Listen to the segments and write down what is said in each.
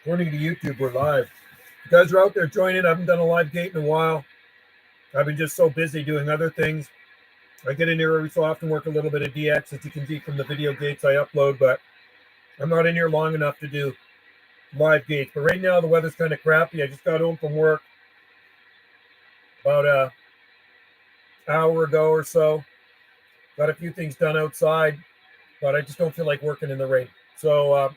According to YouTube, we're live. You guys are out there joining. I haven't done a live gate in a while. I've been just so busy doing other things. I get in here every so often, work a little bit of DX, as you can see from the video gates I upload, but I'm not in here long enough to do live gates. But right now, the weather's kind of crappy. I just got home from work about an hour ago or so. Got a few things done outside, but I just don't feel like working in the rain. So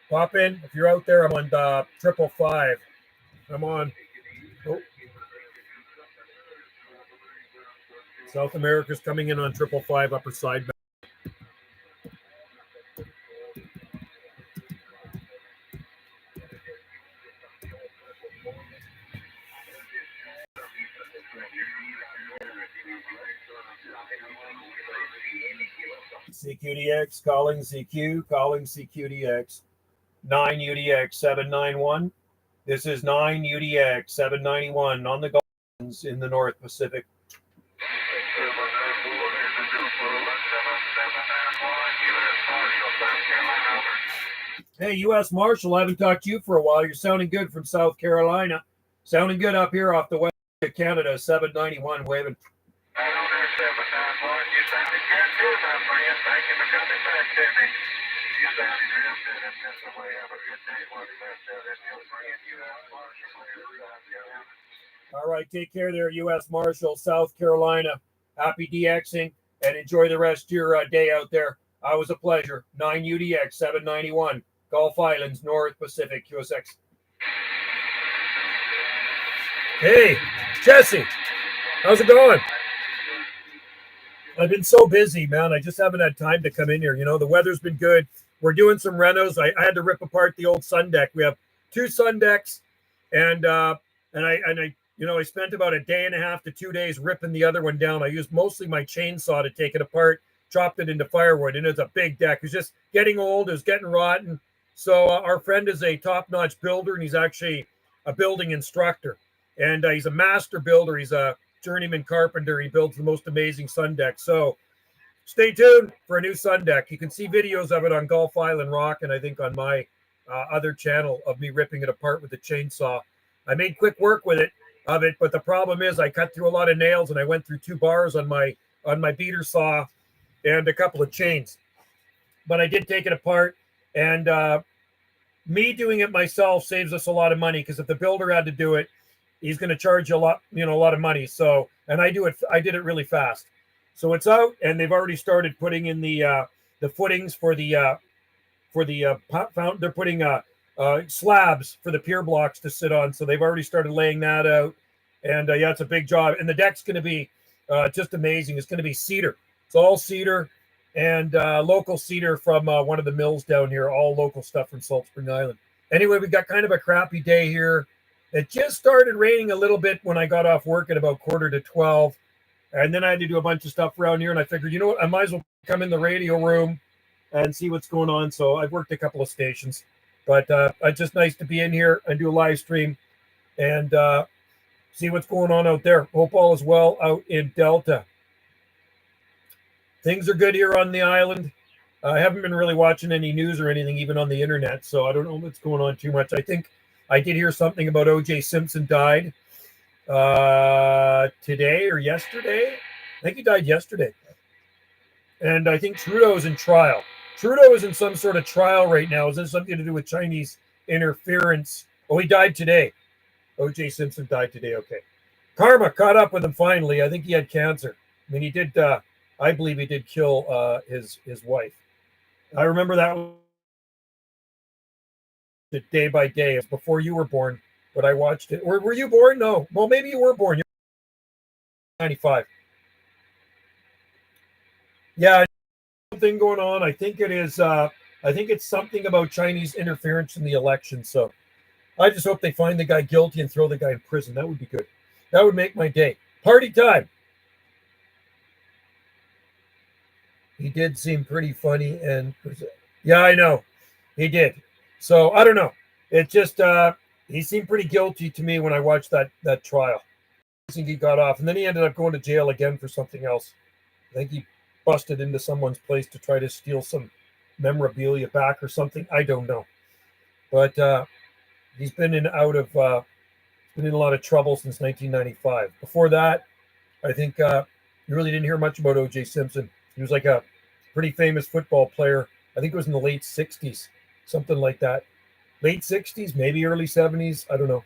pop in. If you're out there, I'm on 555. I'm on South America's coming in on 555 upper side. CQDX calling CQ, calling CQDX. 9 UDX 791. This is 9 UDX 791 on the Gulf in the North Pacific. Hey, U.S. Marshal, I haven't talked to you for a while. You're sounding good from South Carolina. Sounding good up here off the west of Canada, 791 waving. All right, take care there, U.S. Marshal, South Carolina. Happy DXing and enjoy the rest of your day out there. It was a pleasure. 9 UDX 791, Gulf Islands, North Pacific, QSX. Hey, Jesse, how's it going? I've been so busy, man. I just haven't had time to come in here. You know, the weather's been good. We're doing some renos. I had to rip apart the old sun deck. We have 2 sun decks, and I spent about a day and a half to 2 days ripping the other one down. I used mostly my chainsaw to take it apart, chopped it into firewood, and it's a big deck. It's just getting old. It's getting rotten. So our friend is a top-notch builder, and he's actually a building instructor, and he's a master builder. He's a journeyman carpenter. He builds the most amazing sun deck. So stay tuned for a new sun deck. You can see videos of it on Gulf Island Rock, and I think on my other channel of me ripping it apart with the chainsaw. I made quick work with it, but the problem is I cut through a lot of nails, and I went through 2 bars on my beater saw and a couple of chains. But I did take it apart, and me doing it myself saves us a lot of money, because if the builder had to do it, he's going to charge you a lot of money. So, and I did it really fast. So it's out, and they've already started putting in the footings for the they're putting slabs for the pier blocks to sit on. So they've already started laying that out, and yeah, it's a big job. And the deck's going to be just amazing. It's going to be cedar. It's all cedar and local cedar from one of the mills down here. All local stuff from Salt Spring Island. Anyway, we got kind of a crappy day here. It just started raining a little bit when I got off work at about 11:45. And then I had to do a bunch of stuff around here. And I figured, you know what, I might as well come in the radio room and see what's going on. So I've worked a couple of stations. But it's just nice to be in here and do a live stream and see what's going on out there. Hope all is well out in Delta. Things are good here on the island. I haven't been really watching any news or anything, even on the internet. So I don't know what's going on too much. I think I did hear something about O.J. Simpson died today or yesterday. I think he died yesterday. And I think Trudeau's in trial. Trudeau is in some sort of trial right now. Is this something to do with Chinese interference? Oh, he died today. O.J. Simpson died today. Okay. Karma caught up with him finally. I think he had cancer. I mean, he did, I believe he did kill his wife. I remember that day by day. It was before you were born, but I watched it. Were you born? No. Well, maybe you were born. You're 95. Yeah, something going on. I think it is. I think it's something about Chinese interference in the election. So I just hope they find the guy guilty and throw the guy in prison. That would be good. That would make my day. Party time. He did seem pretty funny, and yeah, I know he did. So I don't know. It just he seemed pretty guilty to me when I watched that trial. I think he got off, and then he ended up going to jail again for something else. I think he busted into someone's place to try to steal some memorabilia back or something. I don't know. but he's been in out of been in a lot of trouble since 1995. Before that, I think you really didn't hear much about O.J. Simpson. He was like a pretty famous football player. I think it was in the late 60s, something like that. Late 60s, maybe early 70s. I don't know.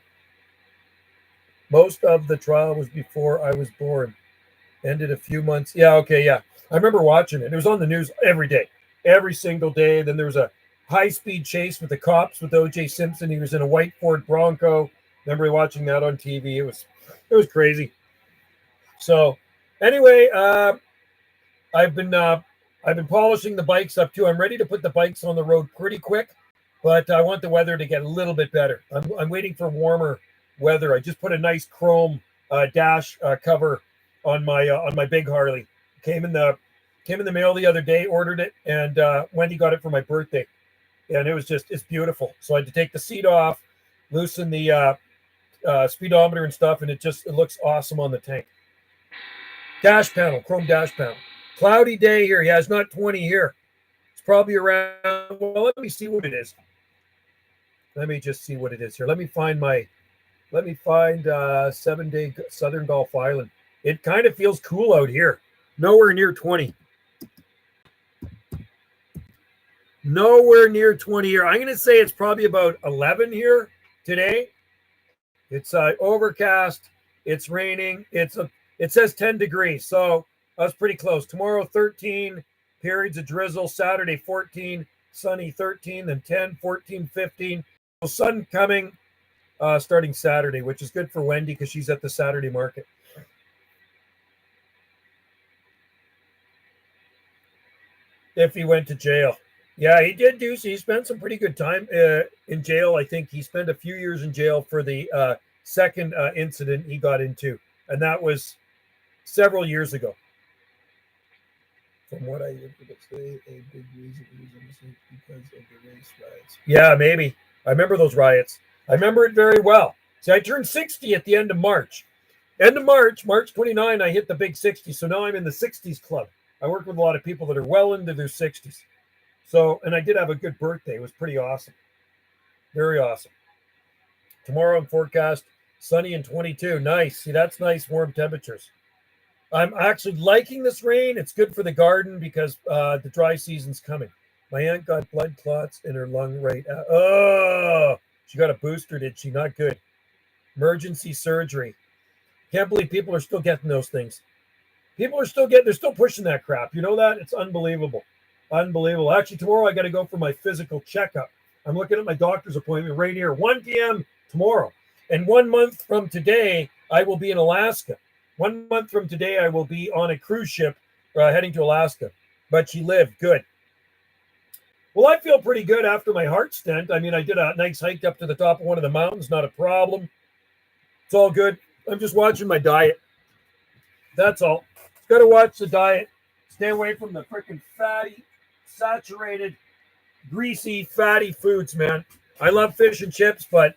Most of the trial was before I was born. Ended a few months. Yeah, okay, yeah. I remember watching it. It was on the news every day, every single day. Then there was a high-speed chase with the cops with O.J. Simpson. He was in a white Ford Bronco. Remember watching that on TV? It was crazy. So anyway, I've been polishing the bikes up too. I'm ready to put the bikes on the road pretty quick, but I want the weather to get a little bit better. I'm waiting for warmer weather. I just put a nice chrome dash cover on my big Harley. Came in the mail the other day. Ordered it, and Wendy got it for my birthday, and it's beautiful. So I had to take the seat off, loosen the speedometer and stuff, and it looks awesome on the tank. Dash panel, chrome dash panel. Cloudy day here. Yeah, it's not 20 here. It's probably around. Well, let me see what it is. Let me just see what it is here. Let me find 7-day Southern Gulf Island. It kind of feels cool out here. Nowhere near 20. Nowhere near 20 here. I'm going to say it's probably about 11 here today. It's overcast. It's raining. It says 10 degrees. So that's pretty close. Tomorrow, 13 periods of drizzle. Saturday, 14, sunny 13, then 10, 14, 15. So sun coming starting Saturday, which is good for Wendy because she's at the Saturday market. If he went to jail. Yeah, he did do. So he spent some pretty good time in jail. I think he spent a few years in jail for the second incident he got into. And that was several years ago. From what I hear, say a big reason is because of the race riots. Yeah, maybe. I remember those riots. I remember it very well. See, I turned 60 at the end of March. End of March, March 29, I hit the big 60. So now I'm in the 60s club. I work with a lot of people that are well into their 60s. So, and I did have a good birthday. It was pretty awesome. Very awesome. Tomorrow I'm forecast sunny and 22. Nice. See, that's nice, warm temperatures. I'm actually liking this rain. It's good for the garden because the dry season's coming. My aunt got blood clots in her lung right. She got a booster, did she? Not good. Emergency surgery. Can't believe people are still getting those things. They're still pushing that crap. You know that? It's unbelievable. Unbelievable. Actually, tomorrow I got to go for my physical checkup. I'm looking at my doctor's appointment right here, 1 p.m. tomorrow. And 1 month from today, I will be in Alaska. 1 month from today, I will be on a cruise ship heading to Alaska. But she lived. Good. Well, I feel pretty good after my heart stent. I mean, I did a nice hike up to the top of one of the mountains. Not a problem. It's all good. I'm just watching my diet. That's all. Got to watch the diet. Stay away from the freaking fatty, saturated, greasy, fatty foods, man. I love fish and chips, but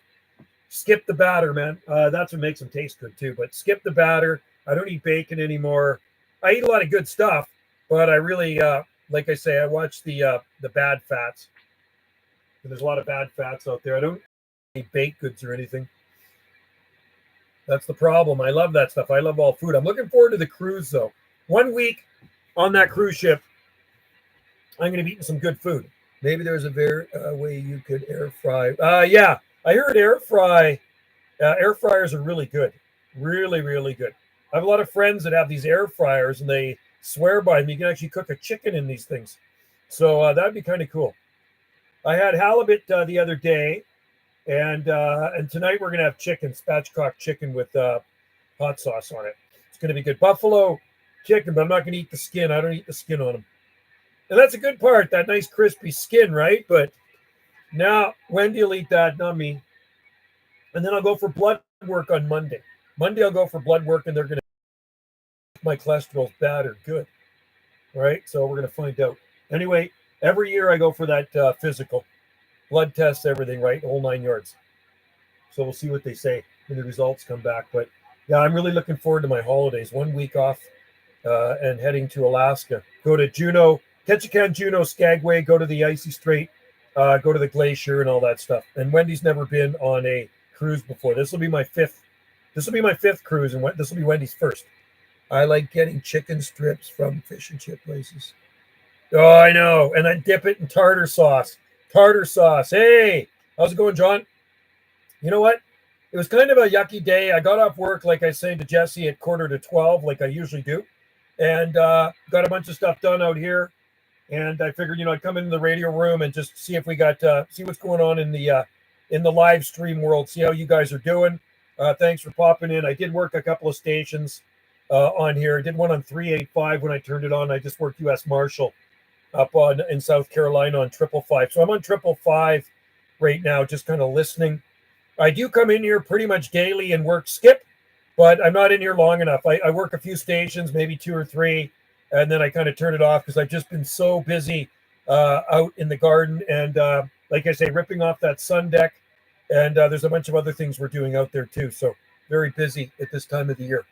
skip the batter, man. That's what makes them taste good, too. But skip the batter. I don't eat bacon anymore. I eat a lot of good stuff, but I really, like I say, I watch the bad fats. And there's a lot of bad fats out there. I don't eat baked goods or anything. That's the problem. I love that stuff. I love all food. I'm looking forward to the cruise, though. 1 week on that cruise ship, I'm going to be eating some good food. Maybe there's a way you could air fry. Yeah, I heard air fryers are really good. Really, really good. I have a lot of friends that have these air fryers, and they swear by them. You can actually cook a chicken in these things. So that'd be kind of cool. I had halibut the other day. And tonight we're going to have chicken, spatchcock chicken with hot sauce on it. It's going to be good. Buffalo chicken, but I'm not going to eat the skin. I don't eat the skin on them. And that's a good part, that nice crispy skin, right? But now Wendy will eat that, not me. And then I'll go for blood work on Monday. Monday I'll go for blood work, and they're going to my cholesterol's bad or good. All right, so we're going to find out. Anyway, every year I go for that physical. Blood tests, everything, right? The whole 9 yards. So we'll see what they say when the results come back. But yeah, I'm really looking forward to my holidays. 1 week off and heading to Alaska. Go to Juneau, Ketchikan, Juneau, Skagway, go to the Icy Strait, go to the glacier and all that stuff. And Wendy's never been on a cruise before. This will be my fifth. This will be my fifth cruise, and this will be Wendy's first. I like getting chicken strips from fish and chip places. Oh, I know. And I dip it in tartar sauce. Tartar sauce. Hey, how's it going, John? You know what? It was kind of a yucky day. I got off work, like I said to Jesse, at 11:45, like I usually do, and got a bunch of stuff done out here. And I figured, I'd come into the radio room and just see if we got see what's going on in the live stream world. See how you guys are doing. Thanks for popping in. I did work a couple of stations on here. I did one on 385 when I turned it on. I just worked U.S. Marshal up in South Carolina on 555. So I'm on 555 right now, just kind of listening. I do come in here pretty much daily and work skip, but I'm not in here long enough. I work a few stations, maybe 2 or 3, and then I kind of turn it off because I've just been so busy out in the garden and, like I say, ripping off that sun deck. And there's a bunch of other things we're doing out there too. So very busy at this time of the year.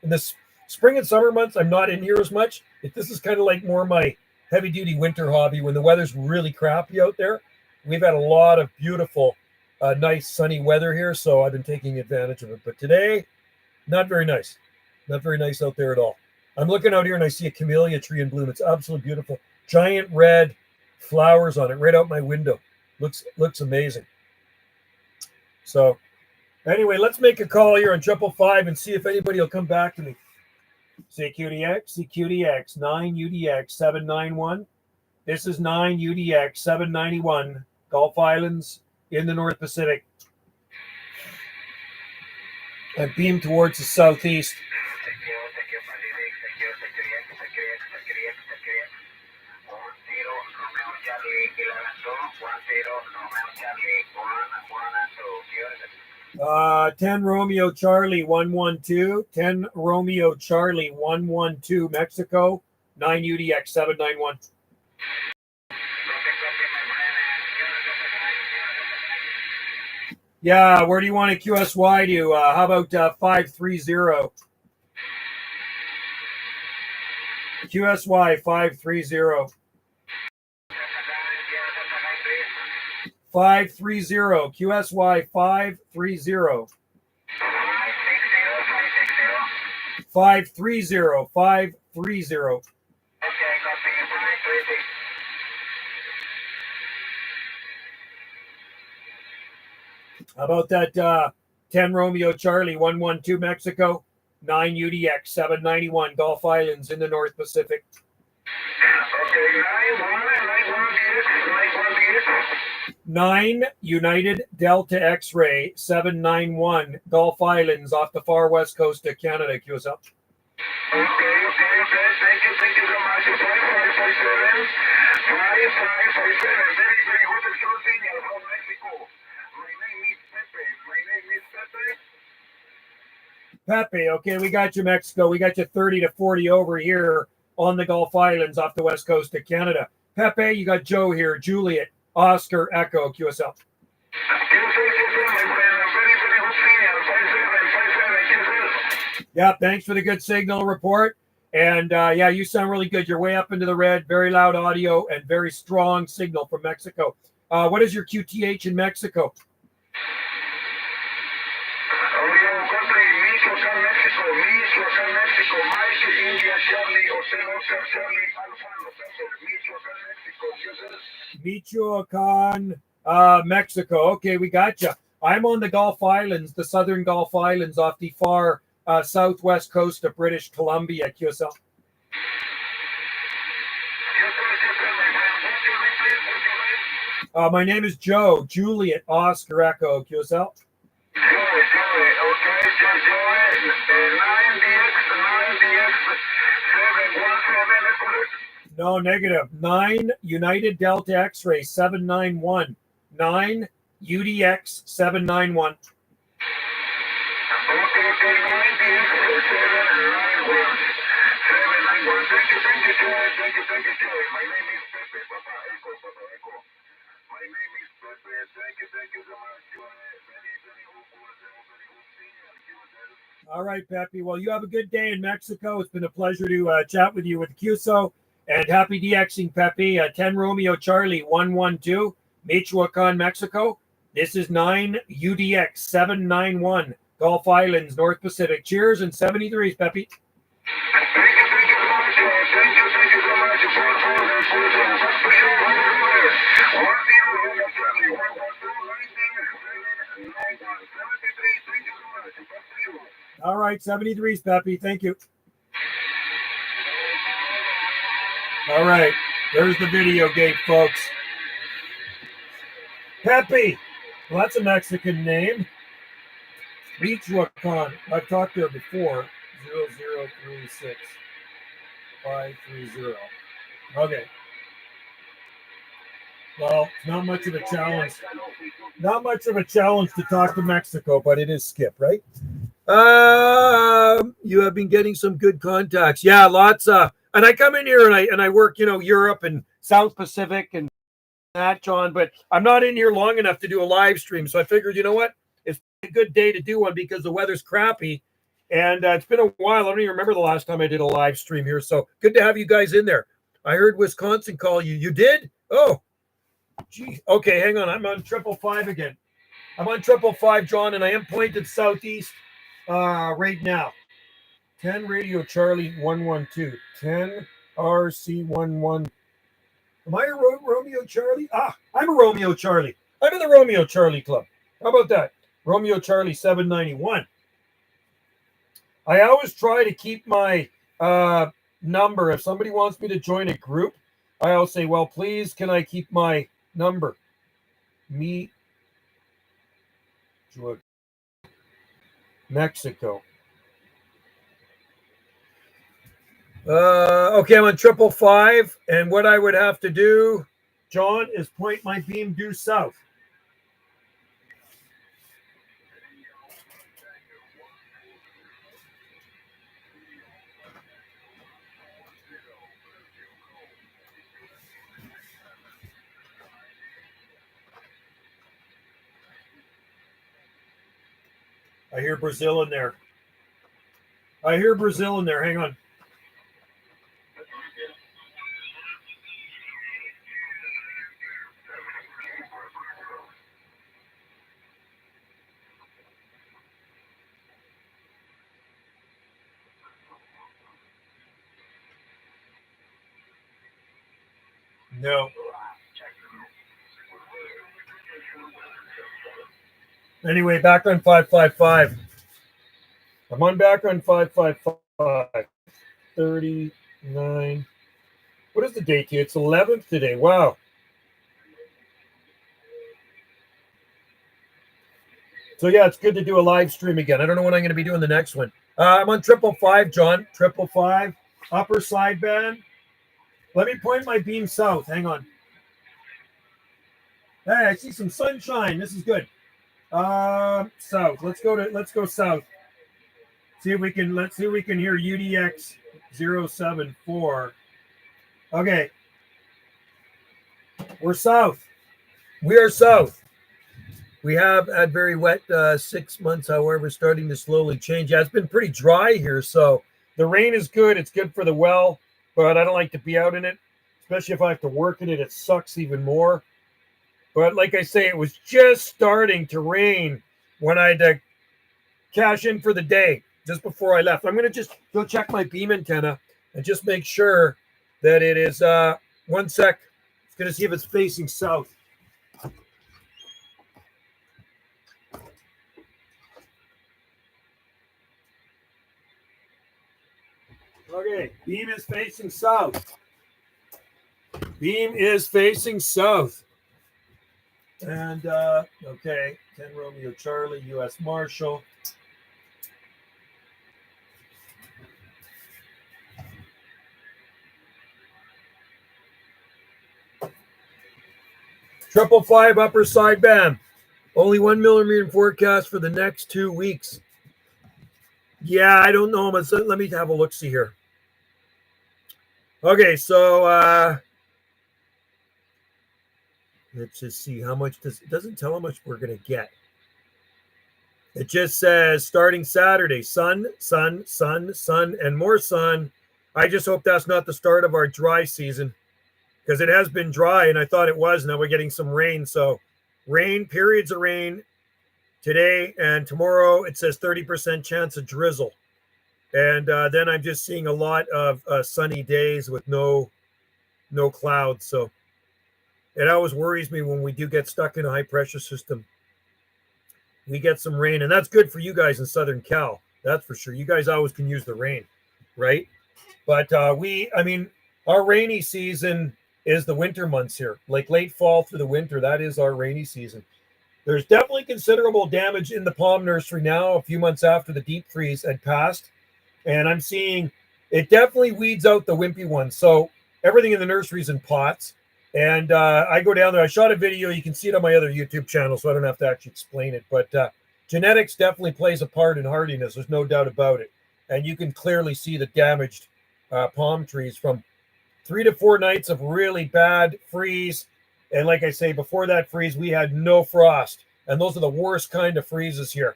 In this spring and summer months, I'm not in here as much. This is kind of like more my heavy-duty winter hobby when the weather's really crappy out there. We've had a lot of beautiful, nice sunny weather here, so I've been taking advantage of it. But today, not very nice. Not very nice out there at all. I'm looking out here and I see a camellia tree in bloom. It's absolutely beautiful. Giant red flowers on it right out my window. Looks amazing. So anyway, let's make a call here on 555 and see if anybody will come back to me. CQDX 9UDX 791. This is 9UDX 791, Gulf Islands in the North Pacific. I beam towards the southeast. Uh, 10 Romeo Charlie 112, 10 Romeo Charlie 112, Mexico, 9UDX 791. Yeah, where do you want a QSY to? How about 530? QSY 530. 530, QSY 530. 530, 530. How about that 10 Romeo Charlie 112 Mexico, 9UDX 791 Gulf Islands in the North Pacific. Okay, 9 United Delta X-ray 791 Gulf Islands off the far west coast of Canada. Queue us up. Okay. Thank you so much. 5557. 5557. Very good signal from Mexico. My name is Pepe. Pepe, okay, we got you, Mexico. We got you 30 to 40 over here on the Gulf Islands off the west coast of Canada. Pepe, you got Joe here. Juliet, Oscar, Echo, QSL. Yeah, thanks for the good signal report. And yeah, you sound really good. You're way up into the red, very loud audio, and very strong signal from Mexico. What is your QTH in Mexico? Michoacan, Mexico. Okay, we got you. I'm on the Gulf Islands, the southern Gulf Islands off the far southwest coast of British Columbia. QSL. My name is Joe. Juliet, Oscar, Echo. QSL. No, negative. 9 United Delta X-ray 791. 9 UDX 791. All right, Pepe. Well, you have a good day in Mexico. It's been a pleasure to chat with you with QSO. And happy DXing, Pepe. 10 Romeo Charlie 112, Michoacan, Mexico. This is 9 UDX 791, Gulf Islands, North Pacific. Cheers and 73s, Peppy. All right, 73s, Peppy. Thank you. All right, there's the video gate, folks. Peppy. Well, that's a Mexican name. Michoacan. I've talked there before. 0036 530. Okay. Well, not much of a challenge. Not much of a challenge to talk to Mexico, but it is Skip, right? You have been getting some good contacts. Yeah, lots. And I come in here and I work, Europe and South Pacific and that, John. But I'm not in here long enough to do a live stream, so I figured, you know what, it's a good day to do one because the weather's crappy, and it's been a while. I don't even remember the last time I did a live stream here. So good to have you guys in there. I heard Wisconsin call you. You did? Oh, gee. Okay, hang on. I'm on 555 again. I'm on 555, John, and I am pointed southeast right now. 10 Radio Charlie 112. 10 RC11. Am I a Romeo Charlie? I'm a Romeo Charlie. I'm in the Romeo Charlie Club. How about that? Romeo Charlie 791. I always try to keep my number. If somebody wants me to join a group, I always say, well, please, can I keep my number? Mexico. Okay, I'm on 555, and what I would have to do, John, is point my beam due south. I hear Brazil in there. Hang on. No. Anyway, back on 555. I'm on back on 555. 39. What is the date here? It's 11th today. Wow. So yeah, it's good to do a live stream again. I don't know when I'm going to be doing the next one. I'm on 555, John. 555. Upper sideband. Let me point my beam south. Hang on. Hey, I see some sunshine. This is good. South. Let's go south. Let's see if we can hear UDX 074. Okay. We're south. We are south. We have had very wet 6 months, however, starting to slowly change. Yeah, it's been pretty dry here, so the rain is good. It's good for the well, but I don't like to be out in it, especially if I have to work in it. It sucks even more. But like I say, it was just starting to rain when I had to cash in for the day just before I left. I'm going to just go check my beam antenna and just make sure that it is, 1 sec. It's going to see if it's facing south. Okay, beam is facing south. Beam is facing south. And, okay, 10 Romeo Charlie, U.S. Marshal. Triple five upper sideband. Only 1 millimeter forecast for the next 2 weeks. Yeah, I don't know. Let me have a look-see here. Okay, so let's just see how much it doesn't tell how much we're going to get. It just says starting Saturday, sun, sun, sun, sun, and more sun. I just hope that's not the start of our dry season, because it has been dry, and I thought it was. Now we're getting some rain. So rain, periods of rain today and tomorrow. It says 30% chance of drizzle. And then I'm just seeing a lot of sunny days with no clouds. So it always worries me when we do get stuck in a high pressure system. We get some rain, and that's good for you guys in Southern Cal. That's for sure. You guys always can use the rain, right? But our rainy season is the winter months here, like late fall through the winter. That is our rainy season. There's definitely considerable damage in the palm nursery now, a few months after the deep freeze had passed. And I'm seeing it definitely weeds out the wimpy ones. So everything in the nursery is in pots. And I go down there. I shot a video. You can see it on my other YouTube channel, so I don't have to actually explain it. But genetics definitely plays a part in hardiness. There's no doubt about it. And you can clearly see the damaged palm trees from 3 to 4 nights of really bad freeze. And like I say, before that freeze, we had no frost. And those are the worst kind of freezes here.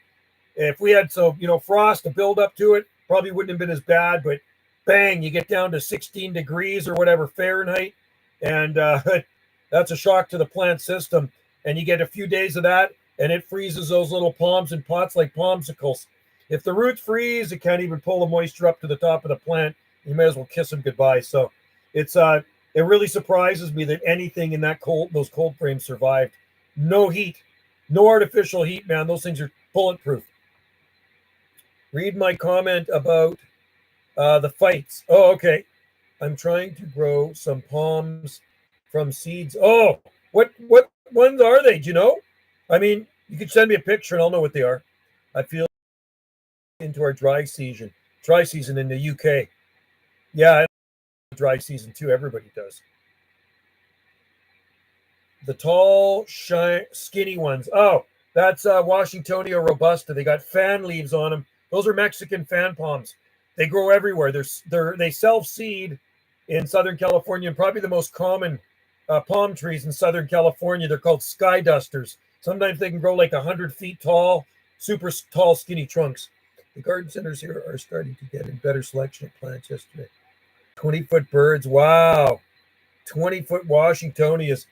If we had frost to build up to it, probably wouldn't have been as bad. But bang, you get down to 16 degrees or whatever Fahrenheit. And that's a shock to the plant system. And you get a few days of that, and it freezes those little palms and pots like pomsicles. If the roots freeze, it can't even pull the moisture up to the top of the plant. You may as well kiss them goodbye. So it really surprises me that anything in those cold frames survived. No heat, no artificial heat, man. Those things are bulletproof. Read my comment about the fights. Oh, okay. I'm trying to grow some palms from seeds. Oh, what ones are they? Do you know? I mean, you could send me a picture and I'll know what they are. I feel into our dry season in the UK. Yeah, dry season too. Everybody does. The tall, skinny ones. Oh, that's Washingtonia robusta. They got fan leaves on them. Those are Mexican fan palms. They grow everywhere. They self-seed in Southern California, and probably the most common palm trees in Southern California. They're called sky dusters. Sometimes they can grow like 100 feet tall, super tall, skinny trunks. The garden centers here are starting to get in better selection of plants yesterday. 20-foot birds. Wow. 20-foot Washingtonias.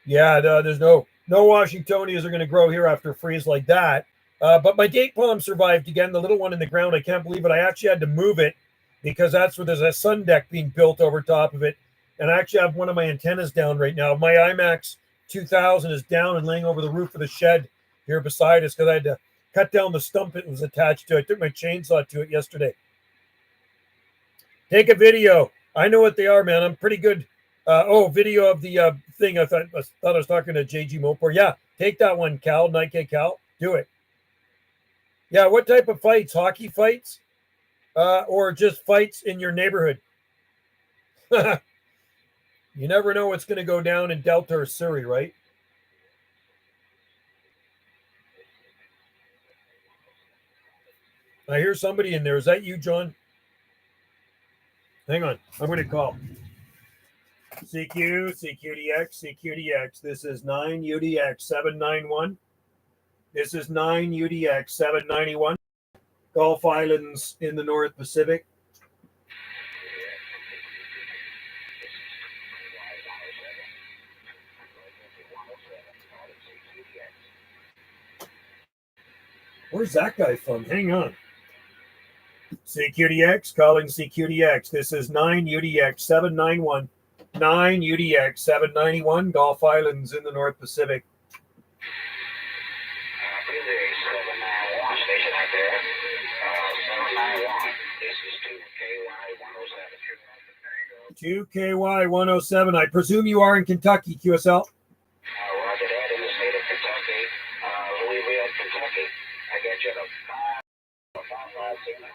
Yeah, there's no Washingtonias are going to grow here after a freeze like that. But my date palm survived again, the little one in the ground. I can't believe it. I actually had to move it because that's where there's a sun deck being built over top of it. And I actually have one of my antennas down right now. My IMAX 2000 is down and laying over the roof of the shed here beside us because I had to cut down the stump it was attached to. I took my chainsaw to it yesterday. Take a video. I know what they are, man. I'm pretty good. Video of the thing. I thought I was talking to JG Mopor. Yeah, take that one, Cal. Nike Cal. Do it. Yeah, what type of fights? Hockey fights? Or just fights in your neighborhood? You never know what's going to go down in Delta or Surrey, right? I hear somebody in there. Is that you, John? Hang on. I'm going to call. CQDX. This is 9UDX 791. This is 9UDX 791. Gulf Islands in the North Pacific. Where's that guy from? Hang on. CQDX, calling CQDX. This is 9UDX 791. 9UDX 791, Gulf Islands in the North Pacific. 2KY 107. I presume you are in Kentucky, QSL. Roger that, in the state of Kentucky. Louisville, Kentucky. I got you at a 5 signal.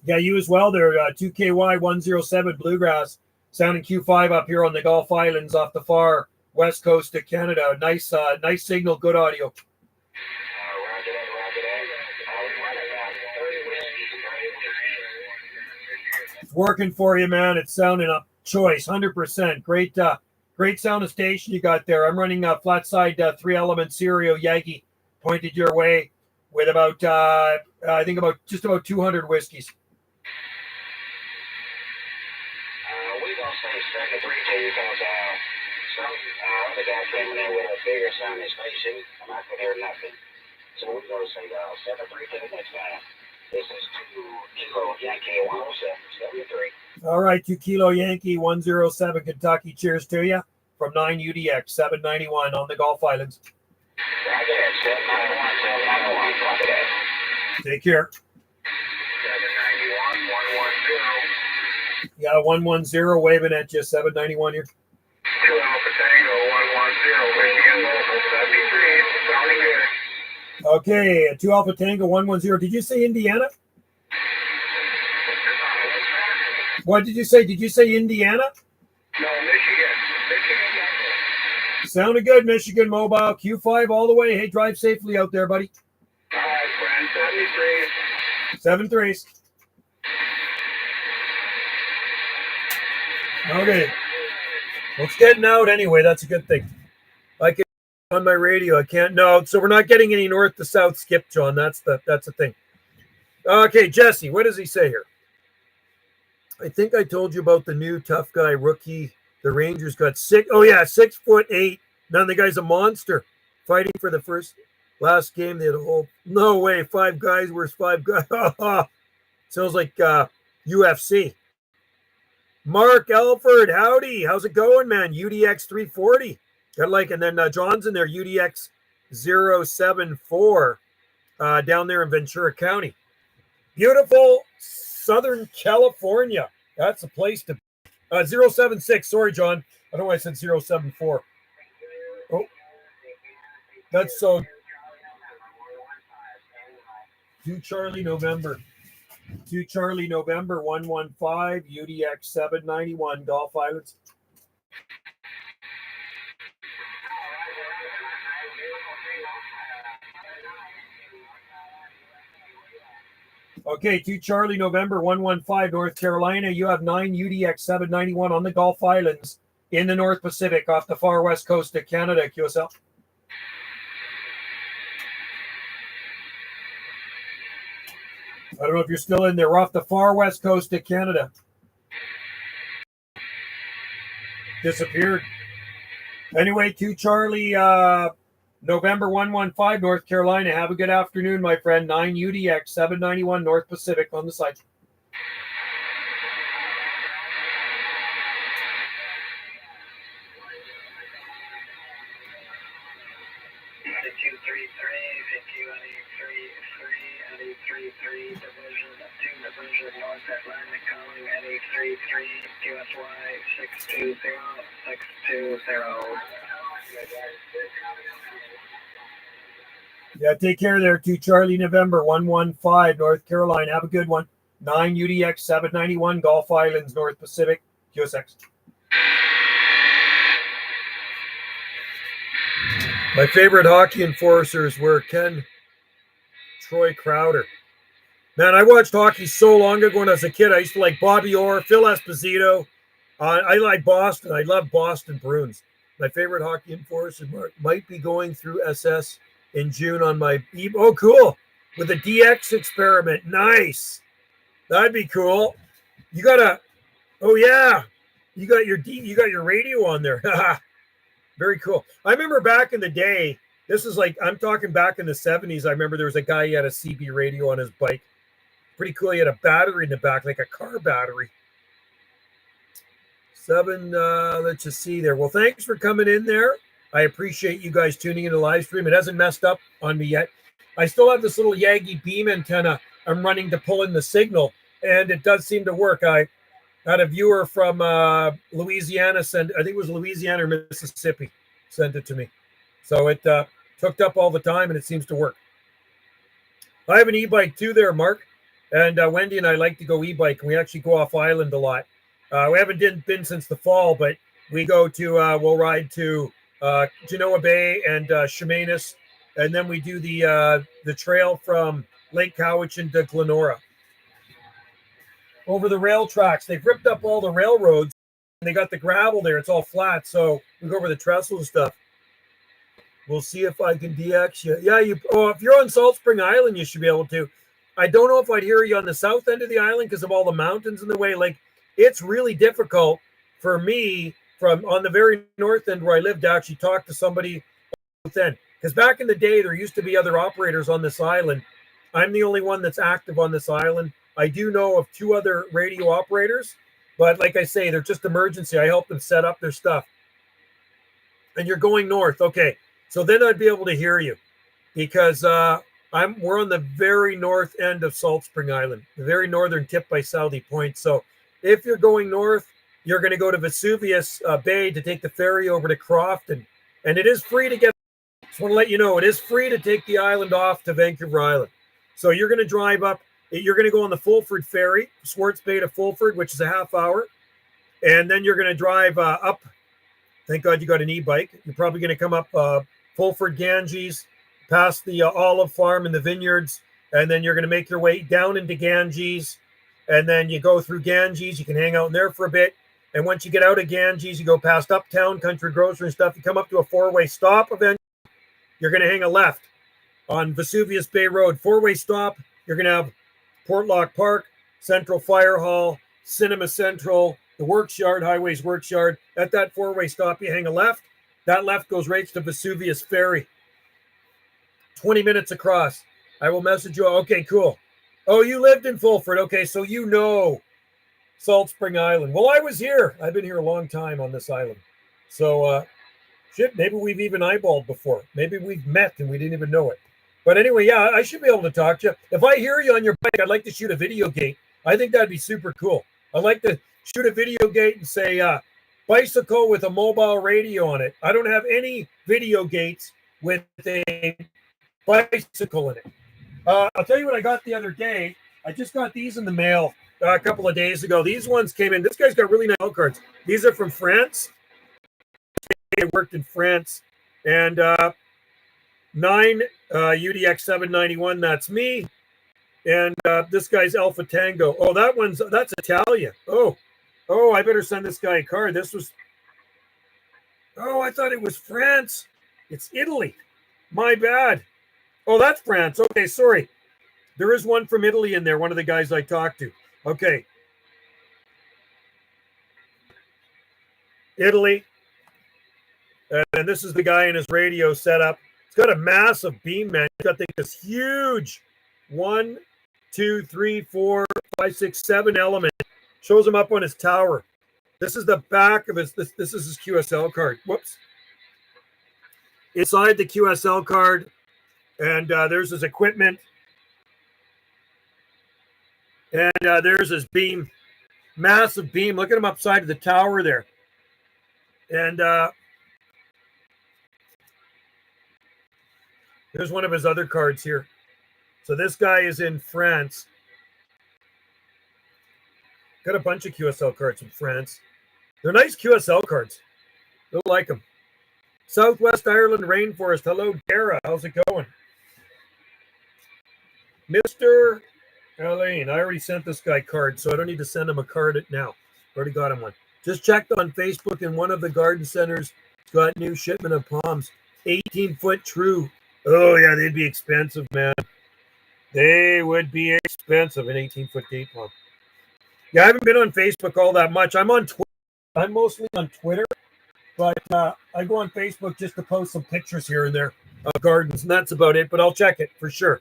Yeah, you as well there. 2KY 107 Bluegrass. Sounding Q5 up here on the Gulf Islands off the far west coast of Canada. Nice signal, good audio. Roger that. It's working for you, man. It's sounding up choice, 100%. Great sound station you got there. I'm running a flat side 3-element Stereo Yagi pointed your way with about I think about 200 whiskeys. We're going to say 73 to you because some other guy came in with a bigger sound station, and I could hear nothing. So we're going to say 73 to the next time. This is 2 Kilo Yankee 107, 73. All right, 2 Kilo Yankee 107 Kentucky. Cheers to you from 9 UDX 791 on the Gulf Islands. Roger that, 791, copy that. Take care. 791, 110. Yeah, 110 waving at you, 791 here. 2 Alpha Tango, 110, Michigan, local 73, sounding good. Okay, 2 Alpha Tango 110. Did you say Indiana? What did you say? Did you say Indiana? No, Michigan. Michigan. Sounded good, Michigan Mobile. Q5 all the way. Hey, drive safely out there, buddy. All right, friend. 73. 7-3s. Okay. Well, it's getting out anyway. That's a good thing. I can on my radio. I can't. No, so we're not getting any north to south skip, John. That's the thing. Okay, Jesse, what does he say here? I think I told you about the new tough guy rookie. The Rangers got 6'8". Now the guy's a monster. Fighting for the last game. They had a whole no way. 5 guys versus 5 guys. Sounds like UFC. Mark Elford, howdy. How's it going, man? UDX 340. Got like, and then John's in there, UDX 074 down there in Ventura County. Beautiful Southern California. That's a place to 076. Sorry, John. I don't know why I said 074. Oh, that's so 2 Charlie November. 2 Charlie November 115 UDX 791 Gulf Islands. Okay, 2 Charlie November 115 North Carolina. You have 9 UDX 791 on the Gulf Islands in the North Pacific off the far west coast of Canada. QSL. I don't know if you're still in there. We're off the far west coast of Canada. Disappeared. Anyway, 2 Charlie November 115 North Carolina. Have a good afternoon, my friend. 9 UDX 791 North Pacific on the side. North Atlantic calling at 833 QSY 620. Yeah, take care there. 2 Charlie November 115 North Carolina. Have a good one. 9 UDX 791 Gulf Islands North Pacific QSX. My favorite hockey enforcers were Troy Crowder. Man, I watched hockey so long ago when I was a kid. I used to like Bobby Orr, Phil Esposito. I like Boston. I love Boston Bruins. My favorite hockey enforcer might be going through SS in June on my oh, cool, with a DX experiment. Nice. That'd be cool. You got you got your radio on there. Very cool. I remember back in the day, this is like, I'm talking back in the 70s. I remember there was a guy, he had a CB radio on his bike. Pretty cool. He had a battery in the back, like a car battery. 7, let's just see there. Well, thanks for coming in there. I appreciate you guys tuning in to the live stream. It hasn't messed up on me yet. I still have this little Yagi beam antenna I'm running to pull in the signal, and it does seem to work. I had a viewer from Louisiana send, I think it was Louisiana or Mississippi, sent it to me. So it hooked up all the time, and it seems to work. I have an e-bike too there, Mark. And Wendy and I like to go e-bike. We actually go off island a lot. We haven't been since the fall, but we go to, we'll ride to Genoa Bay and Chemainus, and then we do the trail from Lake Cowichan to Glenora. Over the rail tracks. They've ripped up all the railroads, and they got the gravel there. It's all flat, so we go over the trestle and stuff. We'll see if I can DX you. Yeah, if you're on Salt Spring Island, you should be able to. I don't know if I'd hear you on the south end of the island because of all the mountains in the way. Like, it's really difficult for me from on the very north end where I lived to actually talk to somebody then. Because back in the day, there used to be other operators on this island. I'm the only one that's active on this island. I do know of 2 other radio operators, but like I say, they're just emergency. I help them set up their stuff. And you're going north. Okay. So then I'd be able to hear you because we're on the very north end of Salt Spring Island, the very northern tip by Southie Point. So if you're going north, you're going to go to Vesuvius Bay to take the ferry over to Crofton. And it is free to get. Just want to let you know, it is free to take the island off to Vancouver Island. So you're going to drive up. You're going to go on the Fulford ferry, Swartz Bay to Fulford, which is a half hour. And then you're going to drive up. Thank God you got an e-bike. You're probably going to come up Fulford Ganges, past the olive farm and the vineyards. And then you're going to make your way down into Ganges. And then you go through Ganges. You can hang out in there for a bit. And once you get out of Ganges, you go past Uptown, Country Grocery and stuff. You come up to a 4-way stop eventually. You're going to hang a left on Vesuvius Bay Road. 4-way stop. You're going to have Portlock Park, Central Fire Hall, Cinema Central, the Works Yard, Highways Works Yard. At that 4-way stop, you hang a left. That left goes right to Vesuvius Ferry. 20 minutes across. I will message you. Okay, cool. Oh, you lived in Fulford. Okay, so you know Salt Spring Island. Well, I was here. I've been here a long time on this island. So, shit, maybe we've even eyeballed before. Maybe we've met and we didn't even know it. But anyway, yeah, I should be able to talk to you. If I hear you on your bike, I'd like to shoot a video gate. I think that'd be super cool. I'd like to shoot a video gate and say, bicycle with a mobile radio on it. I don't have any video gates with a bicycle in it. I'll tell you what I got the other day. I just got these in the mail a couple of days ago. These ones came in. This guy's got really nice cards. These are from France. I worked in France. And 9 UDX 791, that's me. And this guy's Alpha Tango. Oh, that's Italian. Oh, I better send this guy a card. I thought it was France. It's Italy. My bad. Oh, that's France. Okay, sorry. There is one from Italy in there, one of the guys I talked to. Okay. Italy. And this is the guy in his radio setup. It's got a massive beam, man. It's got this huge 1, 2, 3, 4, 5, 6, 7 element. Shows him up on his tower. This is the back of his, this is his QSL card. Whoops. Inside the QSL card, and there's his equipment. And there's his beam. Massive beam. Look at him upside of the tower there. And there's one of his other cards here. So this guy is in France. Got a bunch of QSL cards from France. They're nice QSL cards. You'll like them. Southwest Ireland Rainforest. Hello, Dara. How's it going? Mr. Elaine. I already sent this guy cards, so I don't need to send him a card now. Already got him one. Just checked on Facebook, and one of the garden centers got new shipment of palms. 18-foot true. Oh, yeah, they'd be expensive, man. They would be expensive, an 18-foot date palm. Yeah, I haven't been on Facebook all that much. I'm on Twitter. I'm mostly on Twitter, but I go on Facebook just to post some pictures here and there of gardens, and that's about it. But I'll check it for sure.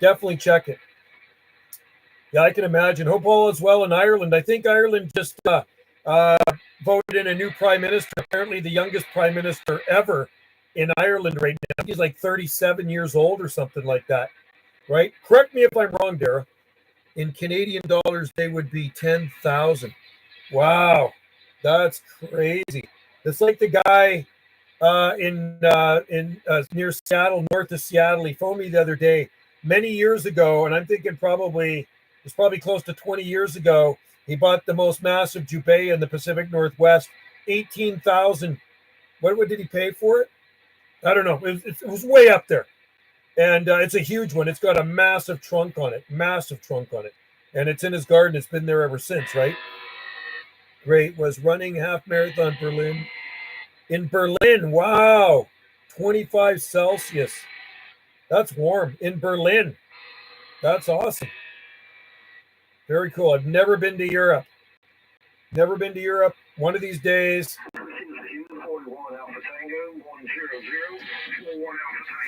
Definitely check it. Yeah, I can imagine. Hope all is well in Ireland. I think Ireland just voted in a new prime minister, apparently the youngest prime minister ever in Ireland right now. He's like 37 years old or something like that, right? Correct me if I'm wrong, Dara. In Canadian dollars, they would be 10,000. Wow, that's crazy. It's like the guy in near Seattle, north of Seattle. He phoned me the other day, many years ago, and I'm thinking it's probably close to 20 years ago. He bought the most massive jubei in the Pacific Northwest, 18,000. What did he pay for it? I don't know. It was way up there. And it's a huge one. It's got a massive trunk on it. And it's in his garden. It's been there ever since, right? Great. Was running half marathon Berlin. In Berlin, wow. 25 Celsius. That's warm. In Berlin. That's awesome. Very cool. I've never been to Europe. One of these days.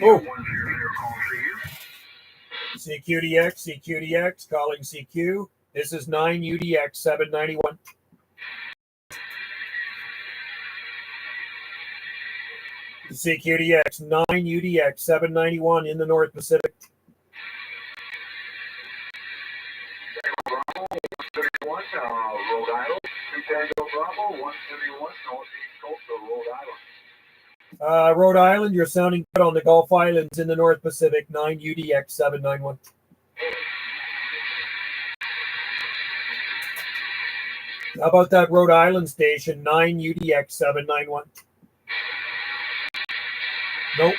Oh. CQDX, CQDX, calling CQ. This is 9UDX 791. CQDX 9UDX 791 in the North Pacific. Rhode Island. Tango Bravo 131 northeast coast of Rhode Island. Rhode Island, you're sounding good on the Gulf Islands in the North Pacific. 9UDX 791. How about that Rhode Island station? 9UDX 791. Nope.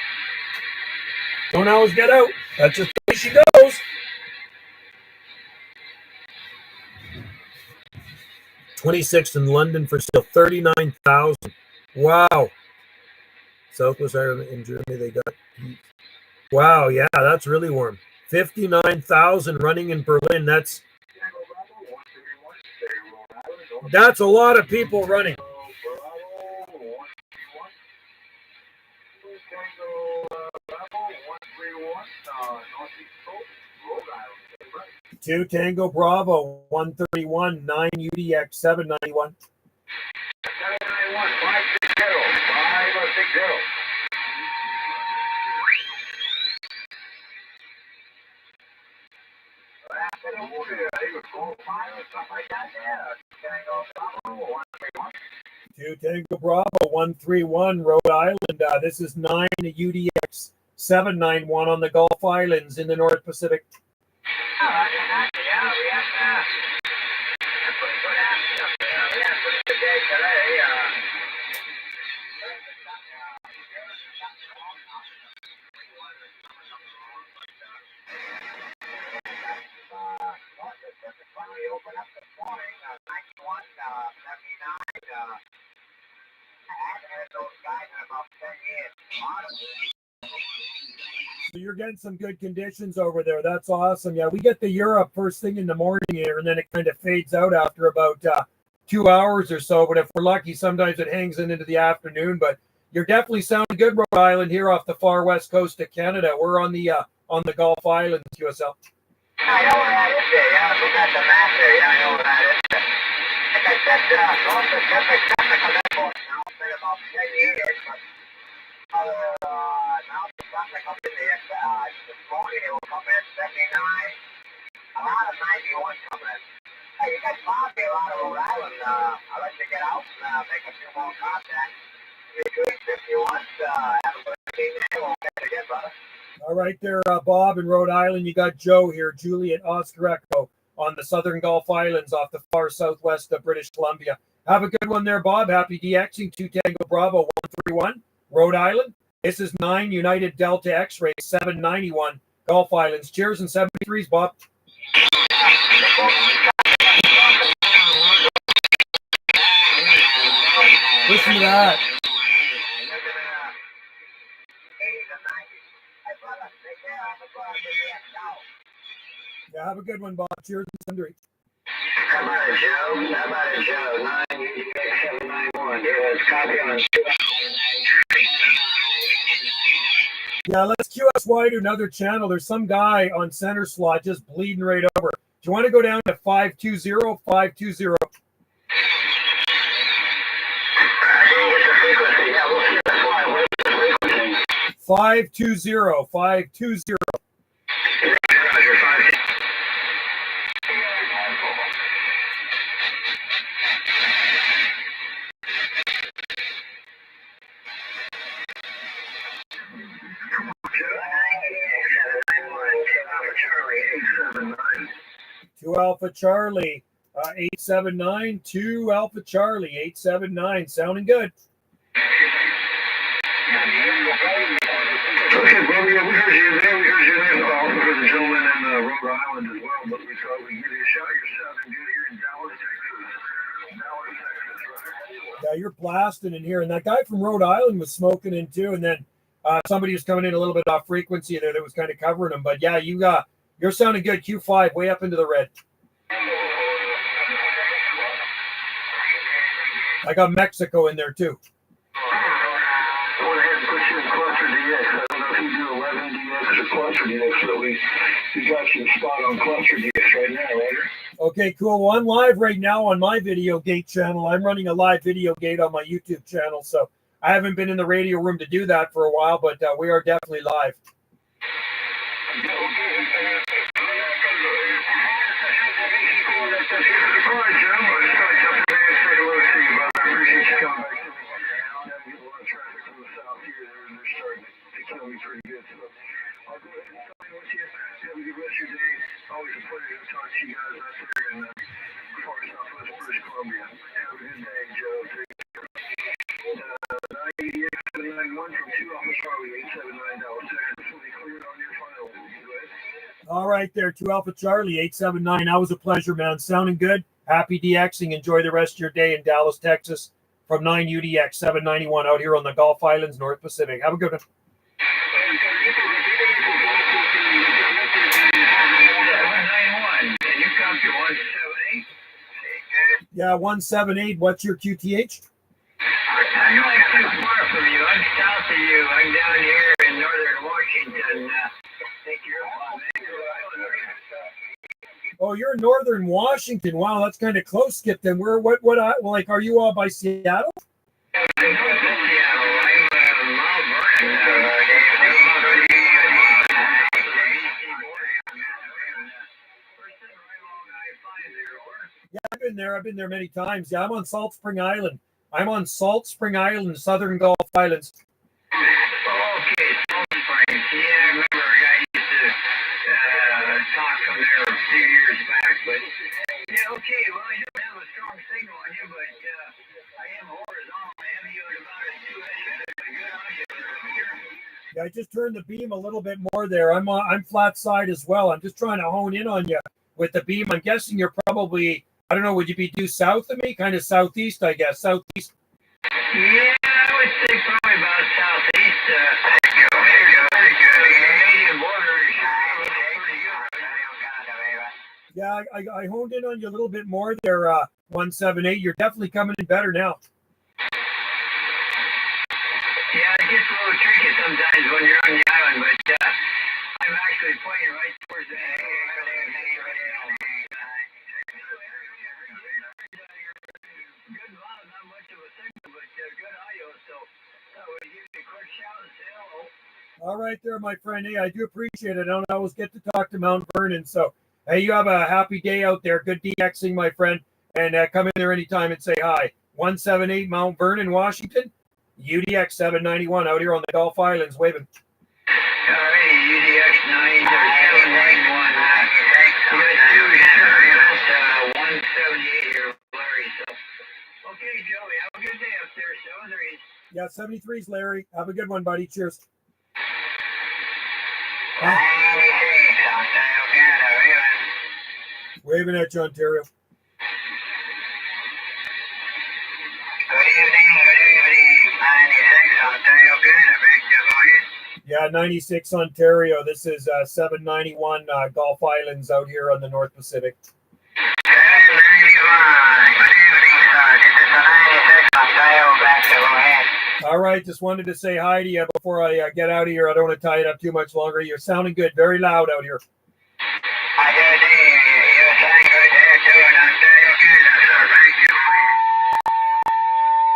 Don't always get out. That's just the way she goes. '26th in London for still 39,000. Wow. Southwest Ireland and Germany, they got heat. Wow, yeah, that's really warm. 59,000 running in Berlin. That's a lot of people running. 2 Tango Bravo 131 9UDX 791. 791 560. Two Tango Bravo 131 Rhode Island. This is 9UDX 791 on the Gulf Islands in the North Pacific. So you're getting some good conditions over there. That's awesome. Yeah, we get the Europe first thing in the morning here, and then it kind of fades out after about 2 hours or so. But if we're lucky, sometimes it hangs into the afternoon. But you're definitely sounding good, Rhode Island, here off the far west coast of Canada. We're on the Gulf Islands, USL. I know where that is there. Yeah, look at the map there. Yeah, I know where that is there. Like I said, North Pacific technical airport now. It's been about 10 years, but now the traffic up in the this morning it will come in 79. A lot of 91 coming in. Hey, you got Bob here out of Rhode Island. I'll let you get out and make a few more contacts. You're doing 51. Have a good evening. We'll catch you again, brother. All right there, Bob in Rhode Island. You got Joe here, Juliet Oscar Echo on the Southern Gulf Islands off the far southwest of British Columbia. Have a good one there, Bob. Happy DXing 2 Tango Bravo 131, Rhode Island. This is 9 United Delta X-Ray 791, Gulf Islands. Cheers and 73s, Bob. Listen to that. Yeah, have a good one, Bob. Cheers and 73s. How about it, Joe? How about it, Joe? 9UDX791. Here's copy on Yeah, let's QS wide to another channel. There's some guy on center slot just bleeding right over. Do you want to go down to 520, 520? 520, 520. Two Alpha Charlie, 879. 2 Alpha Charlie, 879. Sounding good. Okay, brother, yeah, we heard you there. We heard you there. We also heard the gentleman in Rhode Island as well, but we thought we'd give you a shout. You're sounding good here in Dallas, Texas. Dallas, Texas, right? Yeah, you're blasting in here. And that guy from Rhode Island was smoking in too. And then somebody was coming in a little bit off frequency there that was kind of covering him. But yeah, you're sounding good. Q5 way up into the red. I got Mexico in there too. I went ahead and put you in Cluster DX. I don't know if you do 11 DX or Cluster DX, so we got you a spot on Cluster DX right now, right? Okay, cool. Well, I'm live right now on my videogate channel. I'm running a live videogate on my YouTube channel, so I haven't been in the radio room to do that for a while, but we are definitely live. Pretty good. So I'll go ahead and sign with you. Have a good rest of your day. Always a pleasure to talk to you guys out there in far southwest British Columbia. Have a good day, Joe. Take care. 988-791 from 2 Alpha Charlie 879 Dallas, Texas. Fully cleared on your final. All right there, 2 Alpha Charlie 879. That was a pleasure, man. Sounding good. Happy DXing. Enjoy the rest of your day in Dallas, Texas. From 9 UDX 791 out here on the Gulf Islands, North Pacific. Have a good one. Yeah, 178. What's your QTH? I'm not too far from you. I'm south of you. I'm down here in northern Washington. Think you're on Oh, you're in northern Washington. Wow, that's kind of close, Skip. Then where? Like, are you all by Seattle? I'm north of Seattle. I'm Melbourne. Yeah, I've been there many times. Yeah, I'm on Salt Spring Island. I'm on Salt Spring Island, Southern Gulf Islands. Okay, Salt Springs. Yeah, I remember a guy used to talk from there a few years back. But yeah, okay. Well, I don't have a strong signal on you, but I am horizontal. I have you at about a 2 good audio. Yeah, I just turned the beam a little bit more there. I'm flat side as well. I'm just trying to hone in on you with the beam. I'm guessing you're probably, I don't know, would you be due south of me? Kind of southeast, I guess. Southeast. Yeah, I would say probably about southeast. Canadian border is pretty good. Yeah, I honed in on you a little bit more there, 178. You're definitely coming in better now. Yeah, it gets a little tricky sometimes when you're on the island, but I'm actually pointing right towards the good loud, not much of a signal, but good audio, so I would give you a quick shout and say hello. All right there, my friend. Hey, I do appreciate it. I don't always get to talk to Mount Vernon, so hey, you have a happy day out there. Good DXing, my friend, and come in there anytime and say hi. 178 Mount Vernon, Washington. UDX 791 out here on the Gulf Islands, waving. All right, UDX 791. You got 178 here, Larry. So, okay, Joey, have a good day up there. 73s. Yeah, 73s, Larry. Have a good one, buddy. Cheers. Waving at you, Ontario. Good evening. 96, Ontario, good. A big job. Yeah, 96 Ontario. This is 791 Gulf Islands out here on the North Pacific. All right, just wanted to say hi to you before I get out of here. I don't want to tie it up too much longer. You're sounding good, very loud out here.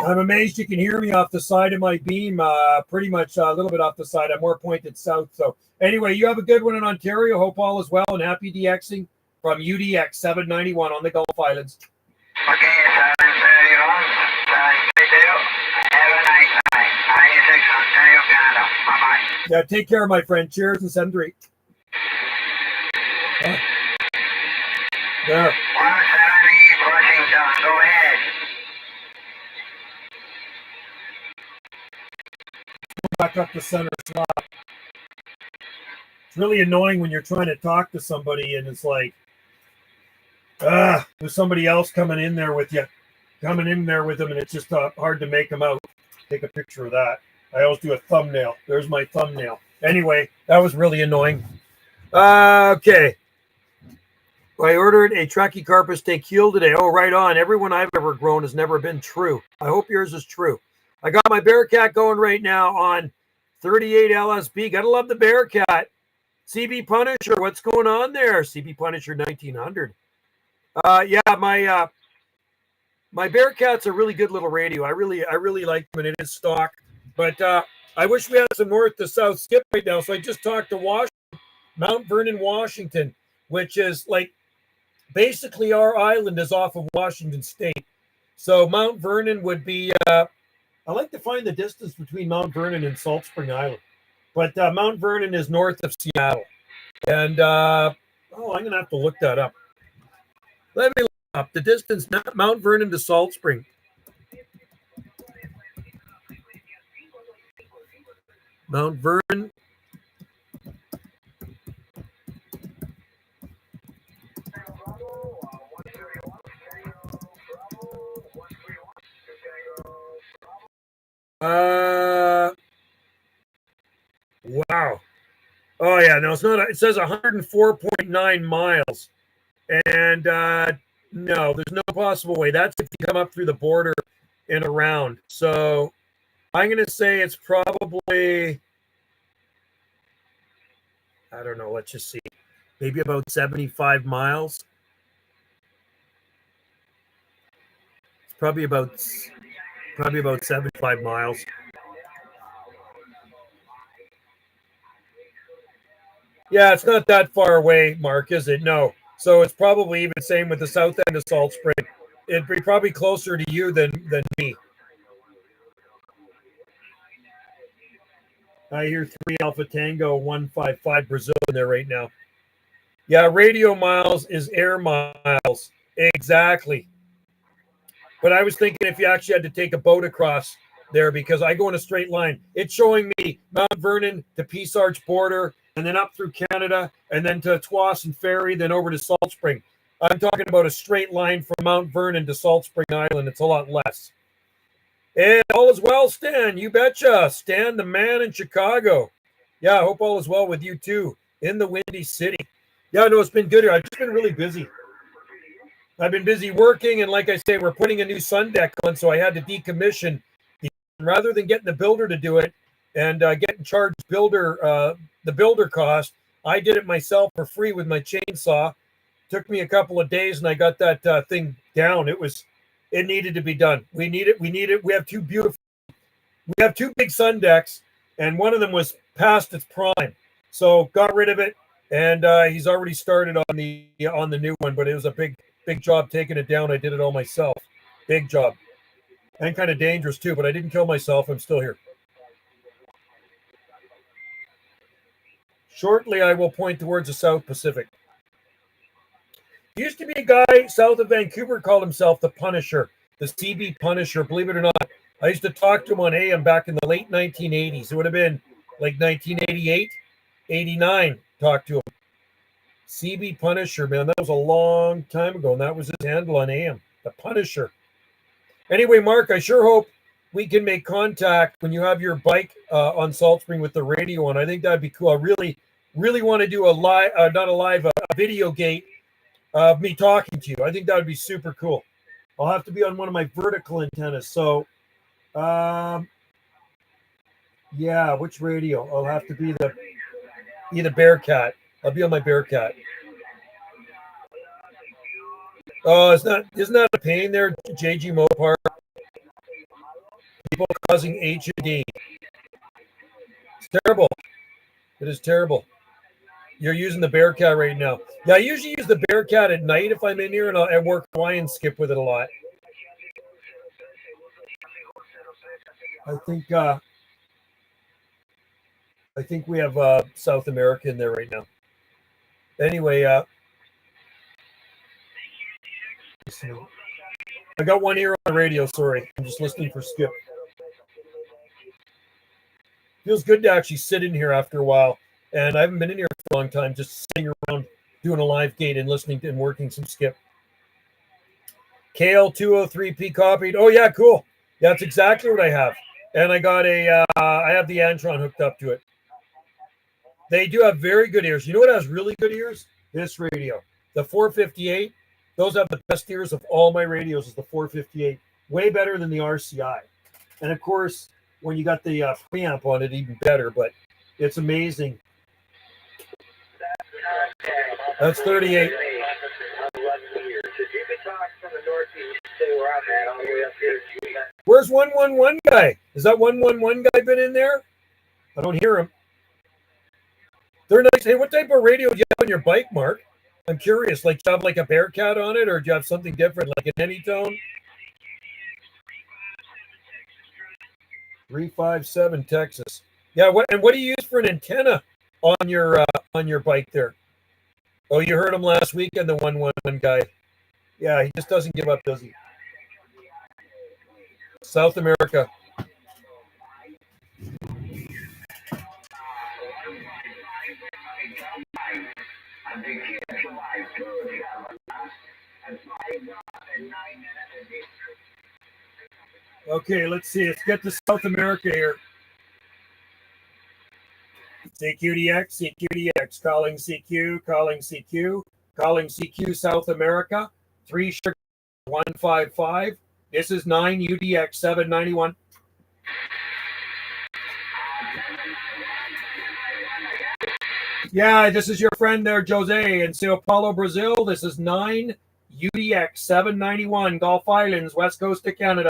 I'm amazed you can hear me off the side of my beam, pretty much a little bit off the side. I'm more pointed south. So anyway, you have a good one in Ontario. Hope all is well and happy DXing from UDX 791 on the Gulf Islands. Okay, 731. Have a nice night. 96 Ontario, Canada. Bye-bye. Yeah, take care, my friend. Cheers and 73. There. 170 Washington. Go ahead. Back up the center slot. It's really annoying when you're trying to talk to somebody and it's like, there's somebody else coming in there with you, them, and it's just hard to make them out. Take a picture of that. I always do a thumbnail. There's my thumbnail. Anyway, that was really annoying. Okay. I ordered a Trachycarpus steak today. Oh, right on. Everyone I've ever grown has never been true. I hope yours is true. I got my Bearcat going right now on 38 LSB. Gotta love the Bearcat. CB Punisher, what's going on there? CB Punisher 1900. Yeah, my Bearcat's a really good little radio. I really like them, and it is stock. But I wish we had some north to south skip right now. So I just talked to Washington, Mount Vernon, Washington, which is like basically our island is off of Washington State. So Mount Vernon would be. I like to find the distance between Mount Vernon and Salt Spring Island, but Mount Vernon is north of Seattle, and I'm gonna have to look that up. Let me look up the distance Mount Vernon to Salt Spring. Mount Vernon. Wow. Oh yeah, no, it's not. It says 104.9 miles, and no, there's no possible way. That's if you come up through the border and around. So I'm gonna say it's probably, I don't know. Let's just see, maybe about 75 miles. It's probably about 75 miles. Yeah, it's not that far away, Mark, is it? No. So it's probably even same with the south end of Salt Spring. It'd be probably closer to you than me. I hear 3 Alpha Tango 155 Brazil in there right now. Yeah, radio miles is air miles. Exactly. But I was thinking if you actually had to take a boat across there, because I go in a straight line. It's showing me Mount Vernon to Peace Arch border, and then up through Canada, and then to Tsawwassen Ferry, then over to Salt Spring. I'm talking about a straight line from Mount Vernon to Salt Spring Island. It's a lot less. And all is well, Stan. You betcha. Stan, the man in Chicago. Yeah, I hope all is well with you too, in the Windy City. Yeah, no, it's been good here. I've just been really busy. I've been busy working, and like I say, we're putting a new sun deck on, so I had to decommission. Rather than getting the builder to do it and getting charged the builder cost, I did it myself for free with my chainsaw. Took me a couple of days, and I got that thing down. It needed to be done. We need it. We have two big sun decks, and one of them was past its prime, so got rid of it. And he's already started on the new one, but it was a big job taking it down. I did it all myself. Big job. And kind of dangerous too, but I didn't kill myself. I'm still here. Shortly, I will point towards the South Pacific. There used to be a guy south of Vancouver called himself the Punisher, the CB Punisher. Believe it or not, I used to talk to him on AM back in the late 1980s. It would have been like 1988, 89. Talked to him. CB Punisher, man, that was a long time ago, and that was his handle on AM, the Punisher. Anyway, Mark, I sure hope we can make contact when you have your bike on Salt Spring with the radio on. I think that'd be cool. I really want to do a video gate of me talking to you. I think that would be super cool. I'll have to be on one of my vertical antennas. So, yeah, which radio? I'll have to be the Bearcat. I'll be on my Bearcat. Oh, isn't that a pain there, JG Mopar? People causing H&D. It's terrible. It is terrible. You're using the Bearcat right now. Yeah, I usually use the Bearcat at night if I'm in here, and I work Hawaiian skip with it a lot. I think we have South America in there right now. Anyway, I got one ear on the radio. Sorry, I'm just listening for Skip. Feels good to actually sit in here after a while, and I haven't been in here for a long time. Just sitting around doing a live gate and listening to and working some Skip. KL203P copied. Oh yeah, cool. Yeah, that's exactly what I have. And I got I have the Antron hooked up to it. They do have very good ears. You know what has really good ears? This radio. The 458, those have the best ears of all my radios is the 458. Way better than the RCI. And of course, when you got the preamp on it, even better, but it's amazing. That's 38. Where's 111 guy? Is that 111 guy been in there? I don't hear him. They're nice. Hey, what type of radio do you have on your bike, Mark? I'm curious. Like, do you have like a Bearcat on it, or do you have something different, like an Anytone? 357 Texas. Yeah. What do you use for an antenna on your bike there? Oh, you heard him last weekend, the 111 guy. Yeah, he just doesn't give up, does he? South America. Okay, let's see. Let's get to South America here. CQDX, CQDX, calling CQ, calling CQ, calling CQ South America, 3 sugar 155. This is 9 UDX 791. Yeah, this is your friend there, Jose, in Sao Paulo, Brazil. This is 9 UDX 791, Gulf Islands, west coast of Canada.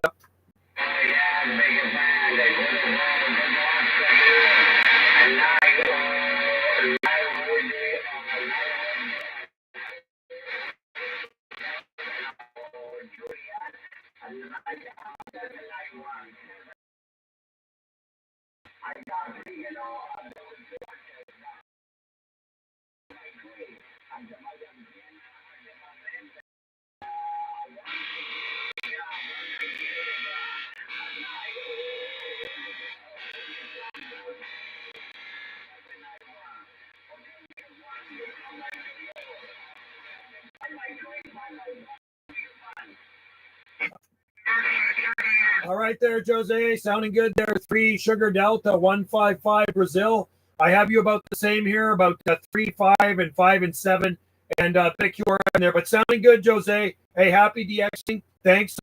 All right there, Jose. Sounding good there. 3 Sugar Delta 155 Brazil. I have you about the same here, about 3, 5, and 5 and 7, and bit QR in there. But sounding good, Jose. Hey, happy DXing. Thanks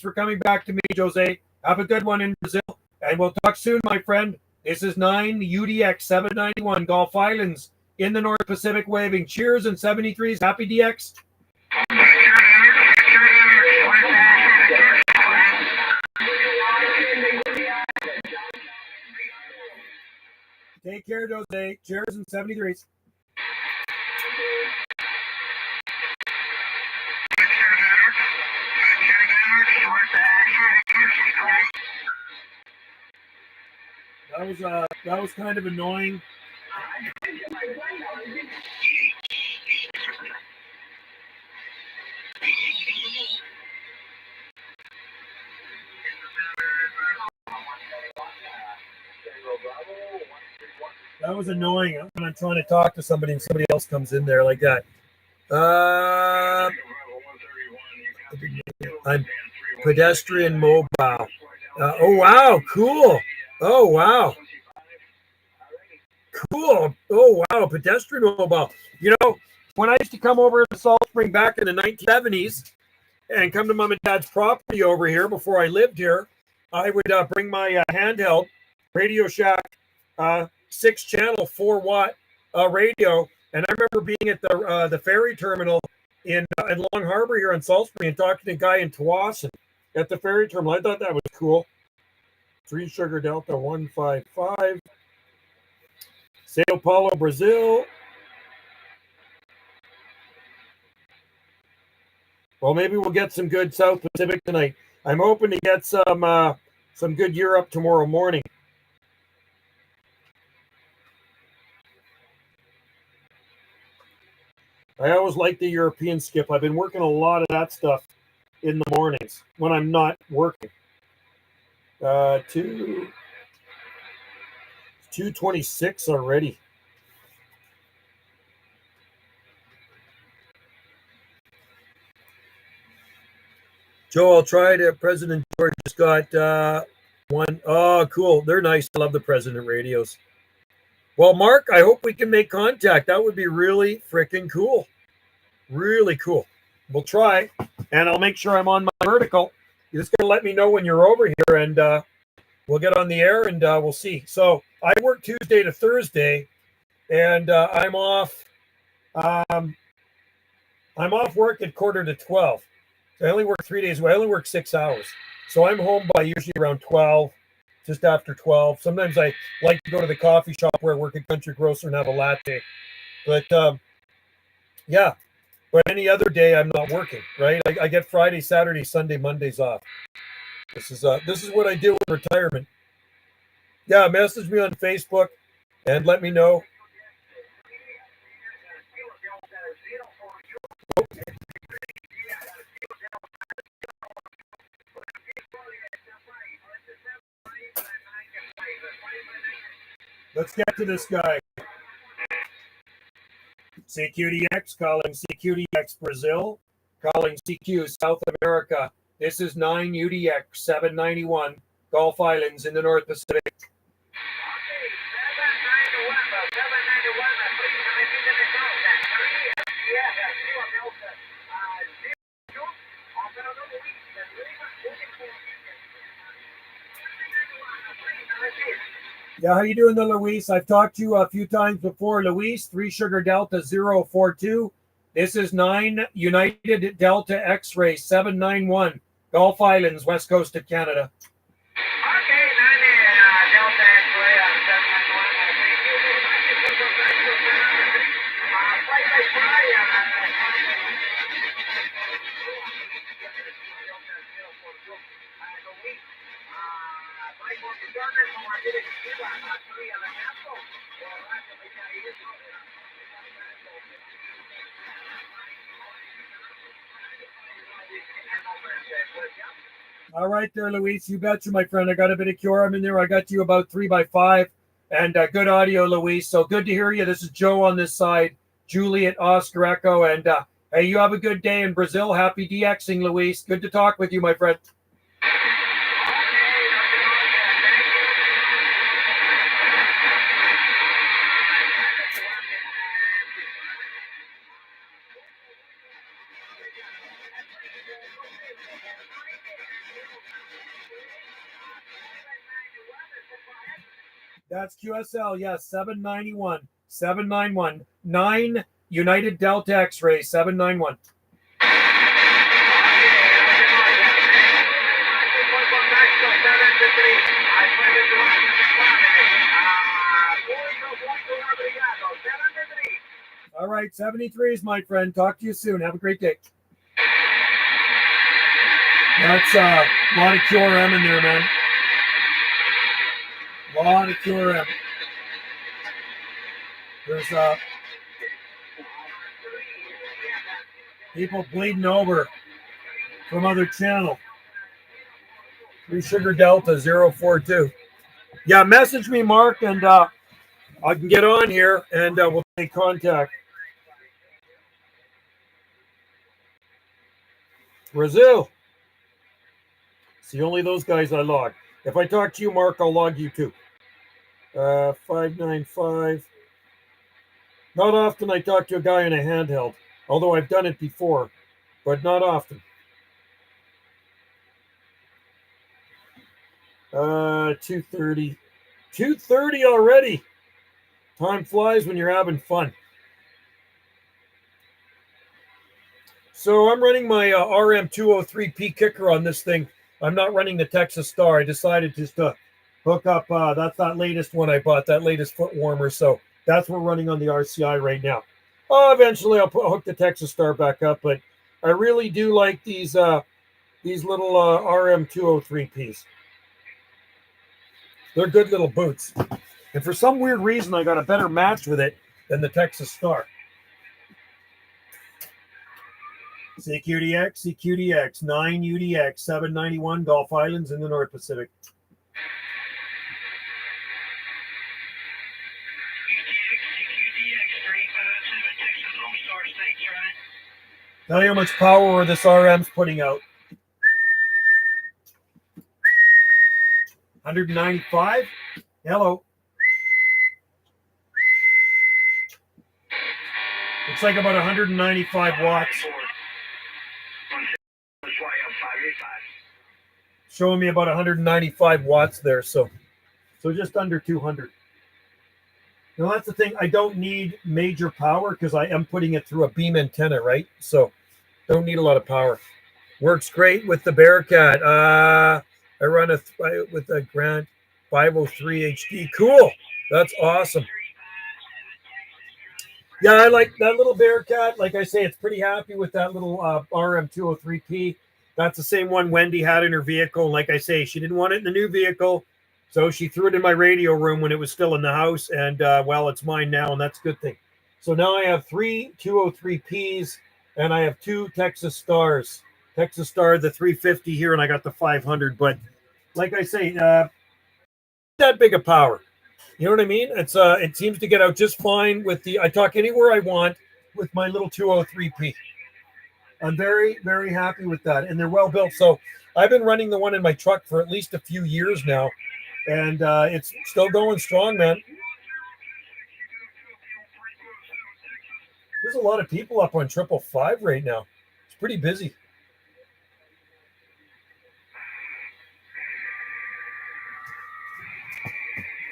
for coming back to me, Jose. Have a good one in Brazil, and we'll talk soon, my friend. This is 9 UDX 791 Gulf Islands in the North Pacific waving. Cheers and 73s. Happy DX. Take care, Jose. Cheers and 73s. That was kind of annoying. That was annoying when I'm trying to talk to somebody and somebody else comes in there like that. I'm pedestrian mobile. Oh, wow. Cool. Oh, wow. Cool. Oh, wow. Pedestrian mobile. You know, when I used to come over to Salt Spring back in the 1970s and come to Mom and Dad's property over here before I lived here, I would bring my handheld Radio Shack 6-channel 4-watt radio, and I remember being at the ferry terminal in Long Harbor here in Salt Spring and talking to a guy in Tawasin at the ferry terminal. I thought that was cool. 3 Sugar Delta 155, Sao Paulo, Brazil. Well, maybe we'll get some good South Pacific tonight. I'm hoping to get some good Europe tomorrow morning. I always like the European skip. I've been working a lot of that stuff in the mornings when I'm not working. 226 already. Joe, I'll try it. President George just got one. Oh, cool. They're nice. I love the President radios. Well, Mark, I hope we can make contact. That would be really freaking cool. Really cool. We'll try, and I'll make sure I'm on my vertical. You're just going to let me know when you're over here, and we'll get on the air, and we'll see. So I work Tuesday to Thursday, and I'm off. I'm off work at 11:45. So I only work 3 days away. I only work 6 hours. So I'm home by usually around 12, just after 12. Sometimes I like to go to the coffee shop where I work at Country Grocer and have a latte. But yeah, but any other day I'm not working, right? I get Friday, Saturday, Sunday, Mondays off. This is what I do in retirement. Yeah, message me on Facebook and let me know. Let's get to this guy. CQDX calling CQDX Brazil, calling CQ South America. This is 9 UDX 791 Gulf Islands in the North Pacific. Yeah, how you doing there, Luis? I've talked to you a few times before, Luis. 3 Sugar Delta 042. This is 9 United Delta X-Ray 791 Gulf Islands, west coast of Canada. Okay, 9 Delta X-ray 791. All right there, Luis. You betcha, my friend. I got a bit of Cura in there. I got you about 3x5 and good audio, Luis. So good to hear you. This is Joe on this side, Juliet, Oscar Echo. And hey, you have a good day in Brazil. Happy DXing, Luis. Good to talk with you, my friend. That's QSL, yes, 791, 791, 9 United Delta X-Ray, 791. All right, 73s, my friend. Talk to you soon. Have a great day. That's a lot of QRM in there, man. A lot of QRM. There's people bleeding over from other channel. 3 Sugar Delta 042. Yeah, message me, Mark, and I can get on here and we'll make contact. Brazil. See, only those guys I log. If I talk to you, Mark, I'll log you too. 595. Not often I talk to a guy in a handheld, although I've done it before, but not often. 2:30. 2:30 already. Time flies when you're having fun. So I'm running my RM203P kicker on this thing. I'm not running the Texas Star. I decided just to hook up. That's that latest one I bought, that latest foot warmer. So that's what we're running on the RCI right now. Eventually I'll hook the Texas Star back up, but I really do like these little RM203Ps. They're good little boots. And for some weird reason, I got a better match with it than the Texas Star. CQDX, CQDX, 9 UDX, 791 Gulf Islands in the North Pacific. Tell you how much power this RM's putting out. 195. Hello. It's like about 195 watts. Showing me about 195 watts there, so just under 200. Now that's the thing. I don't need major power because I am putting it through a beam antenna, right? So don't need a lot of power. Works great with the Bearcat. I run with a Grant 503 HD. Cool. That's awesome. Yeah, I like that little Bearcat. Like I say, it's pretty happy with that little RM203P. That's the same one Wendy had in her vehicle. And like I say, she didn't want it in the new vehicle. So she threw it in my radio room when it was still in the house. And, well, it's mine now, and that's a good thing. So now I have 3 203Ps, and I have 2 Texas Stars. Texas Star, the 350 here, and I got the 500. But like I say, that big of power. You know what I mean? It seems to get out just fine with I talk anywhere I want with my little 203P. I'm very, very happy with that. And they're well built. So I've been running the one in my truck for at least a few years now. And it's still going strong, man. There's a lot of people up on 555 right now. It's pretty busy.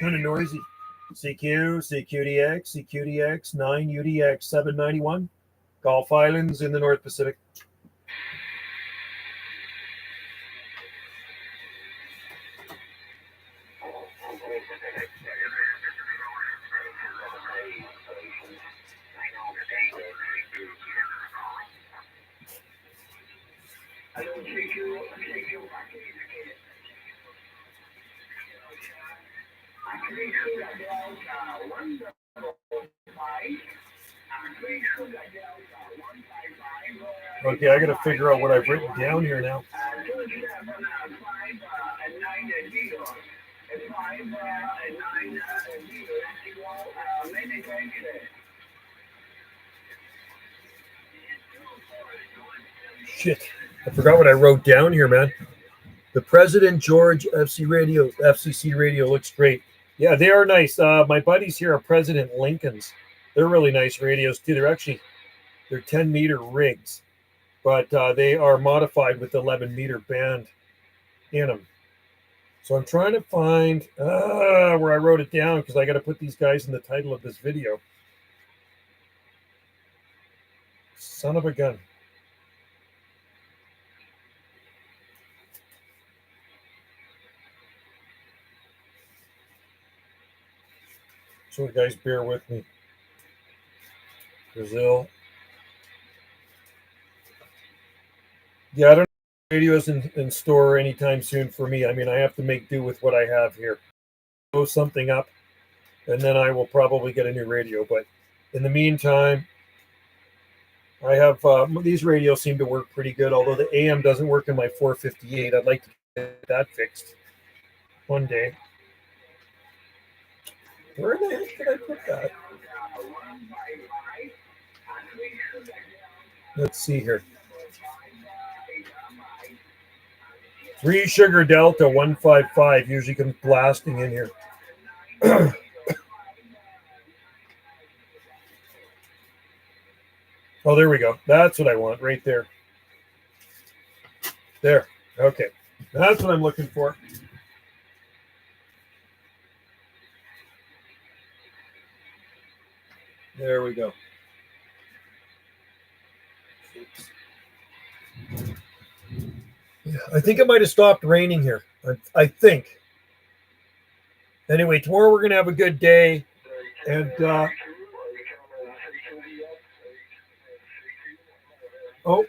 Kind of noisy. CQ, CQDX, CQDX, 9UDX, 791. Gulf Islands in the North Pacific. Okay, I got to figure out what I've written down here now. Shit, I forgot what I wrote down here, man. The President George FCC radio looks great. Yeah, they are nice. My buddies here are President Lincolns. They're really nice radios too. They're 10-meter rigs, but they are modified with 11-meter band in them. So I'm trying to find where I wrote it down because I got to put these guys in the title of this video. Son of a gun. So guys, bear with me. Brazil. Yeah, I don't know if radios in store anytime soon for me. I mean, I have to make do with what I have here. Blow something up, and then I will probably get a new radio. But in the meantime, I have these radios seem to work pretty good, although the AM doesn't work in my 458. I'd like to get that fixed one day. Where the heck did I put that? Let's see here. 3 Sugar Delta 155 usually comes blasting in here. Oh, there we go. That's what I want right there. There. Okay. That's what I'm looking for. There we go. Yeah, I think it might have stopped raining here. I think. Anyway, tomorrow we're going to have a good day. And, oh.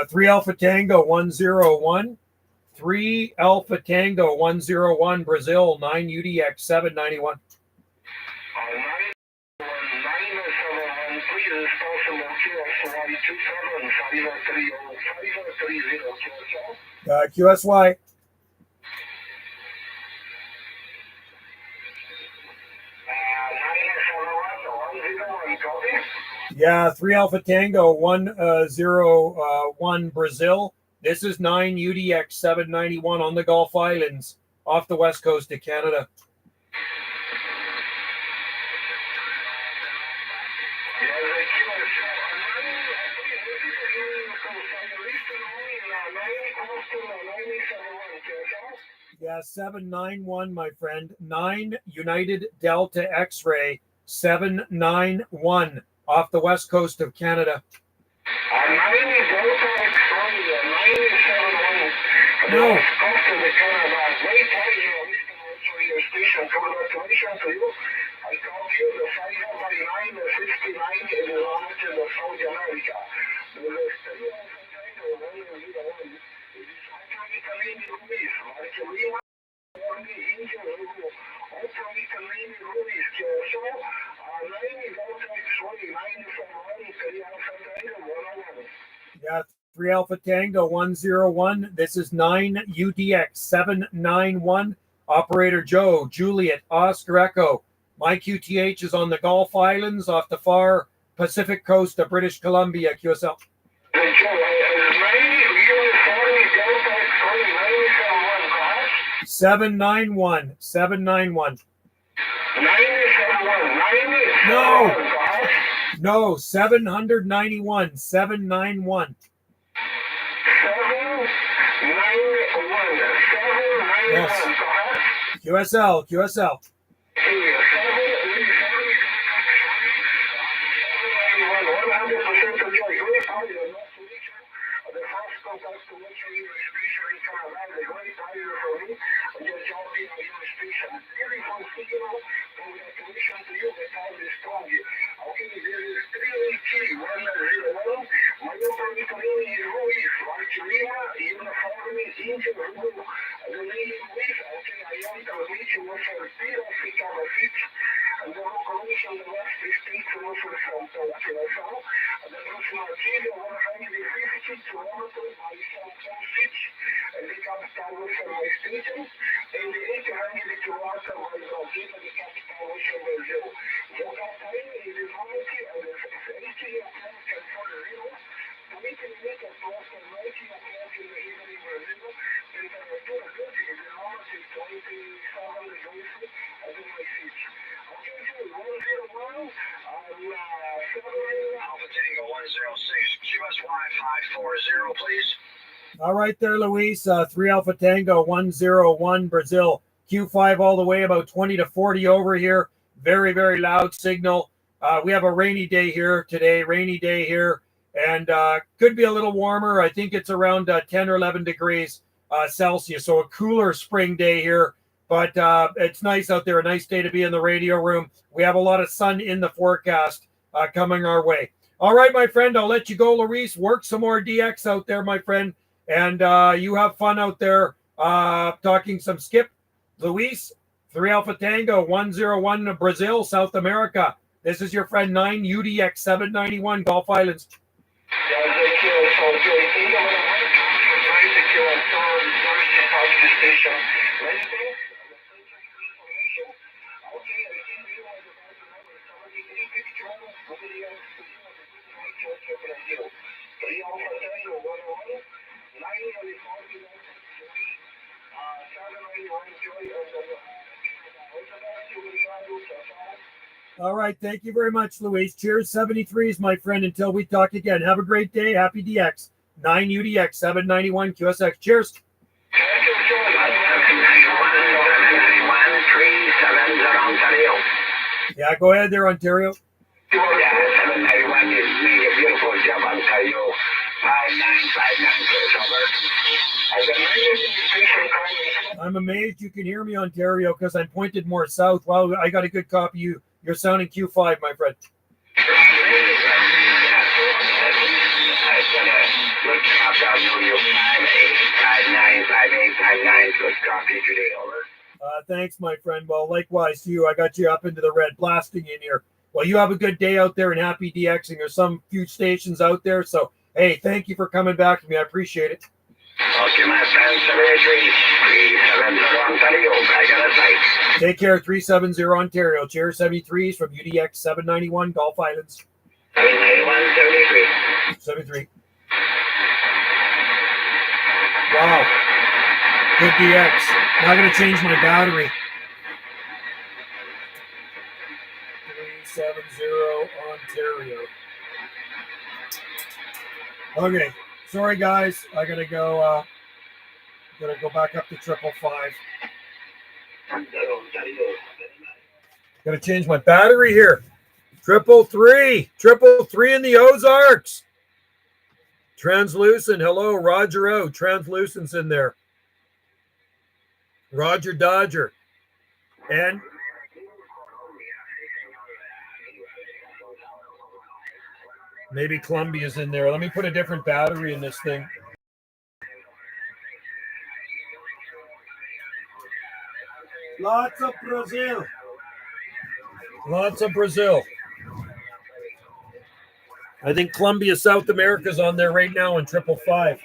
Three Alpha Tango 101. 3 Alpha Tango 101 Brazil 9 UDX 791. QSY. Yeah, 3 Alpha Tango 101 Brazil. This is 9 UDX 791 on the Gulf Islands off the west coast of Canada. Yeah, 791, my friend. 9 United Delta X-ray 791 off the west coast of Canada. No. Yeah, 3 Alpha Tango 101. This is 9 UDX 791. Operator Joe, Juliet, Oscar Echo. My QTH is on the Gulf Islands off the far Pacific coast of British Columbia, QSL. 791. 791. No, 791. 791. Yes. QSL. QSL. All right there, Luis. 3 Alpha Tango 101 Brazil. Q5 all the way, about 20 to 40 over here. Very, very loud signal. We have a rainy day here today, and could be a little warmer. I think it's around 10 or 11 degrees Celsius, so a cooler spring day here. But it's nice out there, a nice day to be in the radio room. We have a lot of sun in the forecast coming our way. All right, my friend, I'll let you go, Luis. Work some more DX out there, my friend. And you have fun out there talking some skip. Luis, 3 Alpha Tango, 101 Brazil, South America. This is your friend 9 UDX 791 Gulf Islands. All right. Thank you very much, Luis. Cheers, 73s, my friend. Until we talk again. Have a great day. Happy DX. 9 UDX 791 QSX. Cheers. Yeah, go ahead there, Ontario. Yeah, 791 is doing a beautiful job, Ontario. 5959 I'm amazed you can hear me, Ontario, because I'm pointed more south. Well, I got a good copy of you. You're sounding Q5, my friend. Thanks, my friend. Well, likewise to you. I got you up into the red, blasting in here. Well, you have a good day out there and happy DXing. There's some few stations out there. So, hey, thank you for coming back to me. I appreciate it. Okay, my friend, 370 Ontario. I got a sight. Take care, 370 Ontario. Cheers, 73s from UDX 791 Gulf Islands. 91, 73. Wow. Good DX. Now I'm going to change my battery. 370 Ontario. Okay. Sorry, guys. I got to go. Gonna go back up to 555. Gotta change my battery here. 333 in the Ozarks. Translucent. Hello, Roger O. Translucent's in there. Roger Dodger. And maybe Columbia's in there. Let me put a different battery in this thing. Lots of Brazil. Lots of Brazil. I think Colombia, South America's on there right now in 555.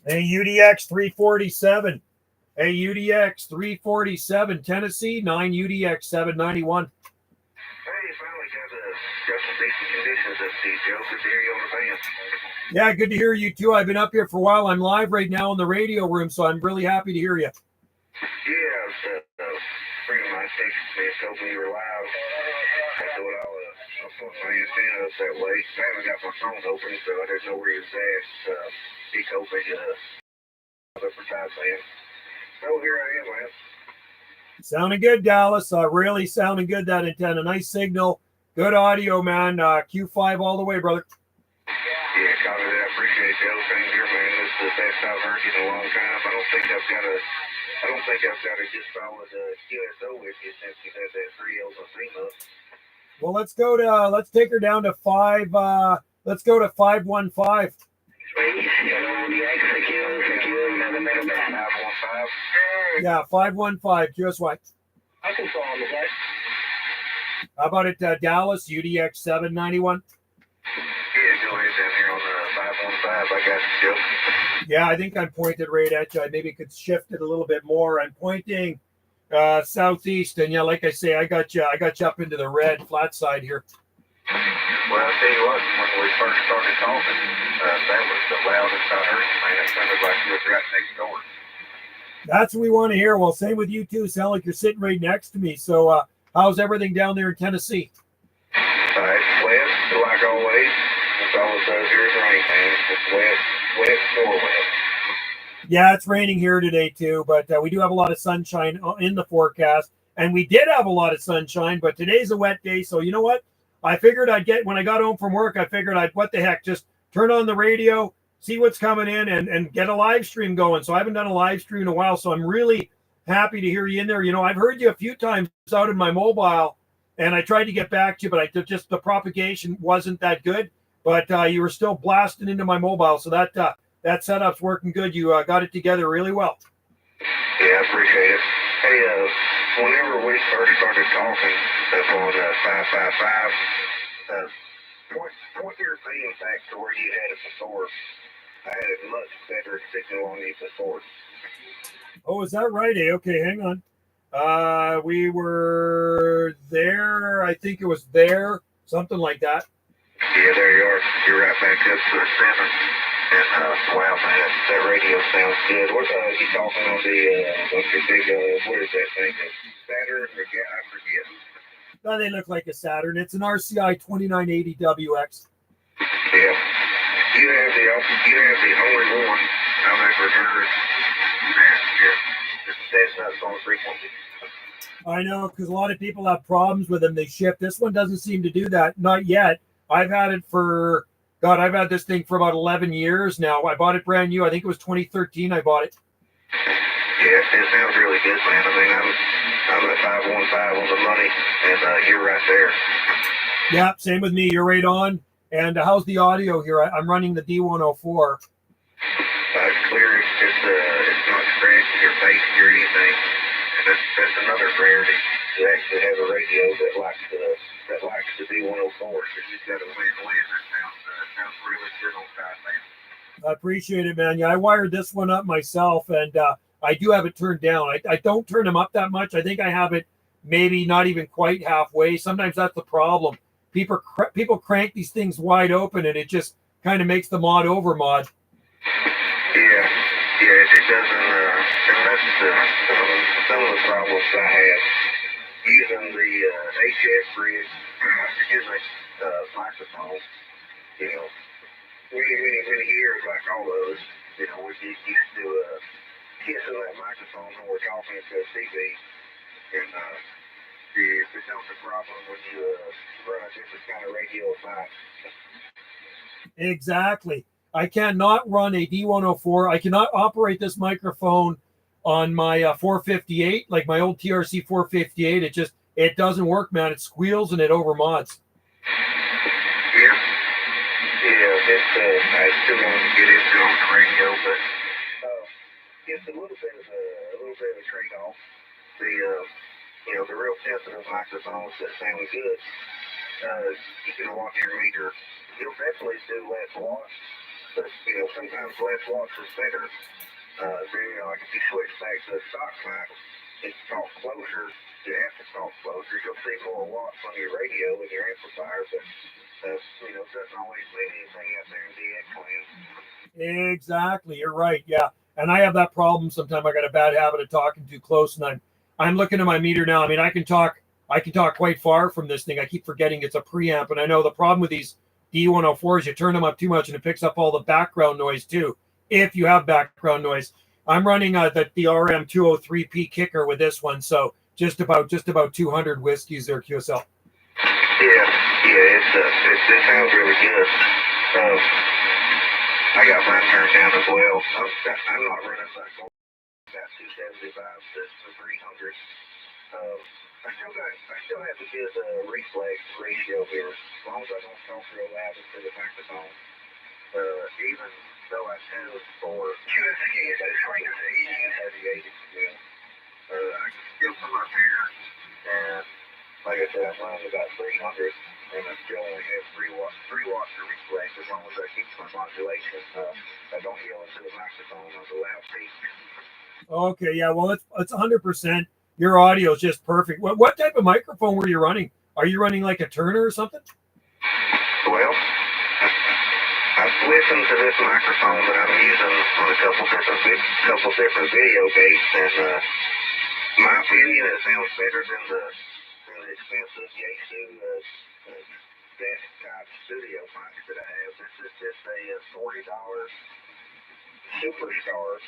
Hey, UDX 347. Hey, UDX 347, Tennessee, 9 UDX 791. Yeah, good to hear you too. I've been up here for a while. I'm live right now in the radio room, so I'm really happy to hear you. Yeah, friend of mine texted me and told me you were live. I thought I'll put my antenna up that way. I haven't got my phone open, so I didn't know where he was at. He told me for time saying. So here I am, man. Sounding good, Dallas. Really sounding good, that antenna. Nice signal. Good audio, man. Q5 all the way, brother. Yeah, copy that. I appreciate the other thing here, man. This is the best I've heard in a long time. I don't think I've got a just solid QSO with you since you had that 3 L's and Timor. Well, let's take her down to 5. Let's go to 515. Yeah, 515. QSY. I can follow on the flight. How about it, Dallas, UDX 791? Yeah, go ahead down here on 515. I got you, Joe. Yeah, I think I'm pointed right at you. I maybe could shift it a little bit more. I'm pointing southeast, and yeah, like I say, I got you up into the red flat side here. Well, I'll tell you what, when we first started talking, that was the loudest I heard you, man. It sounded like you were right next door. That's what we want to hear. Well, same with you too. Sound like you're sitting right next to me. So how's everything down there in Tennessee? It's wet, like always. That's all it does here is rain, man. It's wet, more wet. Yeah, it's raining here today too, but we do have a lot of sunshine in the forecast. And we did have a lot of sunshine, but today's a wet day. So you know what? I figured when I got home from work, what the heck, just turn on the radio, see what's coming in, and get a live stream going. So I haven't done a live stream in a while, so I'm really happy to hear you in there. You know, I've heard you a few times out in my mobile, and I tried to get back to you, but the propagation wasn't that good. But you were still blasting into my mobile, so that setup's working good. You got it together really well. Yeah, I appreciate it. Hey, whenever we first started talking up on 555, point your thing back to where you had it before. I had it much better signal on you before. Oh, is that right? Okay, hang on. We were there. I think it was there, something like that. Yeah, there you are. You're right back up to a 7. And wow, man, that radio sounds good. What you talking on what's your big, what is that thing? Saturn? I forget. No, they look like a Saturn. It's an RCI 2980 WX. Yeah. You have the only one I've ever heard. That's not on frequency. I know, because a lot of people have problems with them. They shift. This one doesn't seem to do that. Not yet. I've had this thing for about 11 years now. I bought it brand new. I think it was 2013 I bought it. Yeah, it sounds really good, man. I mean, I'm at 515 on the money, and you're right there. Yeah, same with me. You're right on. And how's the audio here? I'm running the D104. It's clear. It's not scratching your face or anything. And that's another rarity to actually have a radio that likes the D104. So you've got a win-win. That sounds Sounds really good on that, man. I appreciate it, man. Yeah, I wired this one up myself, and I do have it turned down. I don't turn them up that much. I think I have it maybe not even quite halfway. Sometimes that's the problem. People crank these things wide open, and it just kind of makes the mod over mod. Yeah, it doesn't, and that's some of the problems I have using the HF bridge, microphone. You know, many years, like all those, you know, we get used to kissing that microphone when we're talking to a TV, and it becomes a problem when you run a different kind of radio at night. Exactly. I cannot run a D104. I cannot operate this microphone on my 458, like my old TRC 458. It doesn't work, man. It squeals and it overmods. Yeah, I still want to get into on the radio, but it's a little bit of a trade-off. The real sensitive microphones that sound good, you can watch your meter. You'll definitely do less watts, but sometimes less watts is better. Like if you switch back to the stock mic, it's talk closer. You have to talk closer. You'll see more watts on your radio and your amplifier, but doesn't always mean anything out there in DX land. Exactly. You're right. Yeah. And I have that problem sometimes. I got a bad habit of talking too close, and I'm looking at my meter now. I mean, I can talk quite far from this thing. I keep forgetting it's a preamp, and I know the problem with these D104s, you turn them up too much and it picks up all the background noise too. If you have background noise, I'm running the RM203P kicker with this one, so just about 200 whiskeys there, QSL. Yeah, it sounds really good. I got mine turned down as well. I'm not running that much. About 275 to 300. I still have a good reflex ratio here, as long as I don't talk real loud into the microphone. Even though I tune for QSK, that's right, heavy 80, I can still come up here, and like I said, I'm running about 300, and I still only have 3 watts of reflex, as long as I keep my modulation. I don't yell into the microphone on the loud peak. Okay, yeah, well, it's 100%. Your audio is just perfect. What type of microphone were you running? Are you running like a Turner or something? Well, I've listened to this microphone that I'm using on a couple different video gates, and my opinion, it sounds better than the expensive Yaesu desk type studio mics that I have. This is just a $40 Superstar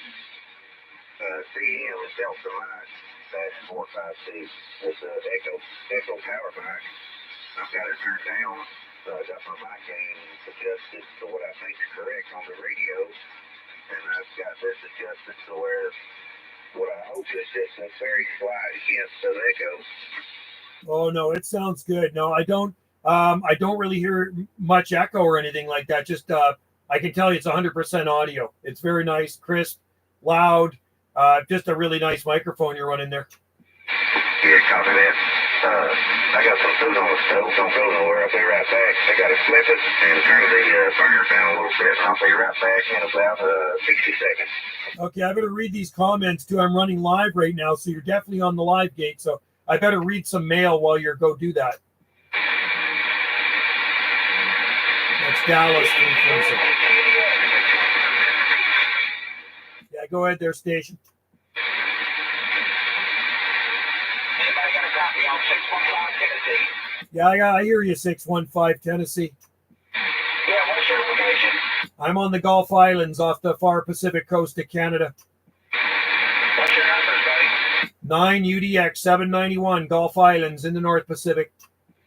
CM Delta mic. That's 452. It's an Echo Power mic. I've got it turned down, so I got my mic gain adjusted to what I think is correct on the radio, and I've got this adjusted to where what I hope is just a very slight hint of echo. Oh no, it sounds good. No, I don't really hear much echo or anything like that. Just I can tell you it's 100% audio. It's very nice, crisp, loud. Just a really nice microphone you're running there. Yeah, copy that. I got some food on the stove. Don't go nowhere. I'll be right back. I got to flip it and turn the burner down a little bit. I'll be right back in about 60 seconds. Okay, I better read these comments too. I'm running live right now, so you're definitely on the live gate. So I better read some mail while you go do that. That's Dallas. Yeah, go ahead there, station. Anybody got a copy on 615 Tennessee? Yeah, I hear you, 615 Tennessee. Yeah, what's your location? I'm on the Gulf Islands off the far Pacific coast of Canada. What's your numbers, buddy? 9 UDX 791 Gulf Islands in the North Pacific.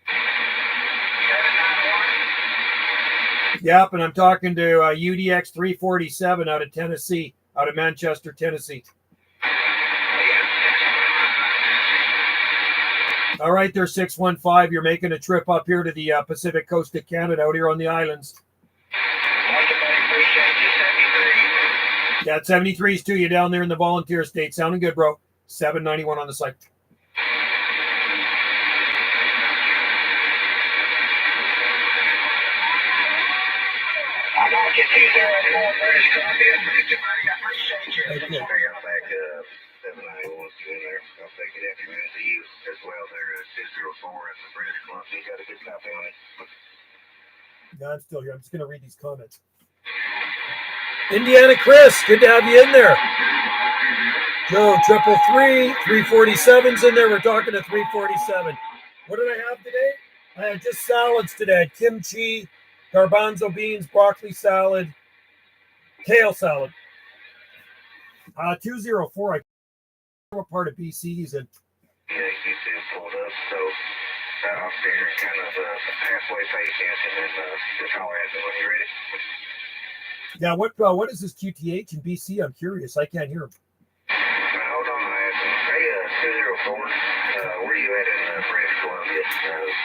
791? Yep, and I'm talking to UDX 347 out of Tennessee, out of Manchester, Tennessee. All right, there, 615. You're making a trip up here to the Pacific coast of Canada, out here on the islands. Thank you, buddy. Appreciate you. 73. Yeah, 73's to you down there in the volunteer state. Sounding good, bro. 791 on the site. Rocket 204, British Columbia. Thank you, buddy. I appreciate you. Okay. Hey, I'm back 791 in there. I'll take it after minute to you as well there. 204 at the British Columbia. You got a good copy on it. Yeah, I'm still here. I'm just going to read these comments. Indiana Chris, good to have you in there. Joe, 333, 347's in there. We're talking to 347. What did I have today? I had just salads today. I had kimchi, garbanzo beans, broccoli salad, kale salad. 204. I what part of BC he's in. Yeah, you two pulled up, so I'll stay here and kind of halfway pay attention and just holler at me when you're ready. Yeah, what is this QTH in BC? I'm curious. I can't hear him. Hold on, I asked him. Hey, 204, where are you at in British Columbia?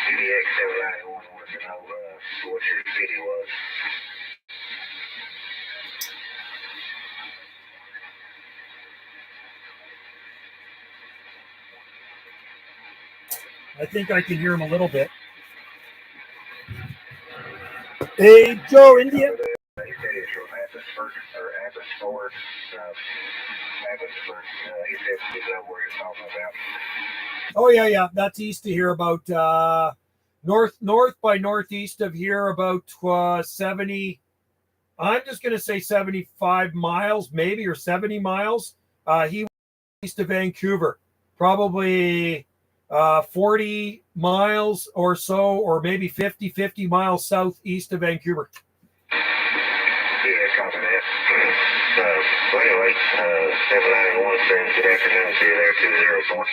CDX 791 wanted to know what your city was. I think I can hear him a little bit. Hey, Joe, India. He said he's from Abbotsford, Abbotsford. He said he know where you're talking about. Oh, yeah. That's east of here, about north by northeast of here, about 70. I'm just going to say 75 miles, maybe, or 70 miles. He was east of Vancouver, probably 40 miles or so, or maybe 50 miles southeast of Vancouver. Yeah, copy that. So anyway, 791 says good afternoon to you there, 204.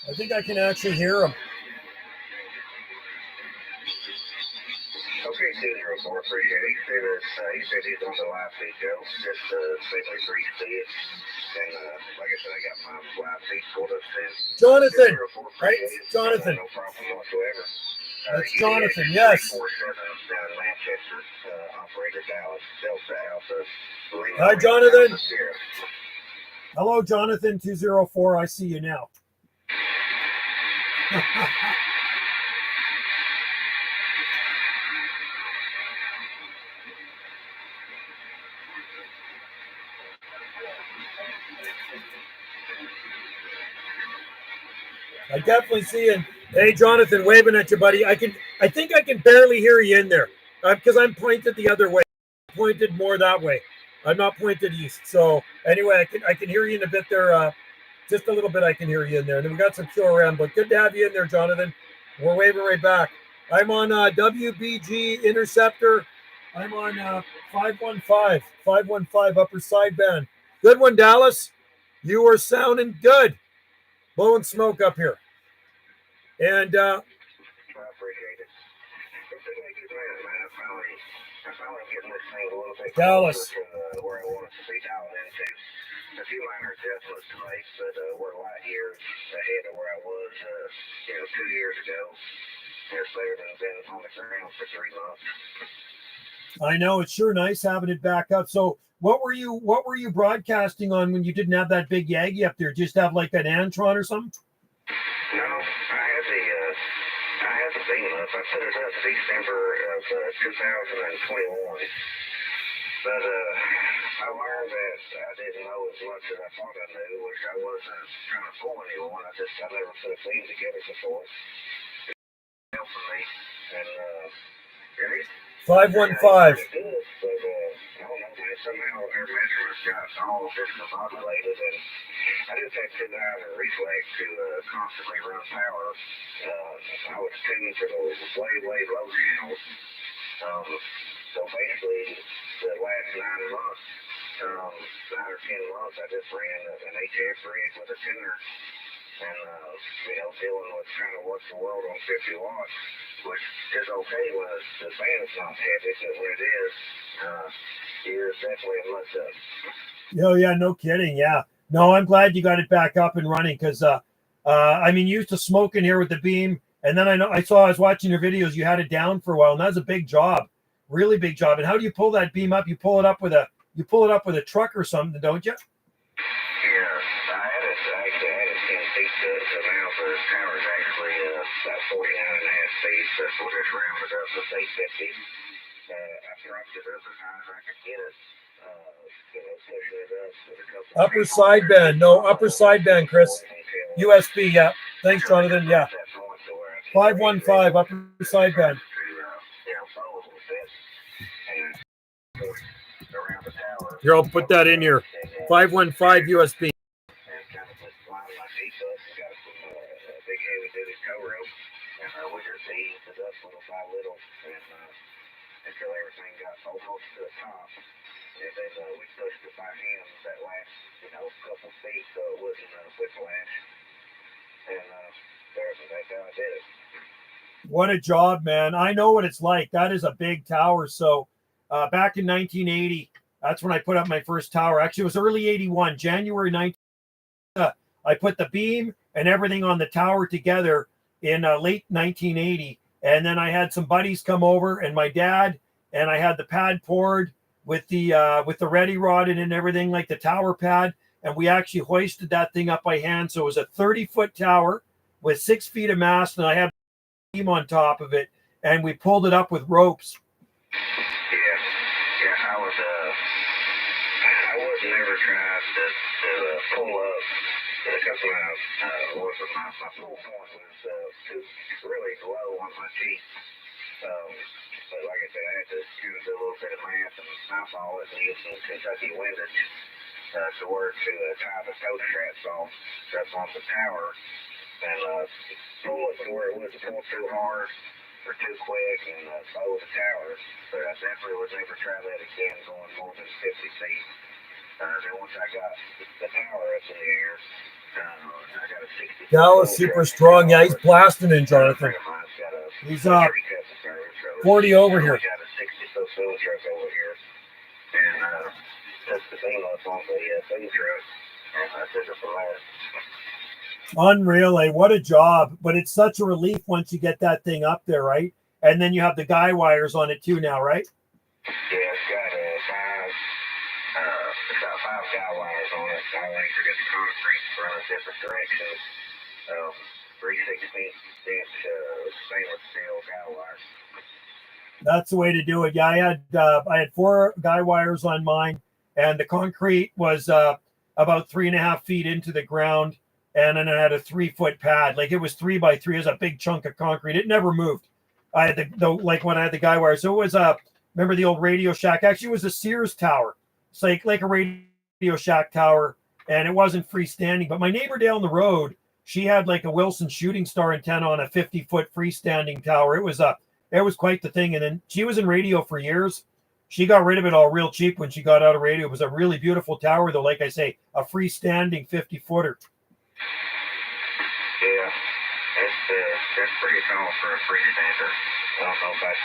I think I can actually hear him. Okay, 204, appreciate it. He said he's on the live feed, Joe. Just simply for you to see it. And like I said, I got my live feed pulled up since. Jonathan, 204, right? Jonathan. Jonathan. No problem whatsoever. That's Jonathan, yes. 347 down in Manchester, operator Dallas, Delta Alpha. Hi, Jonathan. Hello, Jonathan, 204. I see you now. I definitely see it. Hey, Jonathan, waving at you, buddy. I think I can barely hear you in there because I'm pointed the other way. I'm pointed more that way. I'm not pointed east. So anyway, I can hear you in a bit there. Just a little bit. I can hear you in there. And then we got some QRM, but good to have you in there, Jonathan. We're waving right back. I'm on WBG Interceptor. I'm on 515 upper sideband. Good one, Dallas. You are sounding good. Blowing smoke up here. And I appreciate it. It's a good man. I finally getting this thing a little bit Dallas. closer to where I want it to be dialed into. A few minor adjustments to make, but we're light years ahead of where I was, 2 years ago. It's better than been on the ground for 3 months. I know it's sure nice having it back up. So what were you broadcasting on when you didn't have that big Yagi up there? Just have like that Antron or something? No, I had the beam up. I put it up December of 2021. But I learned that I didn't know as much as I thought I knew, which I wasn't trying to fool anyone. I never put a beam together before. It helped me. And 515. Good, but I don't know, man. Somehow their measurements got all discombobulated, and I just had too high of a reflex to constantly run power. I was tuned to the way low channels. So basically, the last 9 months, 9 or 10 months, I just ran an HF rig with a tuner. And, dealing with trying to work the world on 50 watts, which is okay when the fan is not heavy, but when it is, you're definitely a must up. Oh, yeah, no kidding. Yeah. No, I'm glad you got it back up and running because, you used to smoke in here with the beam. And then I was watching your videos, you had it down for a while, and that was a big job, really big job. And how do you pull that beam up? You pull it up with a truck or something, don't you? Yeah, I had it to add 10 feet to now the tower is actually about 49.5 feet. That's what it's rounded up to say 50. I dropped it up as high as I could get it. Pushing it up with a couple Upper sideband. No, upper sideband, Chris. USB, yeah. Thanks, Jonathan. Yeah. 515, upper sideband. Here, I'll put that in here. 515 USB. Until everything got almost to the top. And then we pushed it by hand that last, couple feet so it wasn't whiplash. And that's how I did it. What a job, man. I know what it's like. That is a big tower. So back in 1980, that's when I put up my first tower. Actually, it was early 81, January 19. I put the beam and everything on the tower together in late 1980. And then I had some buddies come over and my dad, and I had the pad poured with the ready rod and everything, like the tower pad. And we actually hoisted that thing up by hand. So it was a 30-foot tower with 6 feet of mast, and I had a beam on top of it. And we pulled it up with ropes. Yeah, I was never trying to pull up. Because my pull point was really low on my cheek. But like I said, I had to do a little bit of math and my fault and use some Kentucky windage to work to tie the toe straps on the tower and pull it to where it wasn't pull too hard or too quick and bow the tower. But I definitely would never try that again going more than 50 feet. Then once I got the tower up in the air, I got a 60. Dallas super strong. Yeah, he's blasting in, Jonathan. He's 40 over here. I got a 60-foot boom truck over here, and took the beam up on the boom truck, and I took it from there. Unreal, eh? What a job. But it's such a relief once you get that thing up there, right? And then you have the guy wires on it too now, right? Yeah, it's got 5 guy wires on it. I anchored it to concrete from different directions. 3/16" stainless steel guy wires. That's the way to do it. Yeah, I had 4 guy wires on mine, and the concrete was about 3.5 feet into the ground, and then I had a 3-foot pad. Like it was 3 by 3. It was a big chunk of concrete. It never moved. I had like when I had the guy wire. So it was remember the old Radio Shack? Actually, it was a Sears tower. It's like a Radio Shack tower, and it wasn't freestanding. But my neighbor down the road, she had like a Wilson Shooting Star antenna on a 50-foot freestanding tower. It was quite the thing. And then she was in radio for years. She got rid of it all real cheap when she got out of radio. It was a really beautiful tower, though. Like I say, a freestanding 50-footer. Yeah, that's pretty tall for a freestander. I don't know if that's.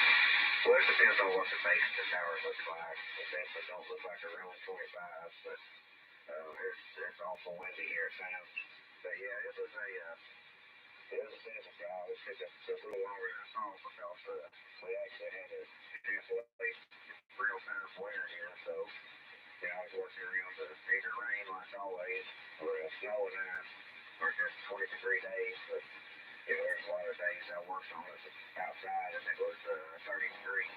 Well, it depends on what the base of the tower looks like. It definitely don't look like a real 25, but it's awful windy here at times. But yeah, it was a business job. It took us a little longer than I thought because we actually had to translate real-time weather here. So, I was working around the either rain like always or snow and ice or just 20-degree days. But there's a lot of days I worked on it outside and it was 30 degrees.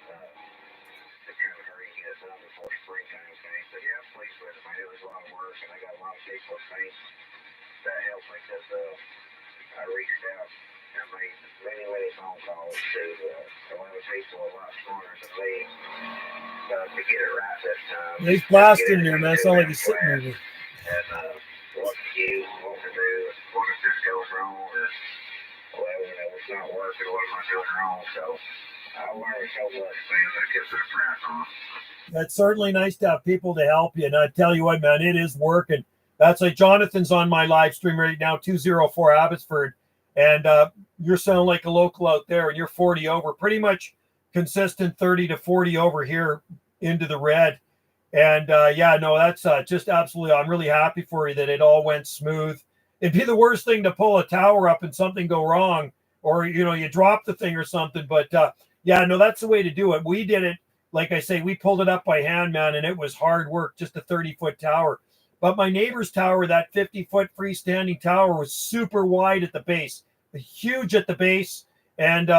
To kind of hurry and get it done before springtime came. But yeah, I'm pleased with it, man. It was a lot of work and I got a lot of people saying that helped me because I reached out and made many phone calls to a lot of people a lot smarter than me to get it right this time. He's blasting there, man. It's not like he's sitting there. And what to use, what to do, what if this goes wrong, or it's not working, what am I doing wrong? So I learned so much, man, that gives it a crack on. That's certainly nice to have people to help you. And I tell you what, man, it is working. That's like Jonathan's on my live stream right now, 204 Abbotsford. And you're sounding like a local out there, and you're 40 over, pretty much consistent 30 to 40 over here into the red. And that's just absolutely, I'm really happy for you that it all went smooth. It'd be the worst thing to pull a tower up and something go wrong, or, you drop the thing or something. But that's the way to do it. We did it, like I say, we pulled it up by hand, man, and it was hard work, just a 30-foot tower. But my neighbor's tower, that 50-foot freestanding tower, was super wide at the base, huge at the base, and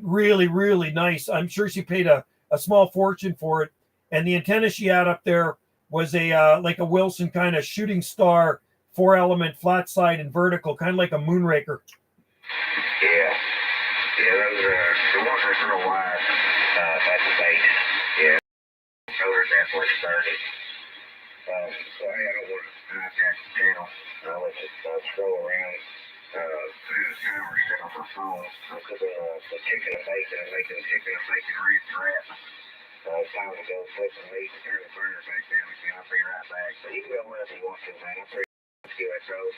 really, really nice. I'm sure she paid a small fortune for it. And the antenna she had up there was a like a Wilson kind of shooting star, 4-element, flat side and vertical, kind of like a moonraker. Yeah. Yeah, those are the ones that's real wide at the base. Yeah. Those are definitely sturdy. So hey, I don't want to hijack the channel. I'll let you scroll around. I had a timer set on my phone. I'm cooking the chicken and bacon and making chicken and bacon ribs wrap. It's time to go flip some meat and turn the burner back down again. I'll be right back. So you can go wherever you want to, man. I'm pretty QSOs.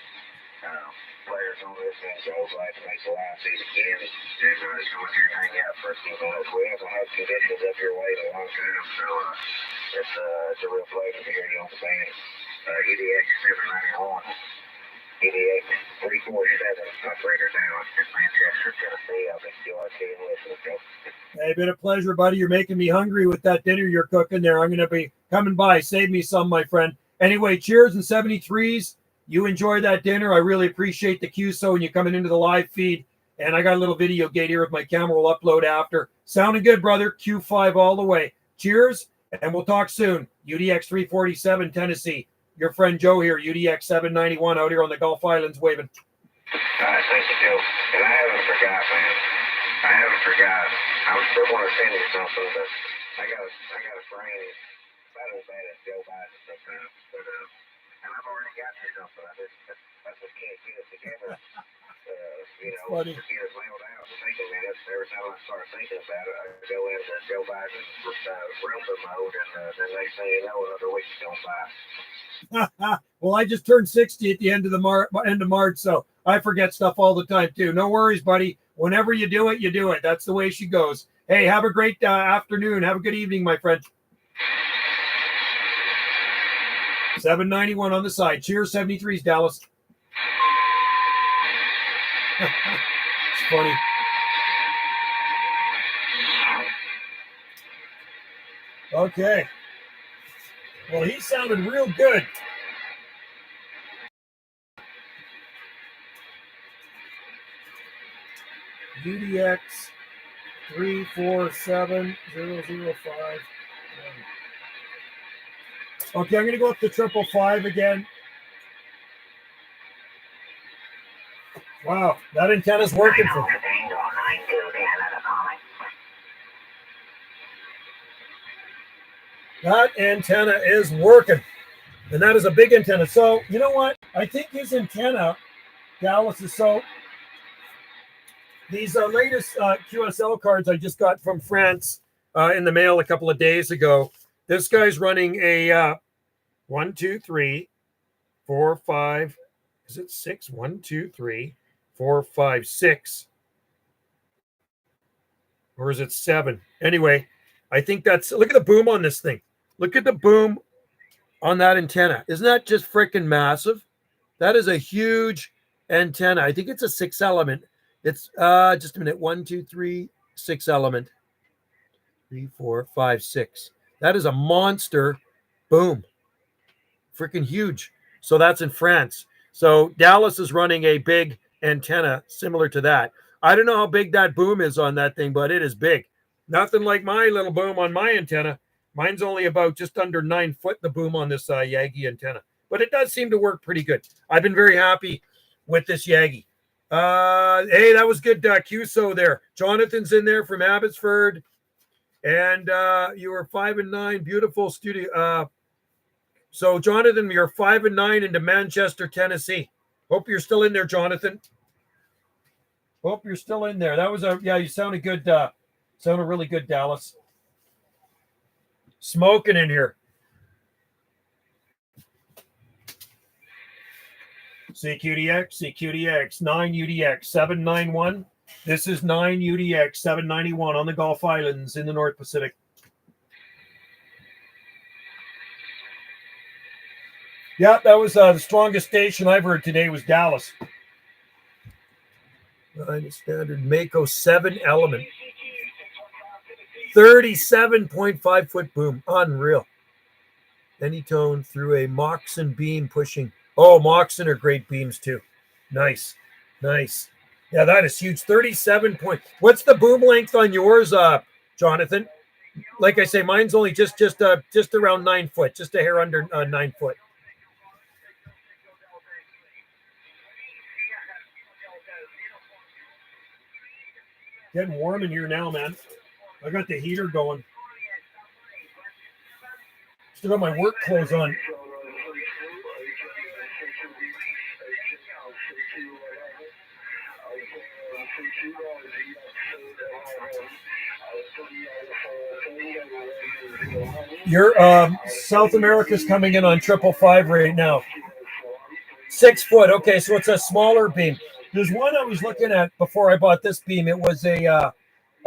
Players on this and so glad to make the live feed again. And just come here and hang out for a few minutes. We haven't had conditions up your way in a long time, so it's a real pleasure to hear you on the band. UDX 791, UDX 347, operator down in Manchester, Tennessee. I'll be QRT and listening to. Hey, been a pleasure, buddy. You're making me hungry with that dinner you're cooking there. I'm going to be coming by. Save me some, my friend. Anyway, cheers and 73s. You enjoy that dinner. I really appreciate the QSO and you coming into the live feed. And I got a little video gate here with my camera. We'll upload after. Sounding good, brother. Q5 all the way. Cheers, and we'll talk soon. UDX 347, Tennessee. Your friend Joe here, UDX 791, out here on the Gulf Islands waving. All right, thank you, Joe. And I haven't forgot, man. I haven't forgot. I still want to send you something, but I got a brain about as bad as Joe Biden sometimes. But and I've already got you something. I just can't get it together. Funny. To get it laid out and thinking, man, every time I start thinking about it, I go into Joe Biden Roomba mode, and then they say, another week's going by. Well, I just turned 60 at the end of March, so I forget stuff all the time too. No worries, buddy. Whenever you do it, you do it. That's the way she goes. Hey, have a great afternoon. Have a good evening, my friend. 791 on the side. Cheers, 73s, Dallas. It's funny. Okay. Well, he sounded real good. UDX 347005. Okay, I'm going to go up to 555 again. Wow, that antenna's working for me. That antenna is working. And that is a big antenna. So, you know what? I think his antenna, Dallas, is so... These latest QSL cards I just got from France in the mail a couple of days ago. This guy's running a 1, 2, 3, 4, 5. Is it 6? 1, 2, 3, 4, 5, 6. Or is it 7? Anyway, I think that's... Look at the boom on this thing. Look at the boom on that antenna. Isn't that just freaking massive? That is a huge antenna. I think it's a 6-element. It's just a minute. 1, 2, 3, 6-element. 3, 4, 5, 6. That is a monster boom. Freaking huge. So that's in France. So Dallas is running a big antenna similar to that. I don't know how big that boom is on that thing, but it is big. Nothing like my little boom on my antenna. Mine's only about just under 9 foot, the boom on this Yagi antenna. But it does seem to work pretty good. I've been very happy with this Yagi. Hey, that was good QSO there. Jonathan's in there from Abbotsford. And you were 5 and 9. Beautiful studio. So, Jonathan, you're 5 and 9 into Manchester, Tennessee. Hope you're still in there, Jonathan. Hope you're still in there. That was you sounded good. Sounded really good, Dallas. Smoking in here. CQDX, 9 UDX, 791. This is 9 UDX, 791 on the Gulf Islands in the North Pacific. Yeah, that was the strongest station I've heard today was Dallas. 9 standard Mako 7-element. 37.5 foot boom. Unreal. any tone through a Moxon beam pushing. Oh, Moxon are great beams too. Nice. Nice. Yeah, that is huge. 37 point. What's the boom length on yours, Jonathan? Like I say, mine's only just around 9 foot, just a hair under 9 foot. Getting warm in here now, man. I got the heater going. Still got my work clothes on. Your South America's coming in on 555 right now. 6 foot. Okay, so it's a smaller beam. There's one I was looking at before I bought this beam. It was a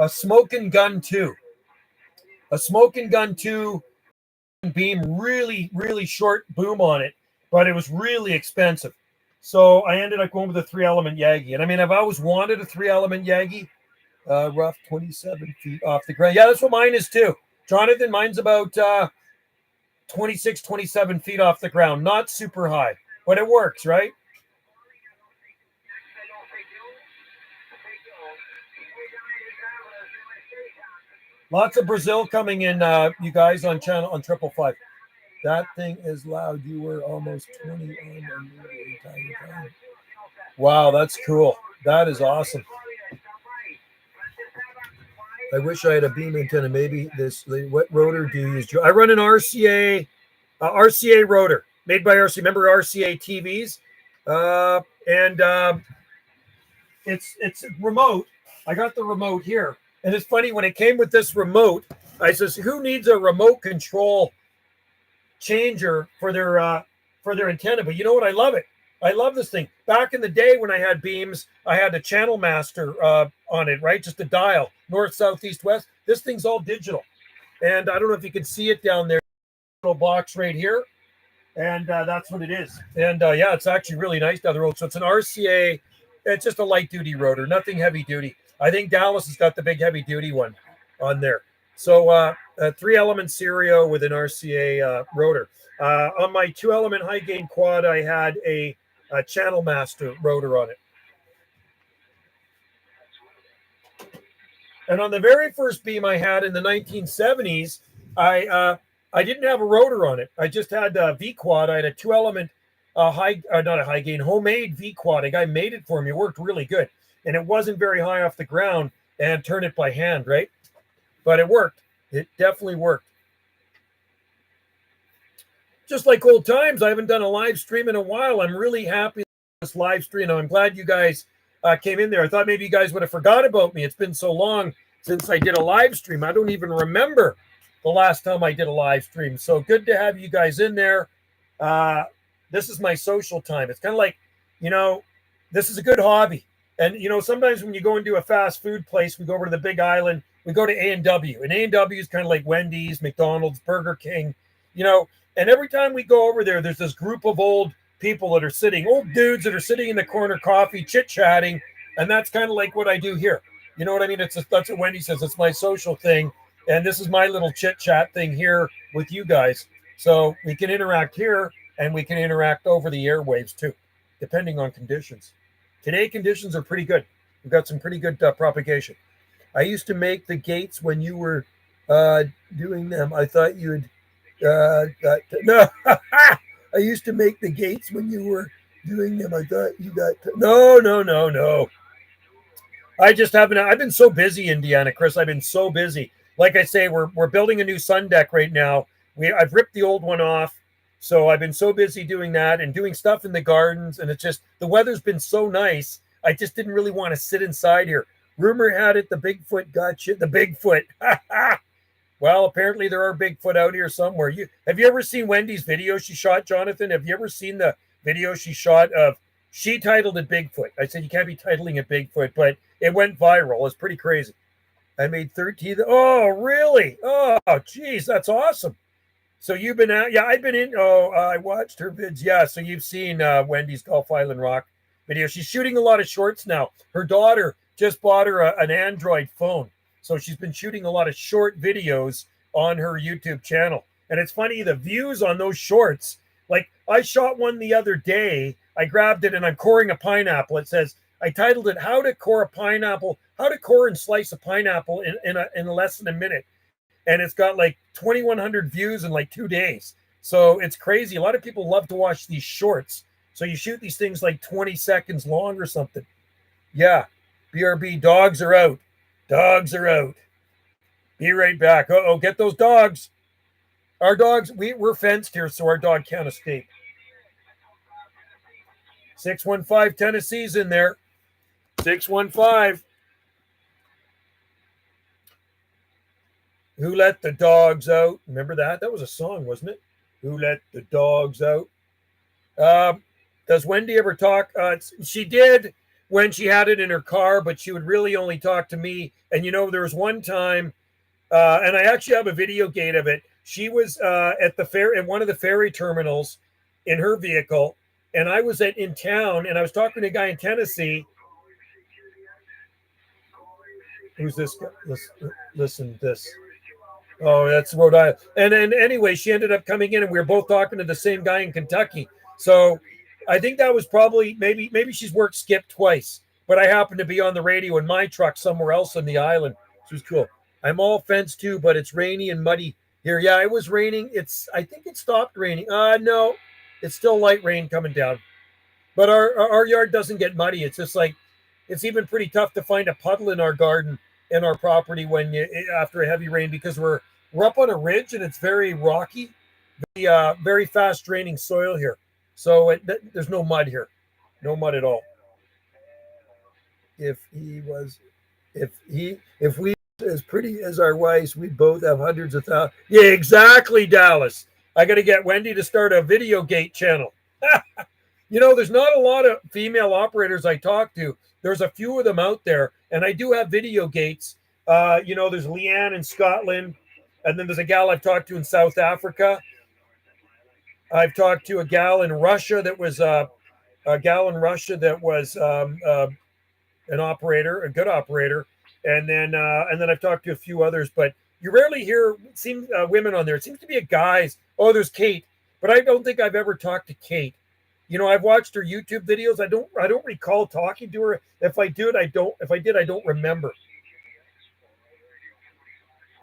Smoking Gun 2. A Smoking Gun 2 beam, really, really short boom on it, but it was really expensive. So I ended up going with a 3-element Yagi. And I mean, I've always wanted a 3-element Yagi. Rough 27 feet off the ground. Yeah, that's what mine is too. Jonathan, mine's about 26, 27 feet off the ground. Not super high, but it works, right? Lots of Brazil coming in, you guys, on 555. That thing is loud. You were almost 20 on the entire time. Wow, that's cool. That is awesome. I wish I had a beam antenna. Maybe this. What rotor do you use? I run an RCA rotor made by RCA. Remember RCA TVs? It's remote. I got the remote here, and it's funny when it came with this remote. I says, "Who needs a remote control changer for their antenna?" But you know what? I love it. I love this thing. Back in the day when I had beams, I had a channel master on it, right? Just a dial, north, south, east, west. This thing's all digital. And I don't know if you can see it down there, little box right here. And that's what it is. And yeah, it's actually really nice down the road. So it's an RCA. It's just a light duty rotor, nothing heavy duty. I think Dallas has got the big heavy duty one on there. So a 3-element stereo with an RCA rotor. On my 2-element high gain quad, I had a channel master rotor on it. And on the very first beam I had in the 1970s, I didn't have a rotor on it. I just had a V quad. I had a 2-element not a high gain, homemade V quad. A guy made it for me. It worked really good. And it wasn't very high off the ground, and turned it by hand, right? But it worked. It definitely worked. Just like old times, I haven't done a live stream in a while. I'm really happy with this live stream. I'm glad you guys came in there. I thought maybe you guys would have forgot about me. It's been so long since I did a live stream. I don't even remember the last time I did a live stream. So good to have you guys in there. This is my social time. It's kind of like, this is a good hobby. And, sometimes when you go into a fast food place, we go over to the Big Island, we go to A&W. And A&W is kind of like Wendy's, McDonald's, Burger King, And every time we go over there, there's this group of old people that are sitting, old dudes that are sitting in the corner, coffee, chit-chatting. And that's kind of like what I do here. You know what I mean? That's what Wendy says. It's my social thing. And this is my little chit-chat thing here with you guys. So we can interact here, and we can interact over the airwaves too, depending on conditions. Today, conditions are pretty good. We've got some pretty good propagation. I used to make the gates when you were doing them. I thought you had... no, I used to make the gates when you were doing them. I thought you got no. I just haven't. I've been so busy, Indiana, Chris. I've been so busy. Like I say, we're building a new sun deck right now. I've ripped the old one off, so I've been so busy doing that and doing stuff in the gardens. And it's just the weather's been so nice. I just didn't really want to sit inside here. Rumor had it the Bigfoot got you. The Bigfoot. Well, apparently there are Bigfoot out here somewhere. Have you ever seen Wendy's video she shot, Jonathan? Have you ever seen the video she shot of? She titled it Bigfoot. I said you can't be titling it Bigfoot, but it went viral. It's pretty crazy. I made 13. Oh, really? Oh, geez, that's awesome. So you've been out? Yeah, I've been in. Oh, I watched her vids. Yeah, so you've seen Wendy's Gulf Island Rock video. She's shooting a lot of shorts now. Her daughter just bought her an Android phone. So she's been shooting a lot of short videos on her YouTube channel. And it's funny, the views on those shorts, like I shot one the other day. I grabbed it and I'm coring a pineapple. It says, I titled it, How to Core a Pineapple, How to Core and Slice a Pineapple in less than a minute. And it's got like 2,100 views in like 2 days. So it's crazy. A lot of people love to watch these shorts. So you shoot these things like 20 seconds long or something. Yeah. BRB, dogs are out. Dogs are out. Be right back. Uh-oh, get those dogs. Our dogs, we're fenced here, so our dog can't escape. 615 Tennessee's in there. 615. Who let the dogs out? Remember that? That was a song, wasn't it? Who let the dogs out? Does Wendy ever talk? She did when she had it in her car, but she would really only talk to me. And there was one time, and I actually have a video gate of it. She was at the fair at one of the ferry terminals in her vehicle, and I was in town, and I was talking to a guy in Tennessee. Who's this guy? Listen to this. Oh, that's Rhode Island. And anyway, she ended up coming in, and we were both talking to the same guy in Kentucky. So I think that was probably maybe she's worked skip twice, but I happened to be on the radio in my truck somewhere else on the island. It was cool. I'm all fenced too, but it's rainy and muddy here. Yeah, it was raining. I think it stopped raining. No, it's still light rain coming down. But our yard doesn't get muddy. It's just like it's even pretty tough to find a puddle in our garden in our property after a heavy rain, because we're up on a ridge and it's very rocky, very fast draining soil here. So there's no mud here, no mud at all. If we as pretty as our wives, we both have hundreds of thousands. Yeah, exactly, Dallas. I got to get Wendy to start a videogate channel. There's not a lot of female operators I talk to. There's a few of them out there, and I do have video gates. There's Leanne in Scotland, and then there's a gal I've talked to in South Africa. I've talked to a gal in Russia that was an operator, a good operator, and then I've talked to a few others. But you rarely hear women on there. It seems to be a guys. Oh, there's Kate, but I don't think I've ever talked to Kate. I've watched her YouTube videos. I don't recall talking to her. If I did, I don't remember.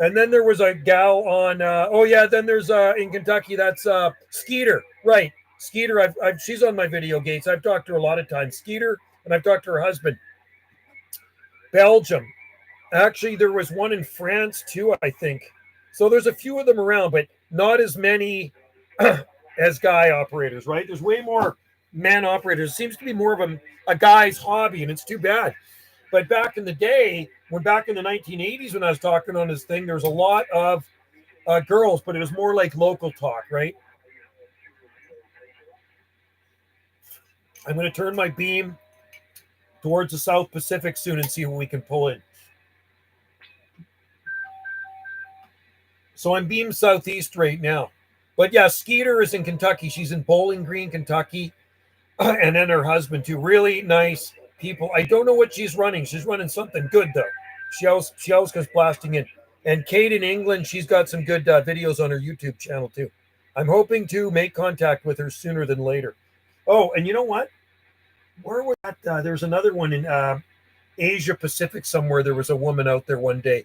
And then there was a gal on. Then there's in Kentucky. That's Skeeter, right? Skeeter. She's on my video gates. I've talked to her a lot of times. Skeeter, and I've talked to her husband. Belgium. Actually, there was one in France too, I think. So there's a few of them around, but not as many as guy operators, right? There's way more men operators. It seems to be more of a guy's hobby, and it's too bad. But back in the day, back in the 1980s, when I was talking on this thing, there was a lot of girls, but it was more like local talk, right? I'm going to turn my beam towards the South Pacific soon and see what we can pull in. So I'm beamed southeast right now. But yeah, Skeeter is in Kentucky. She's in Bowling Green, Kentucky. And then her husband too. Really nice people. I don't know what she's running. She's running something good though. She always comes blasting in. And Kate in England, she's got some good videos on her YouTube channel too. I'm hoping to make contact with her sooner than later. Oh, and you know what? Where was that? There's another one in Asia Pacific somewhere. There was a woman out there one day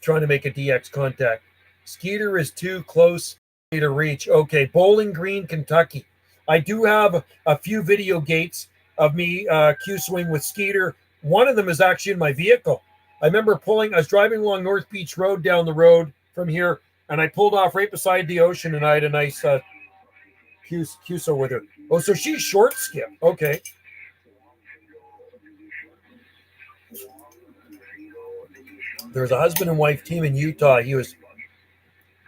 trying to make a DX contact. Skeeter is too close to reach. Okay, Bowling Green, Kentucky. I do have a few video gates of me Q-swing with Skeeter. One of them is actually in my vehicle. I remember I was driving along North Beach Road down the road from here, and I pulled off right beside the ocean, and I had a nice Q-so with her. Oh, so she's short skip. Okay. There's a husband and wife team in Utah.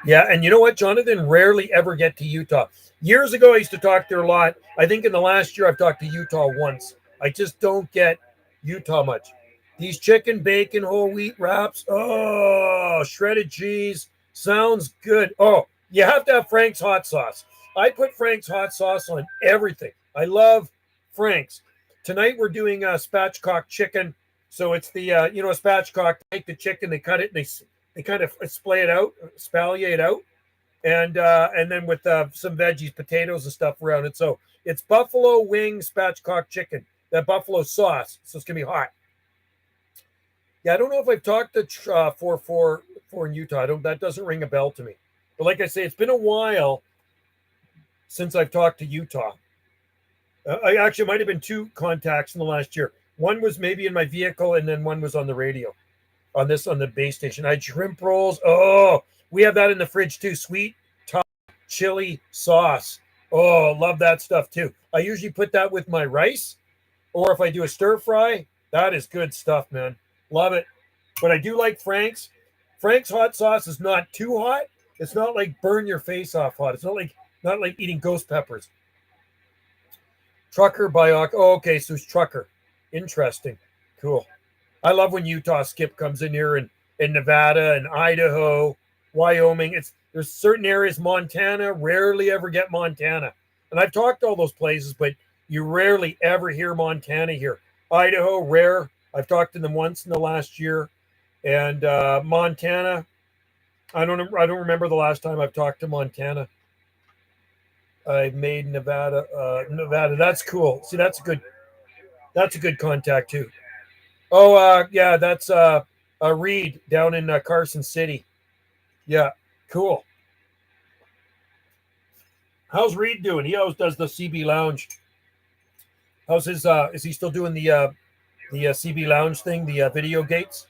Yeah, and you know what? Jonathan rarely ever get to Utah. Years ago, I used to talk to her a lot. I think in the last year, I've talked to Utah once. I just don't get Utah much. These chicken, bacon, whole wheat wraps. Oh, shredded cheese. Sounds good. Oh, you have to have Frank's hot sauce. I put Frank's hot sauce on everything. I love Frank's. Tonight, we're doing spatchcock chicken. So it's the, a spatchcock, they take the chicken, they cut it, and They kind of spalliate out, and then with some veggies, potatoes and stuff around it. So it's buffalo wing spatchcock chicken, that buffalo sauce. So it's gonna be hot. Yeah, I don't know if I've talked to 444 in Utah. That doesn't ring a bell to me. But like I say, it's been a while since I've talked to Utah. I actually might have been 2 contacts in the last year. One was maybe in my vehicle, and then one was on the radio, on the base station. I had shrimp rolls. Oh, we have that in the fridge too. Sweet top chili sauce. Oh, love that stuff too. I usually put that with my rice, or if I do a stir fry, that is good stuff, man. Love it. But I do like Frank's. Frank's hot sauce is not too hot. It's not like burn your face off hot. It's not like eating ghost peppers. Trucker Bioc. Oh, okay, so it's Trucker. Interesting. Cool. I love when Utah Skip comes in here and Nevada and Idaho, Wyoming. There's certain areas, Montana, rarely ever get Montana. And I've talked to all those places, but you rarely ever hear Montana here. Idaho, rare. I've talked to them once in the last year. And Montana, I don't remember the last time I've talked to Montana. I've made Nevada. Nevada, that's cool. See, that's a good contact too. Oh, yeah, that's Reed down in Carson City. Yeah, cool. How's Reed doing? He always does the CB Lounge. How's his? Is he still doing the CB Lounge thing, the video gates?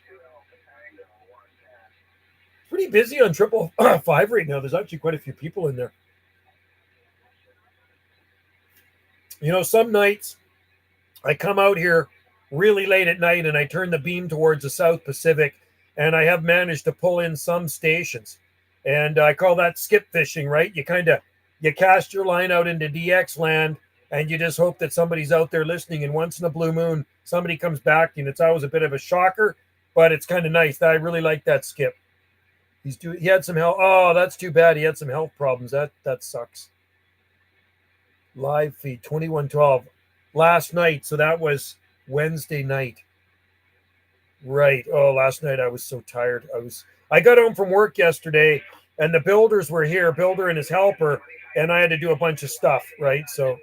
Pretty busy on 555 right now. There's actually quite a few people in there. You know, some nights I come out here really late at night and I turn the beam towards the South Pacific, and I have managed to pull in some stations. And I call that skip fishing, right? You cast your line out into DX land and you just hope that somebody's out there listening. And once in a blue moon, somebody comes back, and it's always a bit of a shocker, but it's kind of nice. I really like that skip. He had some health. Oh, that's too bad. He had some health problems. That sucks. Live feed 2112 last night. So that was Wednesday night. Right. Oh, last night I was so tired. I got home from work yesterday and the builders were here, builder and his helper, and I had to do a bunch of stuff, right? So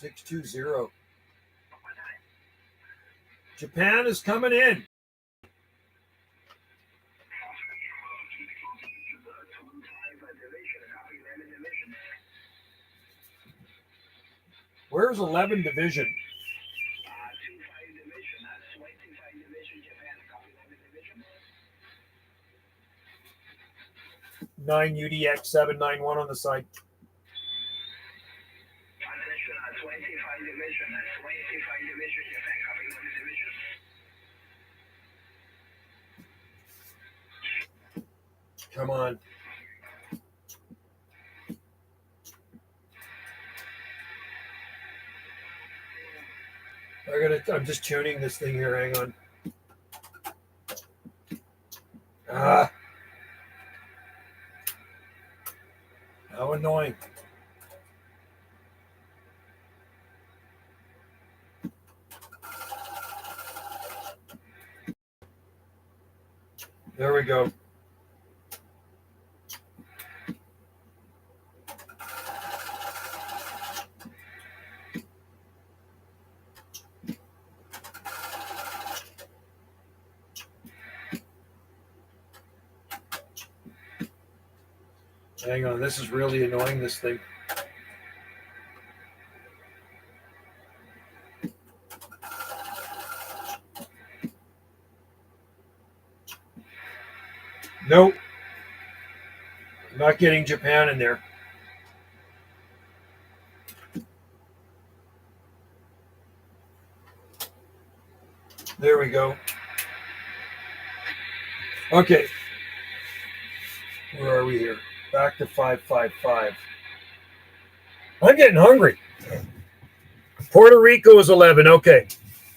$620. Japan is coming in. Where's 11 Division? 9 UDX 791 on the side. Come on. I'm just tuning this thing here. Hang on. How annoying. There we go. Hang on, this is really annoying, this thing. Nope. I'm not getting Japan in there. There we go. Okay. Where are we here? Back to 555. I'm getting hungry. Puerto Rico is 11. Okay.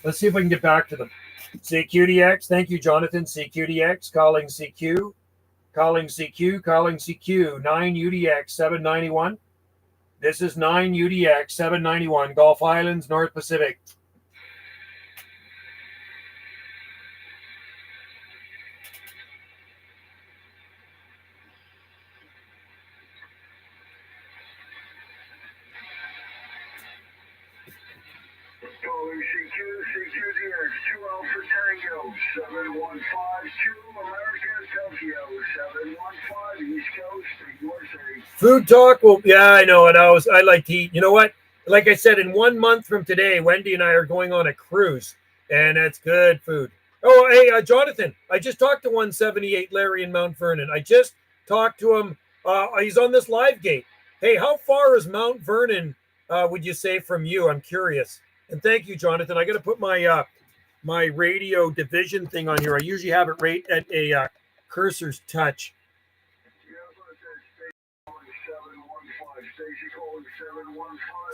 Let's see if I can get back to them. CQDX. Thank you, Jonathan. CQDX. Calling CQ. Calling CQ, 9 UDX 791. This is 9 UDX 791, Gulf Islands, North Pacific. Calling CQDX, 2 Alpha Tango, 7152, America, Tokyo, 715, East Coast, USA. Food talk. Well, yeah, I know it. I like to eat. You know what? Like I said, in 1 month from today, Wendy and I are going on a cruise, and it's good food. Oh, hey, Jonathan, I just talked to 178 Larry in Mount Vernon. I just talked to him. He's on this live gate. Hey, how far is Mount Vernon, would you say, from you? I'm curious. And thank you, Jonathan. I got to put my my radio division thing on here. I usually have it right at a cursor's touch.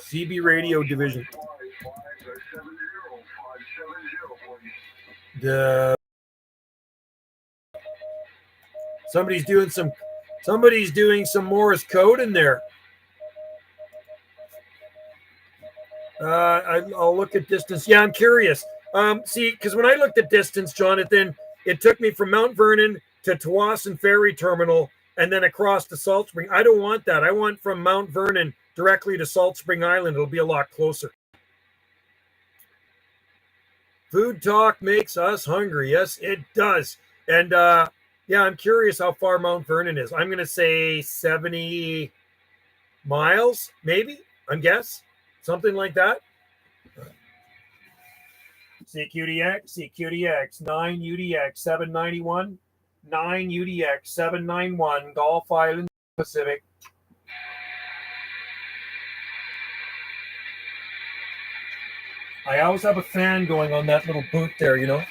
CB radio division. Somebody's doing some Morse code in there. I'll look at distance. Yeah, I'm curious. See, because when I looked at distance, Jonathan, it took me from Mount Vernon to Tawasin Ferry Terminal and then across to Salt Spring. I don't want that. I want from Mount Vernon directly to Salt Spring Island. It'll be a lot closer. Food talk makes us hungry. Yes, it does. And yeah, I'm curious how far Mount Vernon is. I'm going to say 70 miles, maybe, I guess. Something like that. CQDX, 9 UDX 791, 9 UDX 791, Gulf Islands, Pacific. I always have a fan going on that little boot there, you know.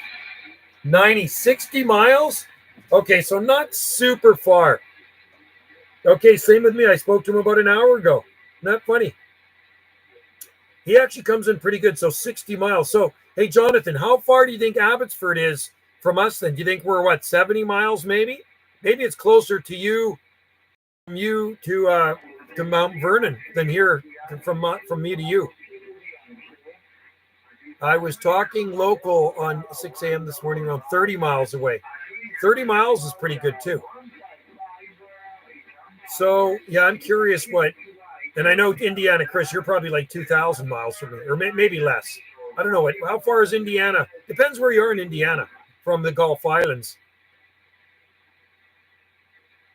60 miles? Okay, so not super far. Okay, same with me. I spoke to him about an hour ago. Not funny. He actually comes in pretty good, so 60 miles. So, hey, Jonathan, how far do you think Abbotsford is from us then? Do you think we're, what, 70 miles maybe? Maybe it's closer to you, from you to Mount Vernon than here from me to you. I was talking local on 6 a.m. this morning, around 30 miles away. 30 miles is pretty good, too. So, yeah, I'm curious what... And I know Indiana, Chris, you're probably like 2,000 miles from me, or maybe less. I don't know. How far is Indiana? Depends where you are in Indiana from the Gulf Islands.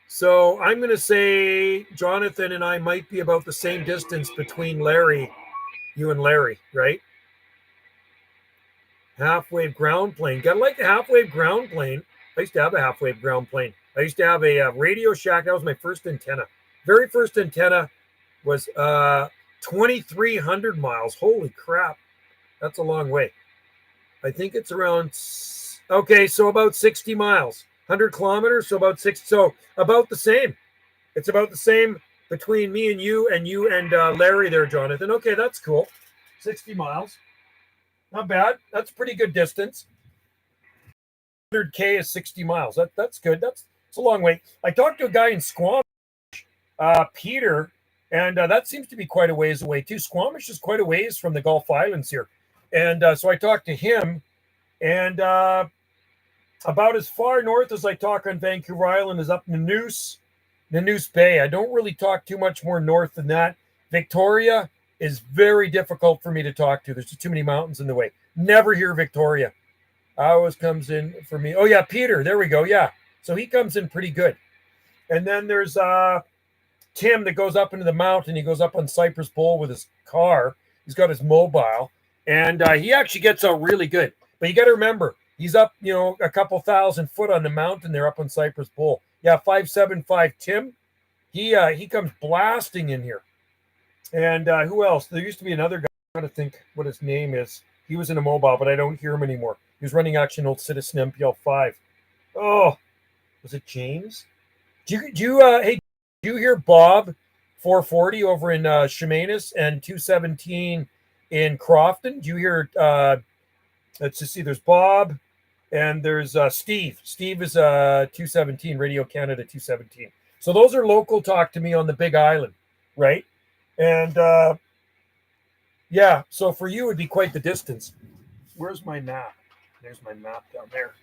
So I'm going to say Jonathan and I might be about the same distance between you and Larry, right? Half-wave ground plane. Gotta like the half-wave ground plane. I used to have a half-wave ground plane. I used to have a Radio Shack. That was my first antenna. Very first antenna was 2,300 miles. Holy crap. That's a long way. I think it's around, okay, so about 60 miles. 100 kilometers, so about 6. So about the same. It's about the same between me and you and Larry there, Jonathan. Okay, that's cool. 60 miles. Not bad. That's pretty good distance. 100K is 60 miles. That's good. It's a long way. I talked to a guy in Squamish, Peter, and that seems to be quite a ways away too. Squamish is quite a ways from the Gulf Islands here. And so I talked to him, and about as far north as I talk on Vancouver Island is up Nanoose Bay. I don't really talk too much more north than that. Victoria is very difficult for me to talk to. There's just too many mountains in the way. Never hear Victoria. Always comes in for me. Oh, yeah, Peter. There we go. Yeah. So he comes in pretty good. And then there's Tim that goes up into the mountain. He goes up on Cypress Bowl with his car. He's got his mobile. And he actually gets out really good. But you got to remember, he's up, a couple 1,000 foot on the mountain there up on Cypress Bowl. Yeah, 575 Tim. He comes blasting in here. And who else? There used to be another guy. I'm trying to think what his name is. He was in a mobile, but I don't hear him anymore. He was running actually an old Citizen MPL 5. Oh, was it James? Do you hear Bob 440 over in Chemainus and 217 in Crofton? Do you hear? Let's just see. There's Bob and there's Steve. Steve is 217, Radio Canada 217. So those are local talk to me on the Big Island, right? And yeah, so for you, it'd be quite the distance. Where's my map? There's my map down there.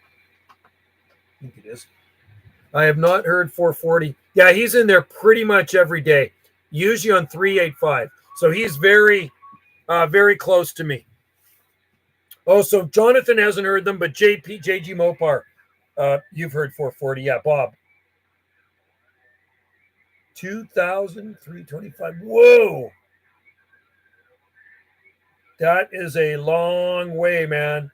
I think it is. I have not heard 440. Yeah, he's in there pretty much every day, usually on 385. So he's very, very close to me. Oh, so Jonathan hasn't heard them, but JG Mopar, you've heard 440. Yeah, Bob. 2,325. Whoa. That is a long way, man.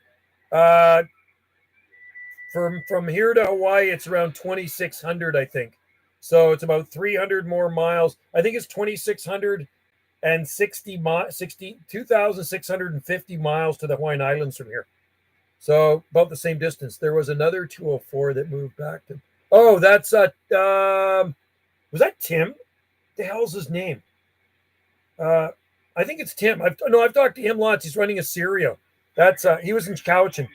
From here to Hawaii, it's around 2,600, I think. So it's about 300 more miles. I think it's 2,650 miles to the Hawaiian Islands from here. So about the same distance. There was another 204 that moved back to. Oh, that's was that Tim? What the hell's his name? I think it's Tim. I've talked to him lots. He's running a Serio. That's he was in Cowichan.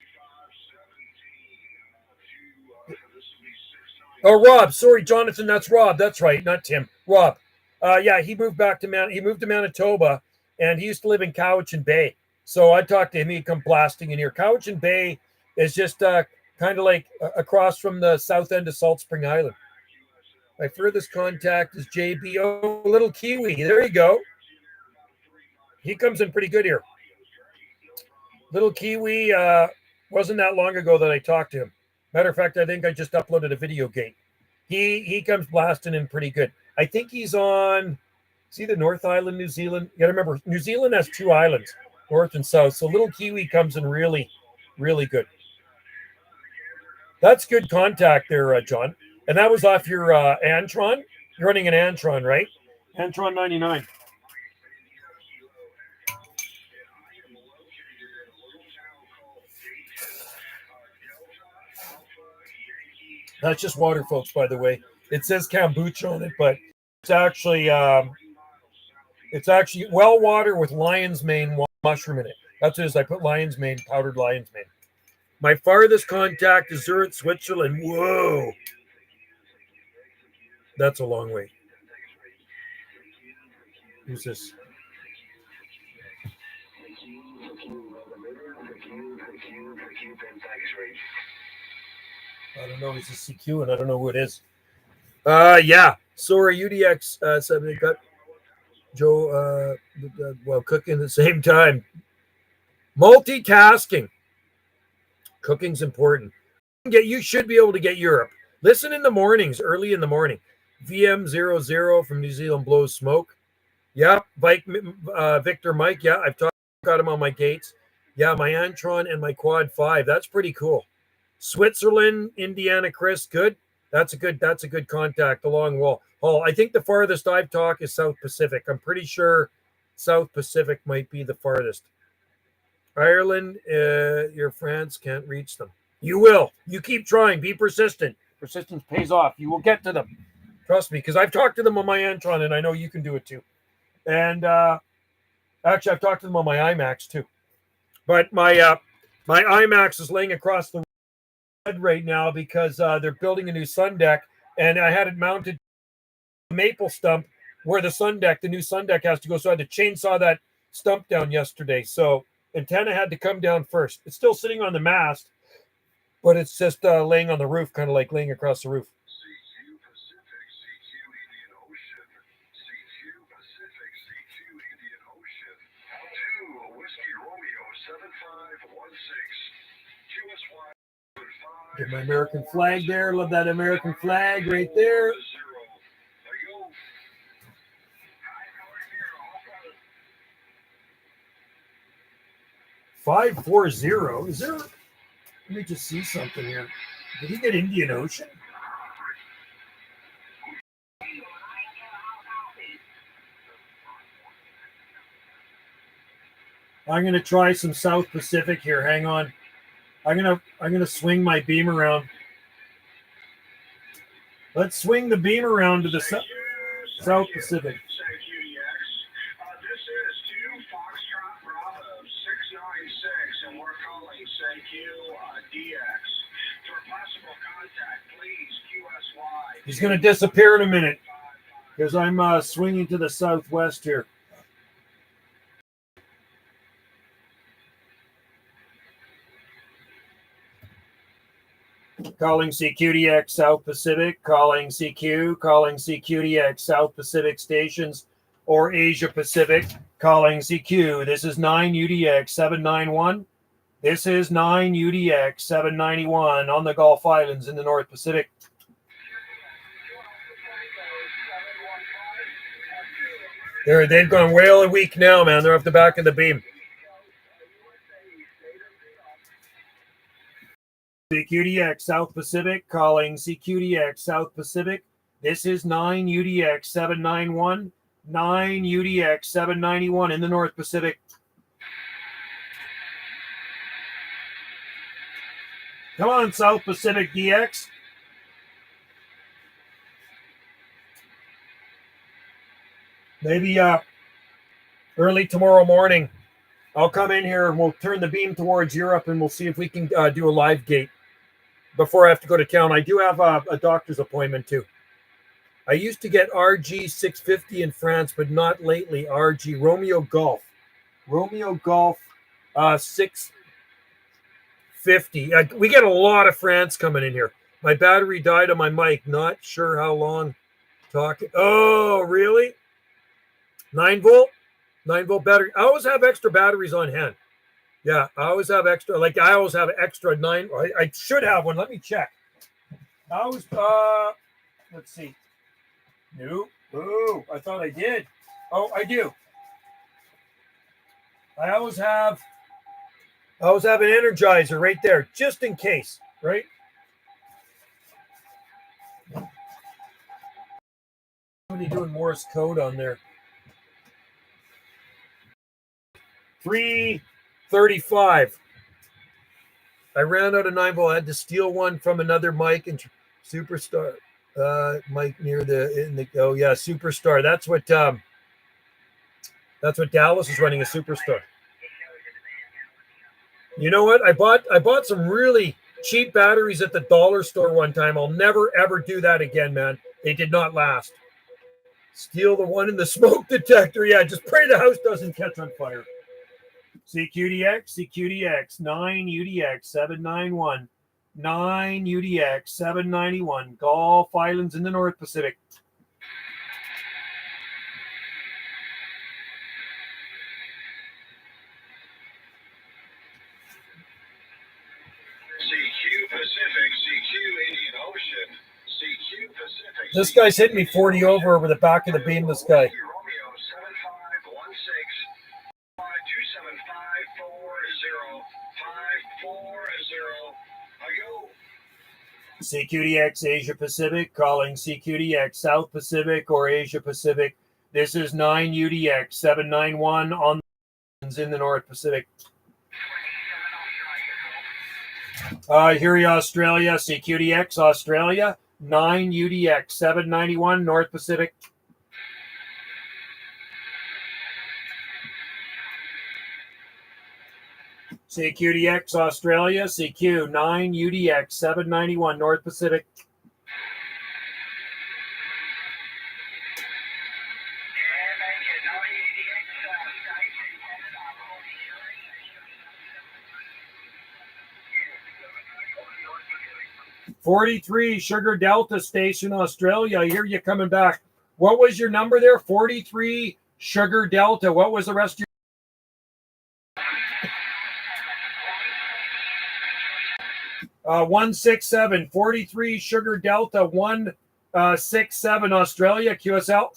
Oh, Rob. Sorry, Jonathan. That's Rob. That's right. Not Tim. Rob. Yeah, he moved back to He moved to Manitoba, and he used to live in Cowichan Bay. So I talked to him. He'd come blasting in here. Cowichan Bay is just kind of like across from the south end of Salt Spring Island. My furthest contact is JB. Oh, little Kiwi. There you go. He comes in pretty good here. Little Kiwi wasn't that long ago that I talked to him. Matter of fact, I think I just uploaded a videogate. He comes blasting in pretty good. I think he's on, see the North Island, New Zealand. You got to remember, New Zealand has two islands, north and south. So little Kiwi comes in really, really good. That's good contact there, John. And that was off your Antron. You're running an Antron, right? Antron 99. That's just water, folks, by the way. It says kombucha on it, but it's actually well water with lion's mane mushroom in it. That's what it is. I put lion's mane, powdered lion's mane. My farthest contact is Zurich, Switzerland. Whoa. That's a long way. Who's this? I don't know. He's a CQ, and I don't know who it is. Yeah. Sorry, UDX 7 got Joe while cooking at the same time. Multitasking. Cooking's important. You should be able to get Europe. Listen in the mornings, early in the morning. VM00 from New Zealand blows smoke. Yeah, Victor Mike. Yeah, got him on my gates. Yeah, my Antron and my Quad 5. That's pretty cool. Switzerland, Indiana, Chris, good. That's a good contact along wall. Oh, I think the farthest I've talked is South Pacific. I'm pretty sure South Pacific might be the farthest. Ireland, your France can't reach them. You will. You keep trying. Be persistent. Persistence pays off. You will get to them. Trust me, because I've talked to them on my Antron, and I know you can do it too. And actually, I've talked to them on my IMAX too. But my IMAX is laying across the right now because they're building a new sun deck, and I had it mounted maple stump where the new sun deck has to go. So I had to chainsaw that stump down yesterday. So antenna had to come down first. It's still sitting on the mast, but it's just laying on the roof, kind of like laying across the roof. Get my American flag there. Love that American flag right there. $540. Is there? Let me just see something here. Did he get Indian Ocean? I'm gonna try some South Pacific here. Hang on. I'm gonna swing my beam around. Let's swing the beam around to the South Pacific. This is 2 Foxtrot Bravo 696, and we're calling CQ DX. He's going to disappear in a minute because I'm swinging to the southwest here. Calling CQDX South Pacific, calling CQDX South Pacific stations or Asia Pacific, calling CQ. This is 9UDX 791. This is 9UDX 791 on the Gulf Islands in the North Pacific. They've gone whale a week now, man. They're off the back of the beam. CQDX South Pacific, calling CQDX South Pacific. This is 9UDX 791, 9UDX 791 in the North Pacific. Come on, South Pacific DX. Maybe early tomorrow morning, I'll come in here and we'll turn the beam towards Europe and we'll see if we can do a live gate before I have to go to town. I do have a doctor's appointment too. I used to get RG 650 in France, but not lately. RG Romeo Golf 650. We get a lot of France coming in here. My battery died on my mic. Not sure how long talking. Oh, really? 9-volt battery. I always have extra batteries on hand. Yeah, I always have extra. Like I always have extra 9. I should have one. Let me check. I always. Let's see. No. Oh, I thought I did. Oh, I do. I always have an Energizer right there, just in case. Right. Somebody doing Morse code on there. 335. I ran out of 9-volt. I had to steal one from another mic and Superstar. Mic near Superstar. That's what Dallas is running, a Superstar. You know what? I bought some really cheap batteries at the dollar store one time. I'll never ever do that again, man. They did not last. Steal the one in the smoke detector. Yeah, just pray the house doesn't catch on fire. CQDX 9UDX 791, 9UDX 791, Gulf Islands in the North Pacific. CQ Pacific, CQ Indian Ocean, CQ Pacific. This guy's hitting me 40 over the back of the beam, this guy. Romeo 7516 CQDX Asia Pacific, calling CQDX South Pacific or Asia Pacific. This is 9UDX 791 on in the North Pacific. Here you Australia, CQDX Australia, 9UDX 791 North Pacific. CQDX Australia, CQ 9UDX 791 North Pacific. "43 Sugar Delta Station, Australia. I hear you coming back. What was your number there? 43 Sugar Delta. What was the rest of your 167, 43 Sugar Delta 167 Australia, QSL.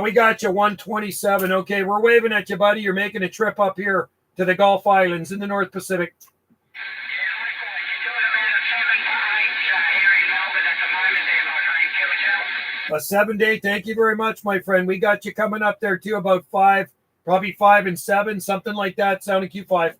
We got you 127. Okay, we're waving at you, buddy. You're making a trip up here to the Gulf Islands in the North Pacific. A 7-day. Thank you very much, my friend. We got you coming up there too, about 5. Probably 5 and 7, something like that. Sounding Q5.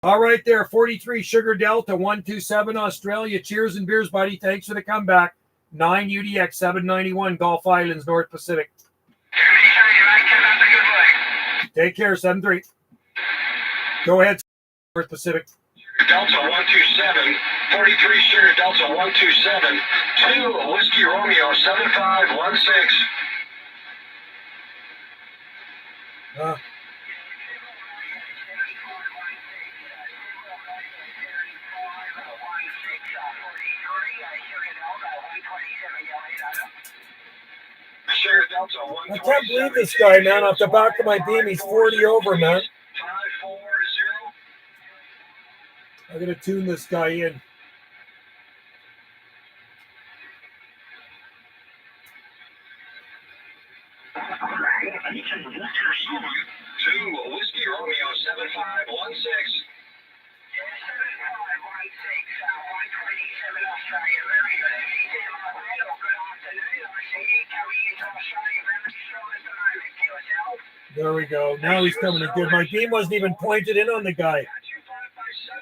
All right there, 43 Sugar Delta 127 Australia. Cheers and beers, buddy. Thanks for the comeback. 9UDX 791 Gulf Islands, North Pacific. Take care, 7-3. Go ahead, North Pacific. Delta 127, 43 Sugar Delta 127, 2 Whiskey Romeo 7516. Sugar Delta I can't believe this guy, man. Off the back of my beam, he's 40 over, man. 540. I'm going to tune this guy in. Two Whiskey Romeo 7516. 7516, 127 Australia. Very good evening, Timor. Good afternoon. RCD coming into Australia. Very strong at the moment. To yourself. There we go. Now he's coming in good. My beam wasn't even pointed in on the guy. 557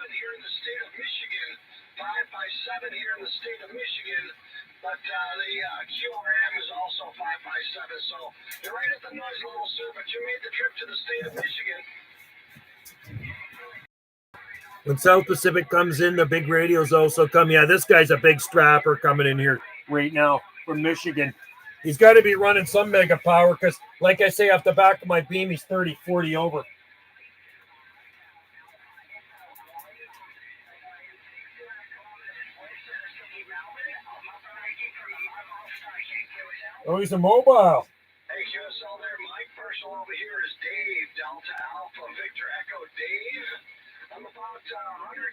here in the state of Michigan. 557 here in the state of Michigan. But the QRM is also 557. So you're right at the noise level, sir, but you made the trip to the state of Michigan. When South Pacific comes in, the big radios also come. Yeah, this guy's a big strapper coming in here right now from Michigan. He's got to be running some mega power because, like I say, off the back of my beam, he's 30, 40 over. Oh, he's a mobile. Hey, QSL there, Mike. Personal over here is Dave, Delta Alpha Victor Echo Dave. I'm about 100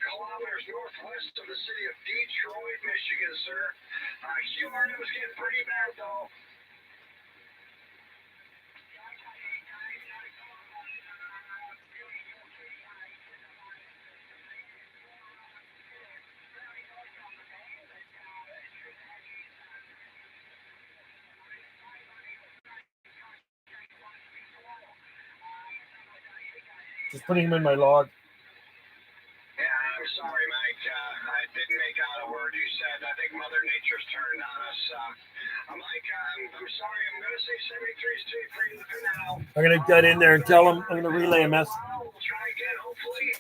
kilometers northwest of the city of Detroit, Michigan, sir. QRM is getting pretty bad, though. Just putting him in my log. Yeah, I'm sorry, Mike. I didn't make out a word you said. I think Mother Nature's turned on us. Mike, I'm sorry. I'm going to say 73 is too free for now. I'm going to get in there and tell him. I'm going to relay a message. We'll try again, hopefully.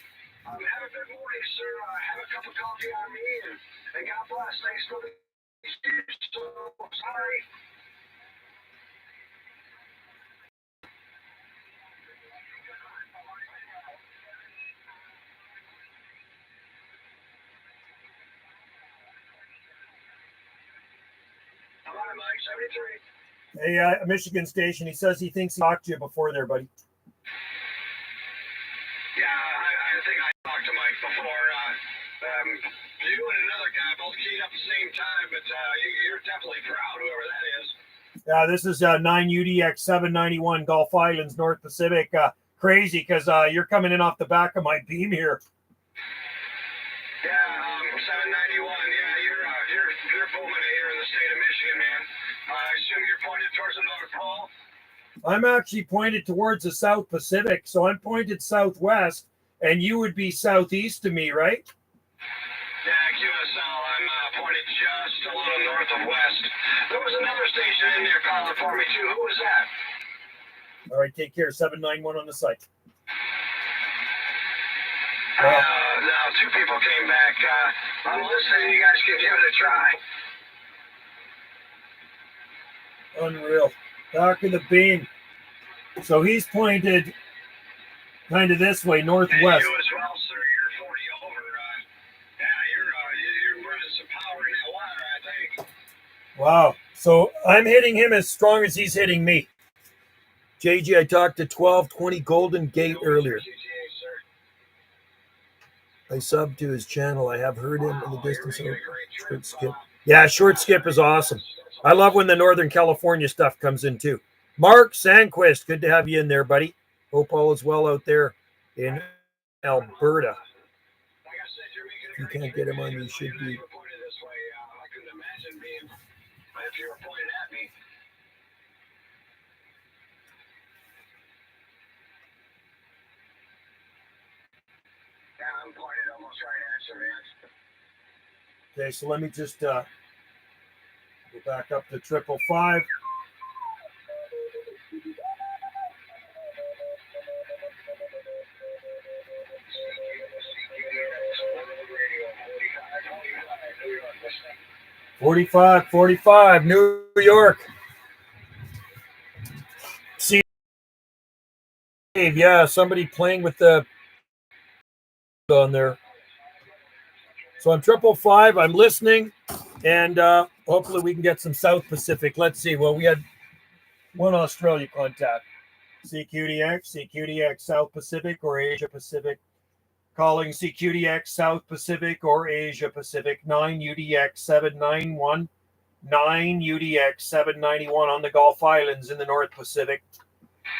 Have a good morning, sir. Have a cup of coffee on me, and God bless. Thanks for the... So sorry. Hi, Mike, 73. Hey, Michigan station. He says he thinks he talked to you before there, buddy. Yeah, I think I talked to Mike before. You and another guy both keyed up at the same time, but you're definitely proud, whoever that is. Yeah, this is 9 UDX 791 Gulf Islands, North Pacific. Crazy because you're coming in off the back of my beam here. Yeah, 791. Yeah, you're booming here in the state of Michigan, man. I assume you're pointed towards the North Pole. I'm actually pointed towards the South Pacific, so I'm pointed southwest, and you would be southeast of me, right? Yeah, QSL, I'm pointed just a little north of west. There was another station in there calling for me, too. Who was that? All right, take care. 791 on the site. Now, two people came back. I'm listening. You guys can give it a try. Unreal. Back of the beam. So he's pointed kind of this way, northwest. And you as well, sir. You're 40 over. You're running some power in that wire, I think. Wow. So I'm hitting him as strong as he's hitting me. JG, I talked to 1220 Golden Gate earlier. I subbed to his channel. I have heard him in the distance. Short skip. Yeah, short skip is awesome. I love when the Northern California stuff comes in too. Mark Sandquist, good to have you in there, buddy. Hope all is well out there in Alberta. If you can't get him on, you should be. I'm pointed almost right at you, man. Okay, so let me just go back up to 555. 45, New York. See, yeah, somebody playing with the on there. So I'm 555. I'm listening, and hopefully we can get some South Pacific. Let's see. Well, we had one Australia contact. CQDX, South Pacific or Asia Pacific. Calling CQDX, South Pacific or Asia Pacific. 9UDX 791. 9UDX 791 on the Gulf Islands in the North Pacific.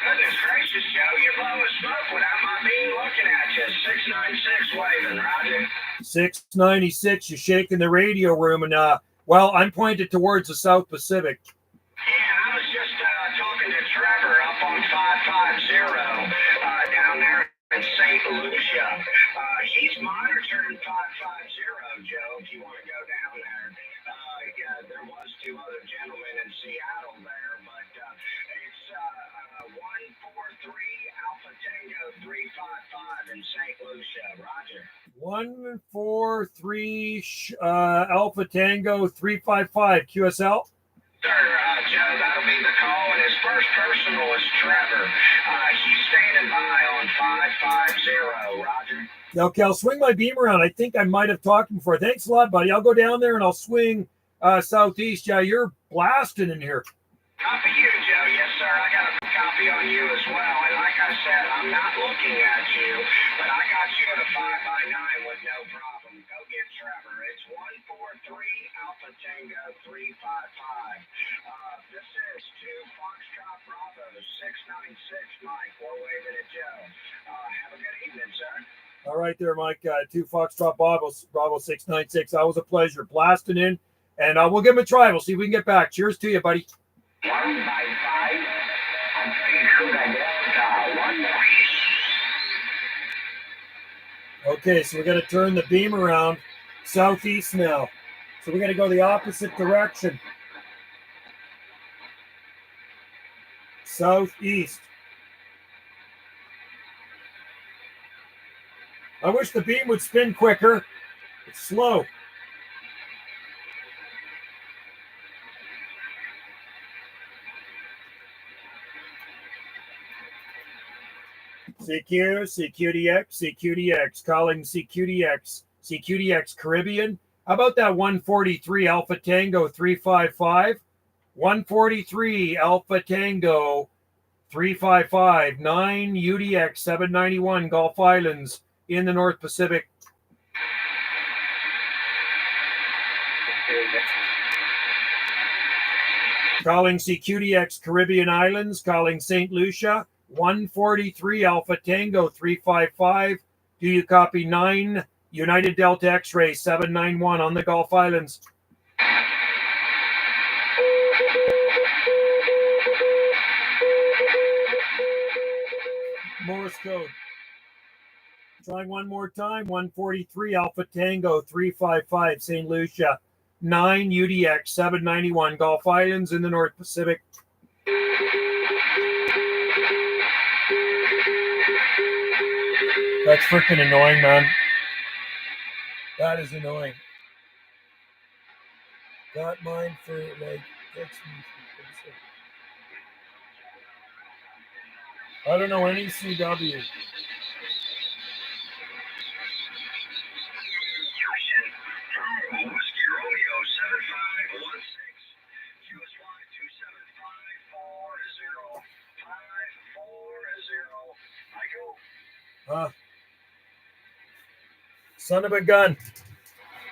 Goodness gracious, Joe, you're blowing smoke without my being looking at you. 696 waving, Roger. 696, you're shaking the radio room, and well, I'm pointed towards the South Pacific. Yeah, I was just talking to Trevor up on 550 down there in St. Lucia. He's monitoring 550, Joe, if you want to go down there. Yeah, there was 2 other gentlemen in Seattle there, but it's 143 Alpha Tango 355 in St. Lucia, Roger. 143 Alpha Tango 355 QSL. Sir, Joe, that'll be the call, and his first personal is Trevor. He's standing by on 550, Roger. Okay, I'll swing my beam around. I think I might have talked before. Thanks a lot, buddy. I'll go down there and I'll swing southeast. Yeah, you're blasting in here. Copy you, Joe. Yes, sir. I got a copy on you as well. And like I said, I'm not looking at you, but I got you at a 5x9 with no problem. Go get Trevor. It's 143 Alpha Tango 355. This is 2 Foxtrot Bravo 696 Mike. We're waving at Joe. Have a good evening, sir. All right there, Mike. 2 Foxtrot Bravo 696. That was a pleasure. Blasting in. And we'll give him a try. We'll see if we can get back. Cheers to you, buddy. 1 by 5. I'm pretty sure that Delta 1. Okay, so we're going to turn the beam around southeast now. So we're going to go the opposite direction. Southeast. I wish the beam would spin quicker. It's slow. CQDX, calling CQDX Caribbean. How about that 143 Alpha Tango 355? 143 Alpha Tango 355, 9 UDX 791 Gulf Islands in the North Pacific. Calling CQDX Caribbean Islands, calling St. Lucia. 143 Alpha Tango 355. Do you copy? 9 United Delta X-Ray 791 on the Gulf Islands. Morse code. Trying one more time. 143 Alpha Tango 355 St. Lucia. 9 UDX 791 Gulf Islands in the North Pacific. That's freaking annoying, man. That is annoying. Got mine for like text me. I don't know any CW. Son of a gun.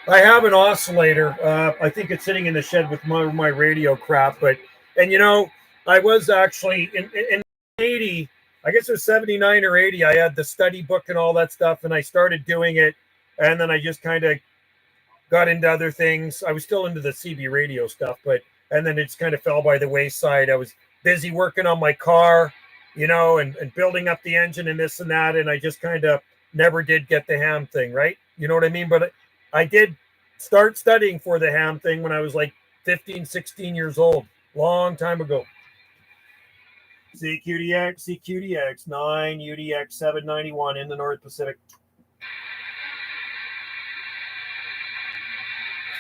I have an oscillator. I think it's sitting in the shed with my radio crap. And you know, I was actually in 80, I guess it was 79 or 80. I had the study book and all that stuff, and I started doing it. And then I just kind of got into other things. I was still into the CB radio stuff, and then it just kind of fell by the wayside. I was busy working on my car, you know, and building up the engine and this and that. And I just kind of never did get the ham thing, right? You know what I mean? But I did start studying for the ham thing when I was like 15, 16 years old, long time ago. CQDX, 9 UDX 791 in the North Pacific.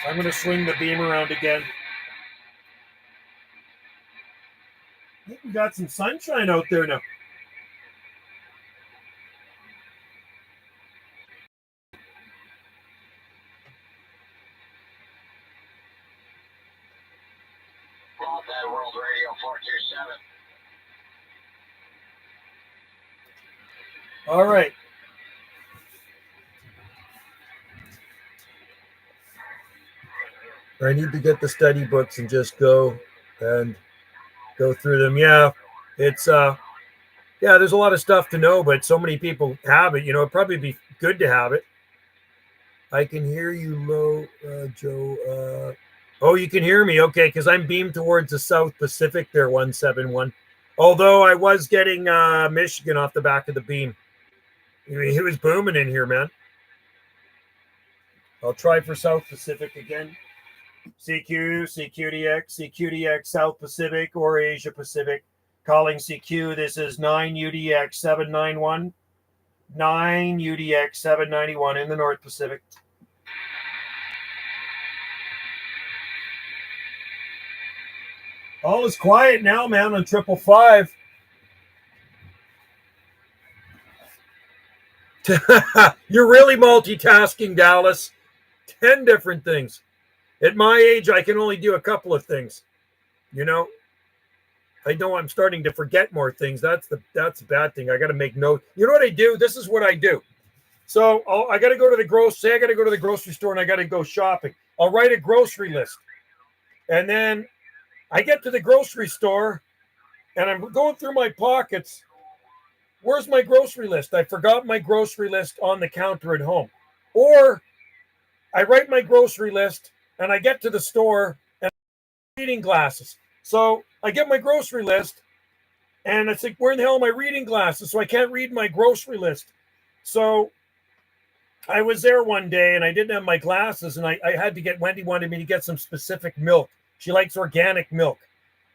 I'm going to swing the beam around again. I think we got some sunshine out there now. World Radio 427. All right. I need to get the study books and just go through them. Yeah, it's there's a lot of stuff to know, but so many people have it. You know, it'd probably be good to have it. I can hear you low, Joe. Oh, you can hear me. Okay, because I'm beamed towards the South Pacific there, 171. Although I was getting Michigan off the back of the beam. It was booming in here, man. I'll try for South Pacific again. CQ, CQDX, CQDX, South Pacific or Asia Pacific. Calling CQ, this is 9UDX 791. 9UDX 791 in the North Pacific. All is quiet now, man, on 555. You're really multitasking, Dallas. 10 different things. At my age, I can only do a couple of things. You know, I know I'm starting to forget more things. That's the bad thing. I got to make notes. You know what I do? This is what I do. So I got to go to the grocery store and I got to go shopping. I'll write a grocery list. And then I get to the grocery store and I'm going through my pockets. Where's my grocery list? I forgot my grocery list on the counter at home. Or I write my grocery list and I get to the store and reading glasses. So I get my grocery list and it's like, where in the hell are my reading glasses? So I can't read my grocery list. So I was there one day and I didn't have my glasses and I had to get, Wendy wanted me to get some specific milk. She likes organic milk.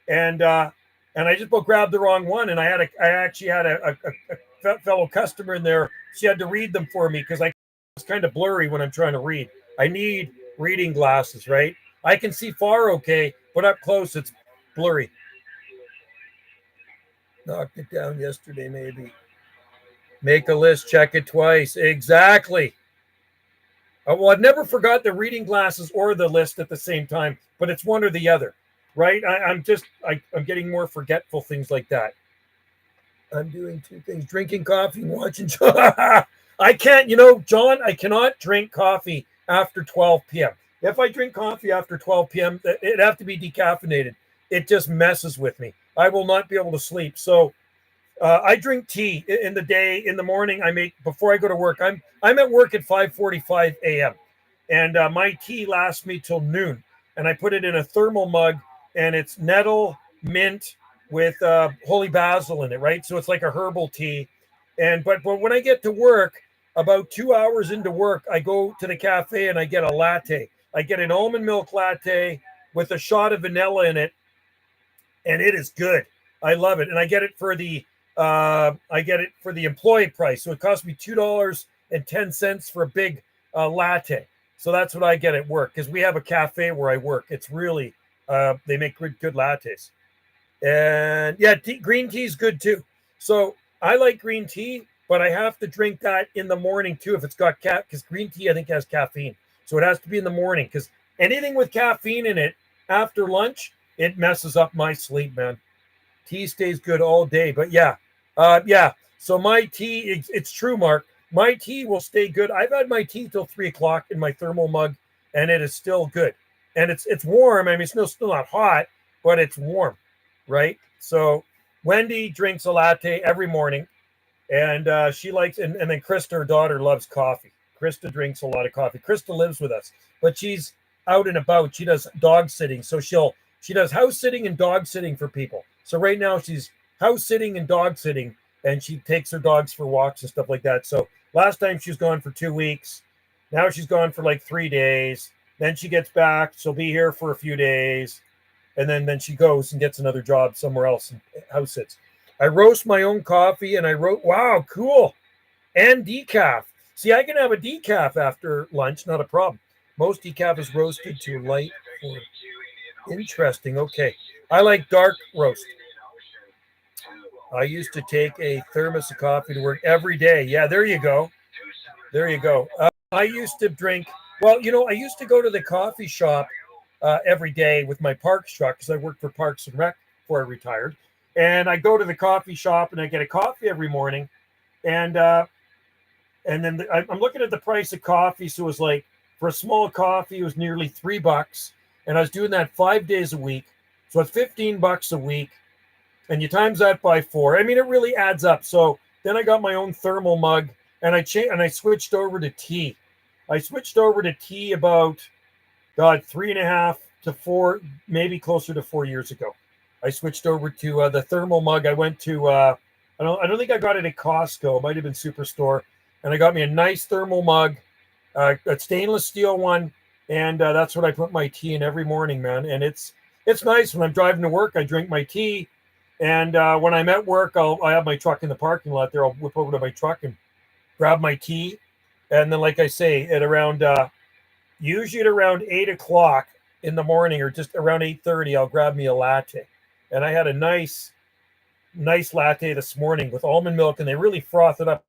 And I just about grabbed the wrong one. And I actually had a fellow customer in there. She had to read them for me because I was kind of blurry when I'm trying to read. I need reading glasses, right? I can see far okay, but up close it's blurry. Knocked it down yesterday, maybe. Make a list, check it twice. Exactly. Well, I've never forgot the reading glasses or the list at the same time, but it's one or the other, right? I'm getting more forgetful, things like that. I'm doing two things, drinking coffee and watching. I can't, John, I cannot drink coffee after 12 p.m. If I drink coffee after 12 p.m., it'd have to be decaffeinated. It just messes with me. I will not be able to sleep. So I drink tea in the day. In the morning, before I go to work. I'm at work at 5:45 a.m. and my tea lasts me till noon. And I put it in a thermal mug, and it's nettle, mint with holy basil in it, right? So it's like a herbal tea. But when I get to work, about 2 hours into work, I go to the cafe and I get a latte. I get an almond milk latte with a shot of vanilla in it, and it is good. I love it, and I get it for the employee price. So it costs me $2.10 for a big latte. So that's what I get at work because we have a cafe where I work. It's really they make good lattes, and yeah, green tea is good too. So I like green tea, but I have to drink that in the morning too if it's got because green tea I think has caffeine. So it has to be in the morning because anything with caffeine in it after lunch, it messes up my sleep, man. Tea stays good all day, but yeah. So my tea, it's true, Mark. My tea will stay good. I've had my tea till 3 o'clock in my thermal mug, and it is still good. And it's warm. I mean, it's still not hot, but it's warm, right? So Wendy drinks a latte every morning, and she likes, and then Krista, her daughter, loves coffee. Krista drinks a lot of coffee. Krista lives with us, but she's out and about. She does dog sitting, so she does house sitting and dog sitting for people. So right now she's house sitting and dog sitting, and she takes her dogs for walks and stuff like that. So last time she was gone for 2 weeks. Now she's gone for like 3 days. Then she gets back. She'll be here for a few days. And then she goes and gets another job somewhere else and house sits. I roast my own coffee and wow, cool. And decaf. See, I can have a decaf after lunch, not a problem. Most decaf is roasted to light. Interesting. Okay. I like dark roast. I used to take a thermos of coffee to work every day. Yeah, there you go. There you go. I used to drink, well, I used to go to the coffee shop every day with my Parks truck because I worked for Parks and Rec before I retired. And I go to the coffee shop and I get a coffee every morning. And then I'm looking at the price of coffee. So it was like, for a small coffee, it was nearly $3. And I was doing that 5 days a week. So it's $15 a week. And you times that by 4. I mean, it really adds up. So then I got my own thermal mug and I switched over to tea. I switched over to tea about, 3.5 to 4, maybe closer to 4 years ago. I switched over to the thermal mug. I went to, I don't think I got it at Costco. It might have been Superstore. And I got me a nice thermal mug, a stainless steel one. And that's what I put my tea in every morning, man. And it's nice when I'm driving to work. I drink my tea. And when I'm at work, I have my truck in the parking lot there. I'll whip over to my truck and grab my tea. And then, like I say, at around, usually at around 8 o'clock in the morning or just around 8:30, I'll grab me a latte. And I had a nice latte this morning with almond milk, and they really froth it up.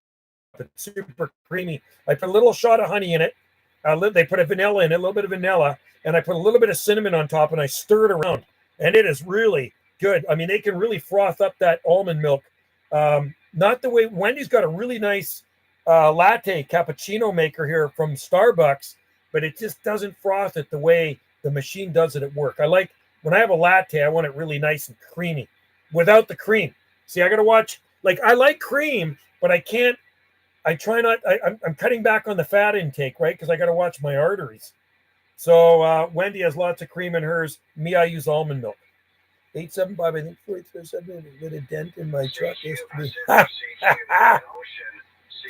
It's super creamy. I put a little shot of honey in it. They put a vanilla in it, a little bit of vanilla, and I put a little bit of cinnamon on top, and I stir it around. And it is really good. I mean, they can really froth up that almond milk. Not the way Wendy's got a really nice latte cappuccino maker here from Starbucks, but it just doesn't froth it the way the machine does it at work. I like when I have a latte, I want it really nice and creamy without the cream. See, I got to watch, I like cream, but I can't, I'm cutting back on the fat intake, right? Because I got to watch my arteries. So Wendy has lots of cream in hers. Me, I use almond milk. 875, I think 437 with a dent in my truck.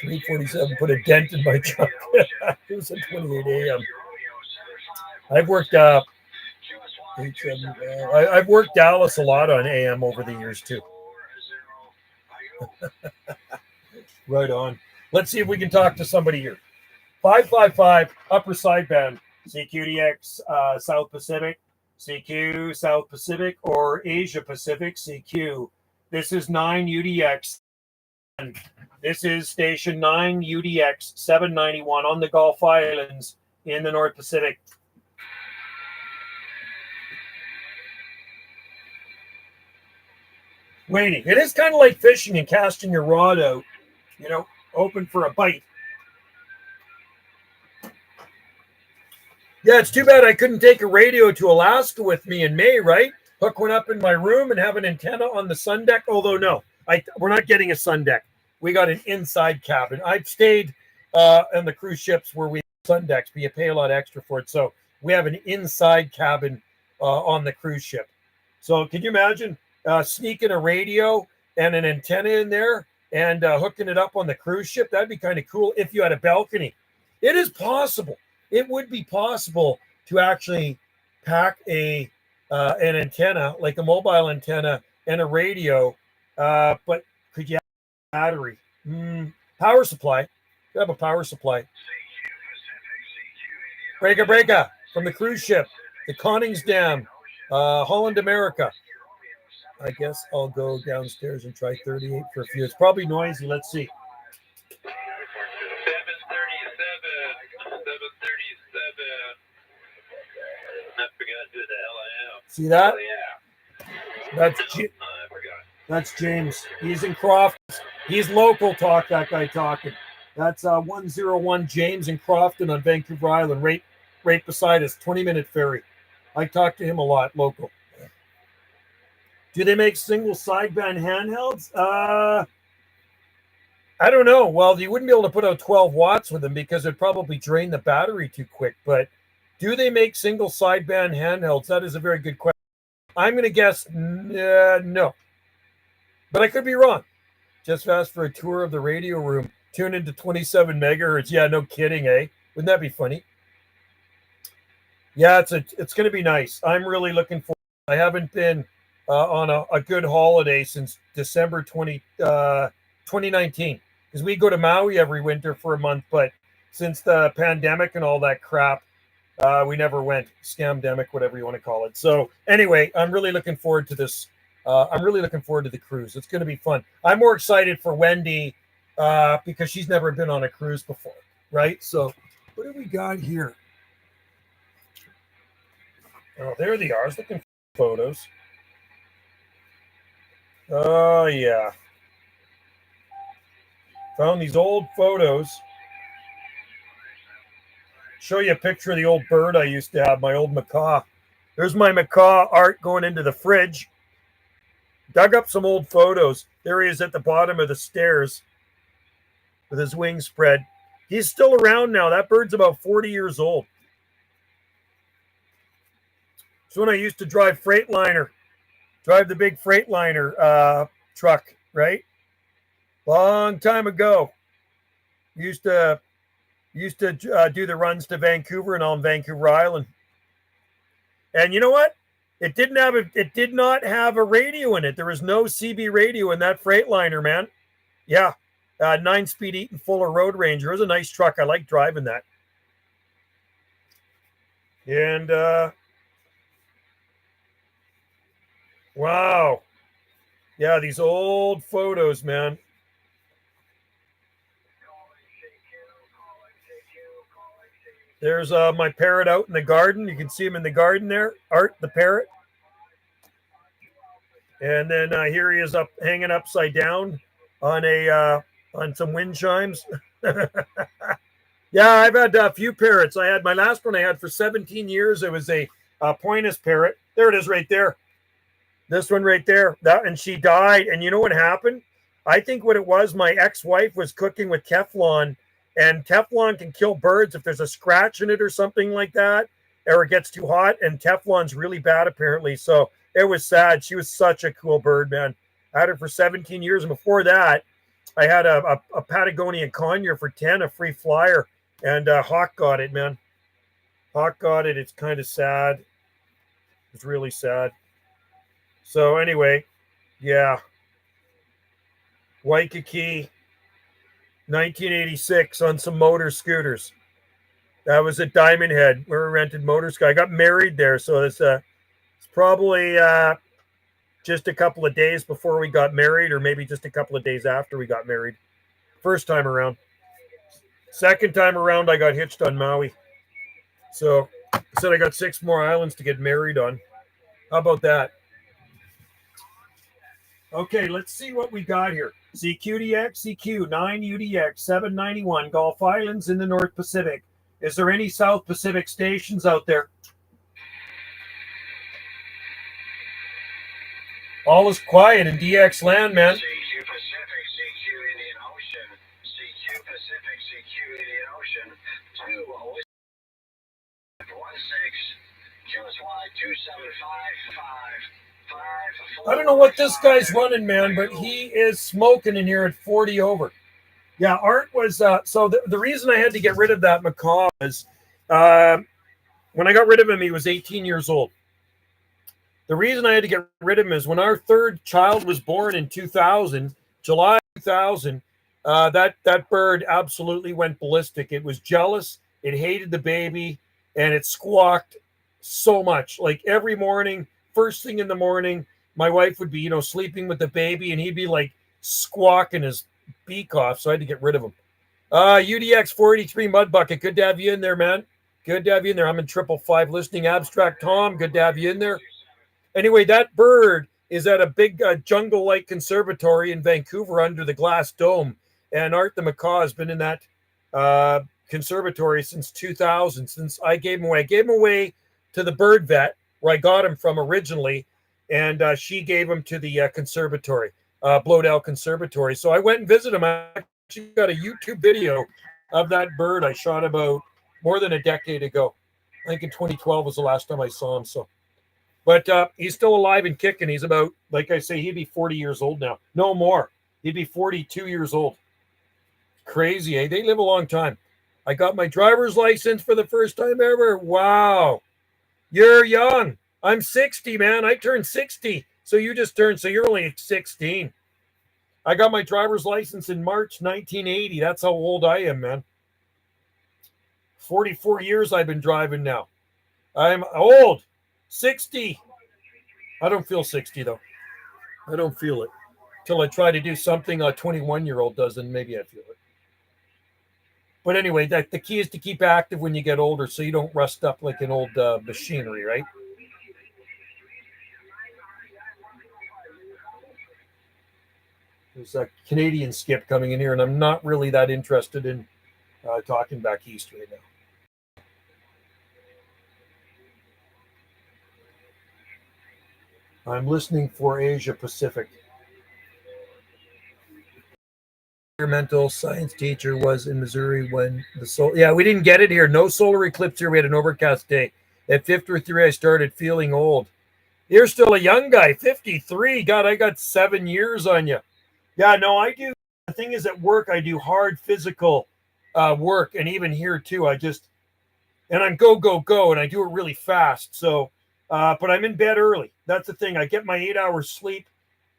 347 put a dent in my truck. It was at 28 a.m. I've worked I've worked Dallas a lot on AM over the years too. Right on. Let's see if we can talk to somebody here. 555 upper sideband, CQDX South Pacific, CQ South Pacific, or Asia Pacific, CQ. This is 9 UDX. This is station 9 UDX 791 on the Gulf Islands in the North Pacific. Waiting. It is kind of like fishing and casting your rod out, open for a bite. Yeah, it's too bad I couldn't take a radio to Alaska with me in May, right? Hook one up in my room and have an antenna on the sun deck. Although, no, we're not getting a sun deck. We got an inside cabin. I've stayed on the cruise ships where we have sun decks, but you pay a lot extra for it. So we have an inside cabin on the cruise ship. So can you imagine sneaking a radio and an antenna in there and hooking it up on the cruise ship? That'd be kind of cool if you had a balcony. It is possible. It would be possible to actually pack an antenna, like a mobile antenna and a radio, but could you have a battery? Power supply. You have a power supply. Breaka from the cruise ship, the Koningsdam, Holland America. I guess I'll go downstairs and try 38 for a few. It's probably noisy. Let's see. 737. I forgot who the hell I am. See that? Oh, yeah. That's James. He's in Crofton. He's local talk, that guy talking. That's 101 James in Crofton on Vancouver Island, right beside us, 20-minute ferry. I talk to him a lot, local. Do they make single sideband handhelds? I don't know. Well, you wouldn't be able to put out 12 watts with them because it'd probably drain the battery too quick. But do they make single sideband handhelds? That is a very good question. I'm going to guess no. But I could be wrong. Just asked for a tour of the radio room. Tune into 27 megahertz. Yeah, no kidding, eh? Wouldn't that be funny? Yeah, it's going to be nice. I'm really looking forward. I haven't been on a good holiday since December 2019, because we go to Maui every winter for a month. But since the pandemic and all that crap, We never went. Scamdemic, whatever you want to call it. So anyway, I'm really looking forward to this. I'm really looking forward to the cruise. It's going to be fun. I'm more excited for Wendy because she's never been on a cruise before, right? So what do we got here? Oh, there they are. I was looking for photos. Oh, yeah. Found these old photos. Show you a picture of the old bird I used to have, my old macaw. There's my macaw Art going into the fridge. Dug up some old photos. There he is at the bottom of the stairs with his wings spread. He's still around now. That bird's about 40 years old. It's when I used to drive the big Freightliner truck, right? Long time ago. Used to do the runs to Vancouver and on Vancouver Island. And you know what? It did not have a radio in it. There was no CB radio in that Freightliner, man. Yeah. 9-speed Eaton Fuller Road Ranger. It was a nice truck. I like driving that. And wow. Yeah, these old photos, man. There's my parrot out in the garden. You can see him in the garden there. Art, the parrot. And then here he is up hanging upside down on some wind chimes. Yeah, I've had a few parrots. I had my last one I had for 17 years. It was a Pointus parrot. There it is right there. This one right there. And she died. And you know what happened? I think what it was, my ex-wife was cooking with Teflon. And Teflon can kill birds if there's a scratch in it or something like that, or it gets too hot. And Teflon's really bad, apparently. So it was sad. She was such a cool bird, man. I had her for 17 years. And before that, I had a Patagonian conure for 10, a free flyer. And Hawk got it, man. Hawk got it. It's kind of sad. It's really sad. So anyway, yeah. Waikiki. 1986 on some motor scooters. That was at Diamond Head where we rented motor scooter. I got married there, so it's probably just a couple of days before we got married, or maybe just a couple of days after we got married. First time around. Second time around, I got hitched on Maui. So I said I got 6 more islands to get married on. How about that? Okay, let's see what we got here. CQDX, CQ, 9 UDX, 791, Gulf Islands in the North Pacific. Is there any South Pacific stations out there? All is quiet in DX land, man. CQ Pacific, CQ Indian Ocean, CQ Pacific, CQ Indian Ocean, 216, QSY 2755. I don't know what this guy's running, man, but he is smoking in here at 40 over. Yeah, Art was so the reason I had to get rid of that macaw is when I got rid of him, he was 18 years old. The reason I had to get rid of him is when our third child was born in 2000, July 2000, that bird absolutely went ballistic. It was jealous, it hated the baby, and it squawked so much. Like every morning, first thing in the morning, my wife would be, sleeping with the baby, and he'd be like squawking his beak off. So I had to get rid of him. UDX 483 Mud Bucket. Good to have you in there, man. Good to have you in there. I'm in 555 listening. Abstract Tom. Good to have you in there. Anyway, that bird is at a big jungle-like conservatory in Vancouver under the glass dome. And Art the macaw has been in that conservatory since 2000, since I gave him away. I gave him away to the bird vet where I got him from originally, and she gave him to the conservatory, Blodell Conservatory. So I went and visited him. I actually got a YouTube video of that bird I shot about more than a decade ago. I think in 2012 was the last time I saw him. So, but he's still alive and kicking. He's about, like I say, he'd be 40 years old now. No more. He'd be 42 years old. Crazy, eh? They live a long time. I got my driver's license for the first time ever. Wow. You're young. I'm 60, man. I turned 60. So you just turned, so you're only 16. I got my driver's license in March 1980. That's how old I am, man. 44 years I've been driving now. I'm old. 60. I don't feel 60 though. I don't feel it. Till I try to do something a 21-year-old does, and maybe I feel it. But anyway, the key is to keep active when you get older so you don't rust up like an old machinery, right? There's a Canadian skip coming in here, and I'm not really that interested in talking back east right now. I'm listening for Asia Pacific. Environmental science teacher was in Missouri when the solar. Yeah, we didn't get it here. No solar eclipse here. We had an overcast day. At 53, I started feeling old. You're still a young guy, 53. God, I got 7 years on you. Yeah, no, I do. The thing is, at work, I do hard physical work, and even here too, and I'm go, and I do it really fast. So, but I'm in bed early. That's the thing. I get my 8 hours sleep,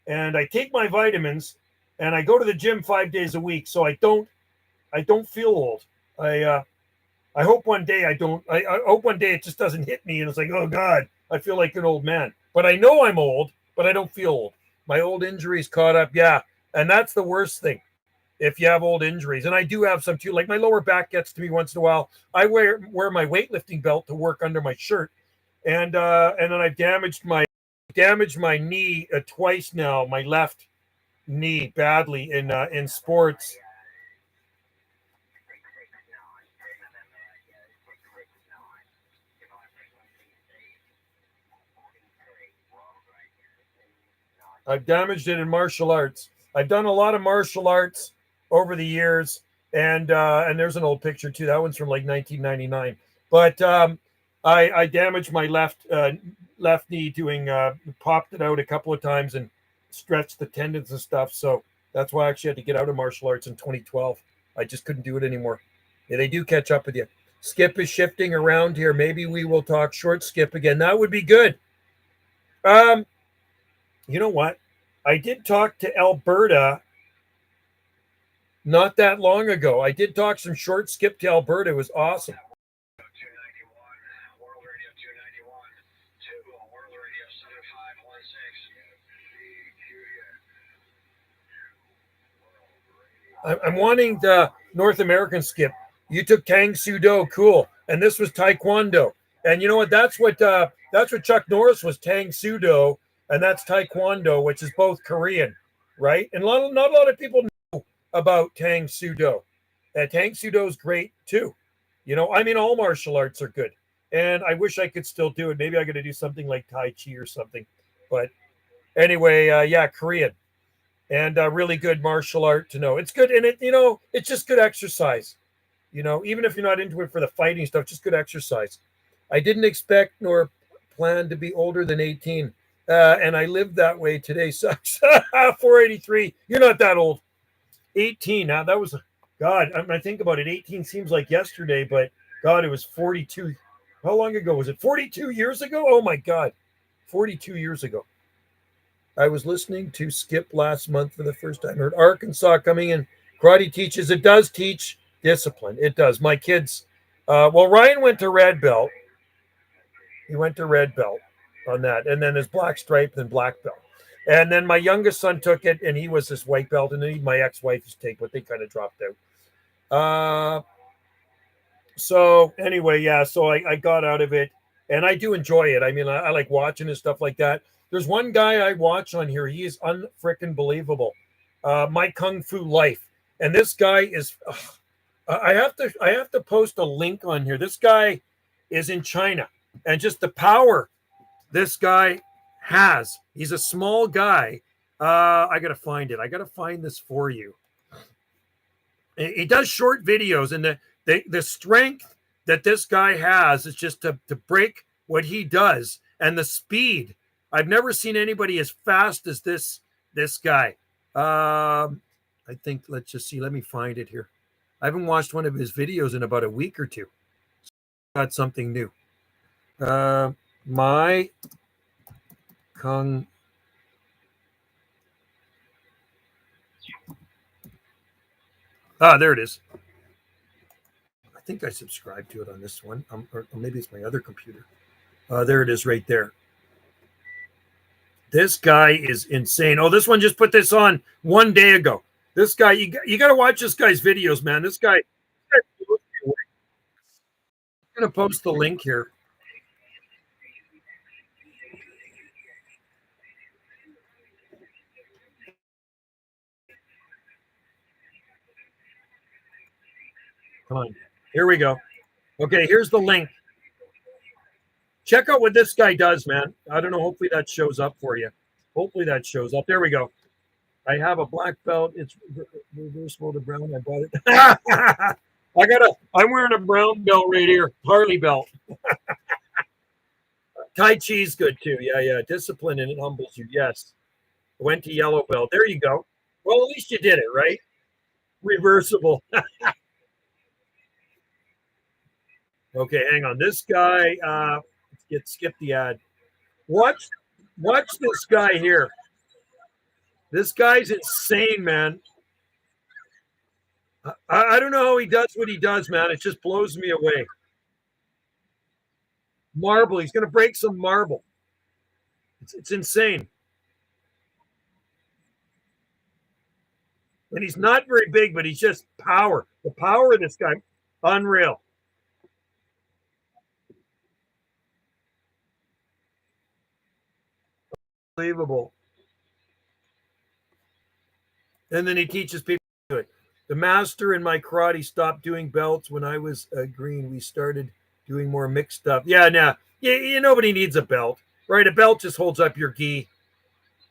and I take my vitamins, and I go to the gym 5 days a week. So I don't feel old. I hope one day I don't. I hope one day it just doesn't hit me, and it's like, oh God, I feel like an old man. But I know I'm old, but I don't feel old. My old injuries caught up. Yeah, and that's the worst thing. If you have old injuries, and I do have some too, like my lower back gets to me once in a while. I wear my weightlifting belt to work under my shirt, and then I've damaged my knee twice now, my left knee badly in sports. I've damaged it in martial arts. I've done a lot of martial arts over the years, and there's an old picture too. That one's from like 1999. But I damaged my left knee doing popped it out a couple of times and stretched the tendons and stuff. So that's why I actually had to get out of martial arts in 2012. I just couldn't do it anymore. Yeah, they do catch up with you. Skip is shifting around here. Maybe we will talk short skip again. That would be good. You know what? I did talk to Alberta not that long ago. I did talk some short skip to Alberta. It was awesome. I'm wanting the North American skip. You took Tang Soo Do, cool, and this was Taekwondo. And you know what? That's what Chuck Norris was, Tang Soo Do, and that's Taekwondo, which is both Korean, right? And not a lot of people know about Tang Soo Do. And Tang Soo Do is great too. You know, I mean, all martial arts are good, and I wish I could still do it. Maybe I got to do something like Tai Chi or something. But anyway, yeah, Korean. And really good martial art to know. It's good, and it's just good exercise. Even if you're not into it for the fighting stuff, just good exercise. I didn't expect nor plan to be older than 18, and I lived that way today. Sucks. 483. You're not that old. 18. Now that was God. I think about it. 18 seems like yesterday, but God, it was 42. How long ago was it? 42 years ago. Oh my God, 42 years ago. I was listening to Skip last month for the first time. I heard Arkansas coming in. Karate teaches. It does teach discipline. It does. My kids. Well, Ryan went to red belt. He went to red belt on that, and then his black stripe, then black belt. And then my youngest son took it, and he was this white belt, and then my ex-wife used to take, but they kind of dropped out. So anyway, yeah. So I got out of it, and I do enjoy it. I mean, I like watching and stuff like that. There's one guy I watch on here. He is unfreaking believable. My Kung Fu Life, and this guy is. I have to post a link on here. This guy is in China, and just the power this guy has. He's a small guy. I gotta find it. I gotta find this for you. He does short videos, and the strength that this guy has is just to break what he does, and the speed. I've never seen anybody as fast as this guy. I think, let's just see. Let me find it here. I haven't watched one of his videos in about a week or two. Got something new. My Kung. There it is. I think I subscribed to it on this one, or maybe it's my other computer. There it is right there. This guy is insane. Oh, this one just put this on 1 day ago. This guy, you got to watch this guy's videos, man. This guy, I'm going to post the link here. Come on. Here we go. Okay, here's the link. Check out what this guy does, man. I don't know. Hopefully that shows up for you. Hopefully that shows up. There we go. I have a black belt. It's reversible to brown. I bought it. I'm wearing a brown belt right here. Harley belt. Tai Chi's good too. Yeah. Discipline and it humbles you. Yes. Went to yellow belt. There you go. Well, at least you did it, right? Reversible. Okay, hang on. This guy, skip the ad. Watch this guy here. This guy's insane, man. I don't know how he does what he does, man. It just blows me away. Marble. He's going to break some marble. It's insane. And he's not very big, but he's just power. The power of this guy, unreal. Unbelievable. And then he teaches people to do it. The master in my karate stopped doing belts when I was green. We started doing more mixed stuff. Yeah, nobody needs a belt, right? A belt just holds up your gi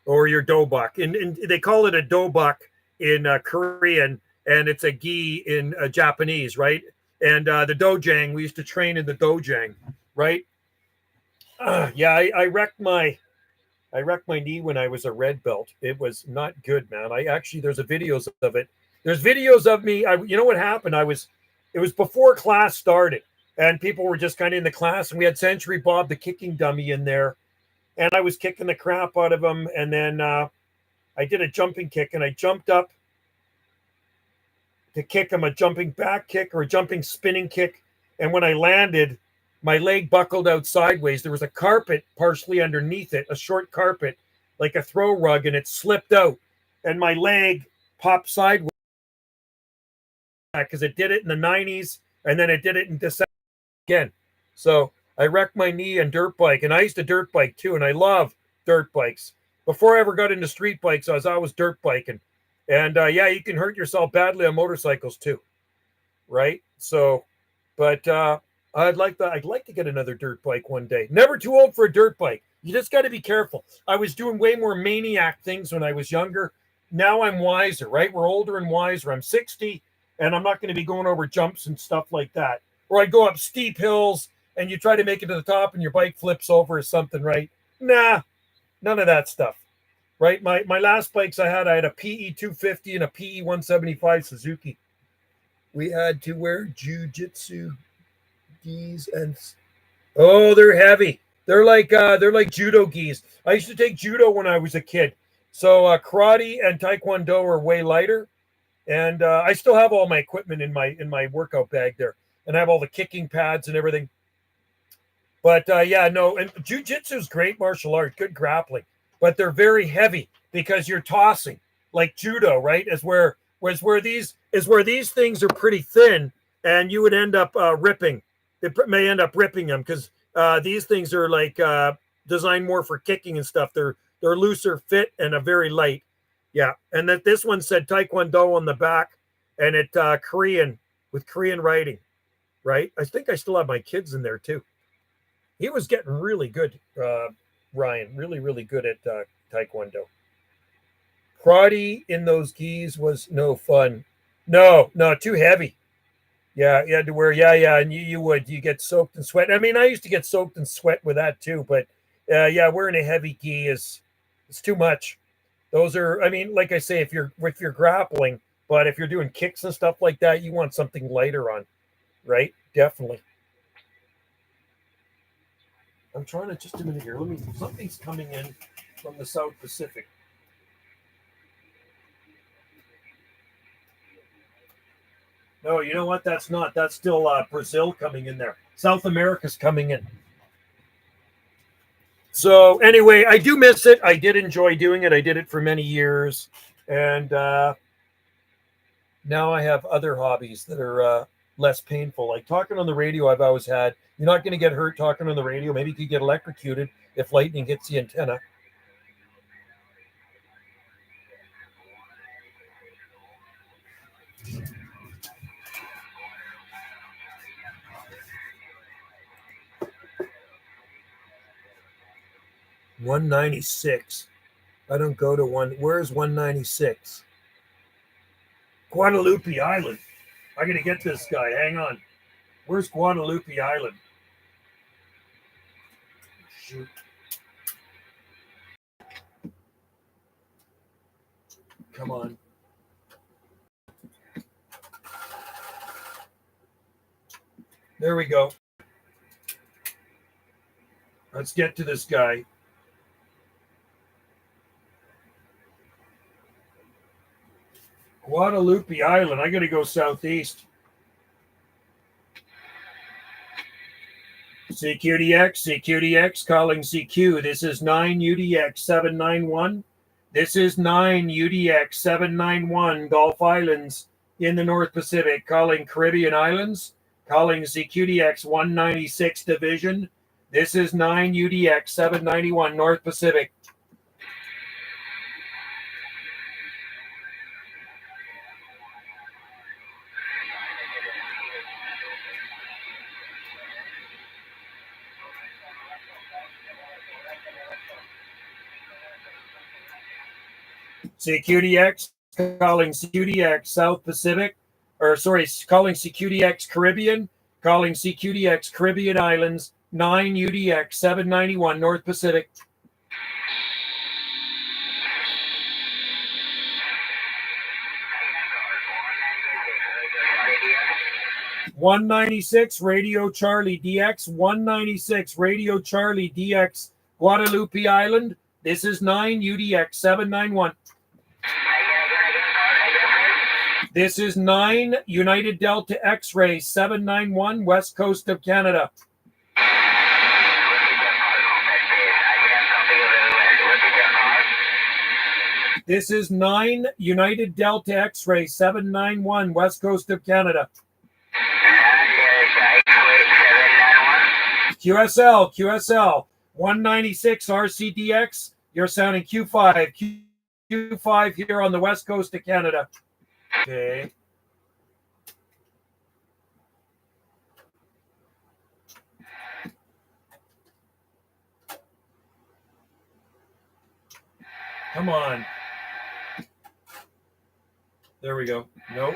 or your dobak. And they call it a dobak in Korean, and it's a gi in Japanese, right? And the dojang, we used to train in the dojang, right? I wrecked my knee when I was a red belt. It was not good, man. There's videos of it. There's videos of me. You know what happened? It was before class started, and people were just kind of in the class, and we had Century Bob, the kicking dummy, in there, and I was kicking the crap out of him, and then I did a jumping kick, and I jumped up to kick him, a jumping back kick or a jumping spinning kick, and when I landed, my leg buckled out sideways. There was a carpet partially underneath it, a short carpet, like a throw rug, and it slipped out. And my leg popped sideways because it did it in the 90s, and then it did it in December again. So I wrecked my knee on dirt bike, and I used to dirt bike too, and I love dirt bikes. Before I ever got into street bikes, I was always dirt biking. And you can hurt yourself badly on motorcycles too, right? So, but I'd like to get another dirt bike one day. Never too old for a dirt bike. You just got to be careful. I was doing way more maniac things when I was younger. Now I'm wiser, right? We're older and wiser. I'm 60, and I'm not going to be going over jumps and stuff like that. Or I go up steep hills, and you try to make it to the top, and your bike flips over or something, right? Nah, none of that stuff, right? My last bikes I had a PE 250 and a PE 175 Suzuki. We had to wear jiu-jitsu gis, and they're heavy. They're like judo gis. I used to take judo when I was a kid. So karate and taekwondo are way lighter, and I still have all my equipment in my workout bag there, and I have all the kicking pads and everything. But and jiu-jitsu is great martial art, good grappling, but they're very heavy because you're tossing like judo, right? Where these things are pretty thin, and you would end up ripping. It may end up ripping them because these things are like designed more for kicking and stuff. They're looser fit and a very light. Yeah, and that this one said Taekwondo on the back, and it Korean with Korean writing, right? I think I still have my kids in there too. He was getting really good, Ryan, really, really good at Taekwondo. Karate in those gis was no fun. No, too heavy. Yeah, you had to wear, and you get soaked in sweat. I mean, I used to get soaked in sweat with that too, but wearing a heavy gi is too much. Those are, I mean, like I say, if you're grappling, but if you're doing kicks and stuff like that, you want something lighter on, right? Definitely. I'm trying to just a minute here. Something's coming in from the South Pacific. No, you know what? That's not. That's still Brazil coming in there. South America's coming in. So anyway, I do miss it. I did enjoy doing it. I did it for many years. And now I have other hobbies that are less painful. Like talking on the radio, I've always had. You're not going to get hurt talking on the radio. Maybe you could get electrocuted if lightning hits the antenna. $196. I don't go to one. Where's 196? Guadaloupe Island. I got to get this guy. Hang on. Where's Guadaloupe Island? Shoot. Come on. There we go. Let's get to this guy. Guadaloupe Island. I got to go southeast. CQDX, calling CQ. This is 9 UDX 791. This is 9 UDX 791, Gulf Islands in the North Pacific, calling Caribbean Islands, calling CQDX 196 Division. This is 9 UDX 791, North Pacific. CQDX, calling CQDX South Pacific, calling CQDX Caribbean, calling CQDX Caribbean Islands, 9 UDX 791 North Pacific. $196 Radio Charlie DX, 196 Radio Charlie DX, Guadaloupe Island. This is 9 UDX 791. This is 9 United Delta X-Ray 791, West Coast of Canada. This is 9 United Delta X-Ray 791, West Coast of Canada. QSL, 196 RCDX. You're sounding Q5. Q5 here on the West Coast of Canada. Okay. Come on. There we go. Nope.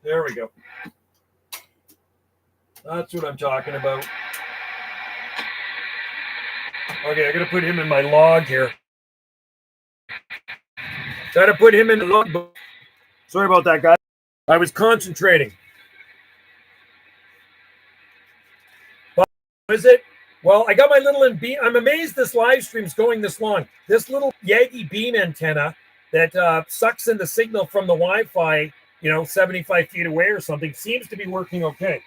There we go. That's what I'm talking about. Okay, I got to put him in my log here. Got to put him in the log book. Sorry about that, guys. I was concentrating. But is it? Well, I got my little beam. I'm amazed this live stream's going this long. This little Yagi beam antenna that sucks in the signal from the Wi-Fi, 75 feet away or something, seems to be working okay.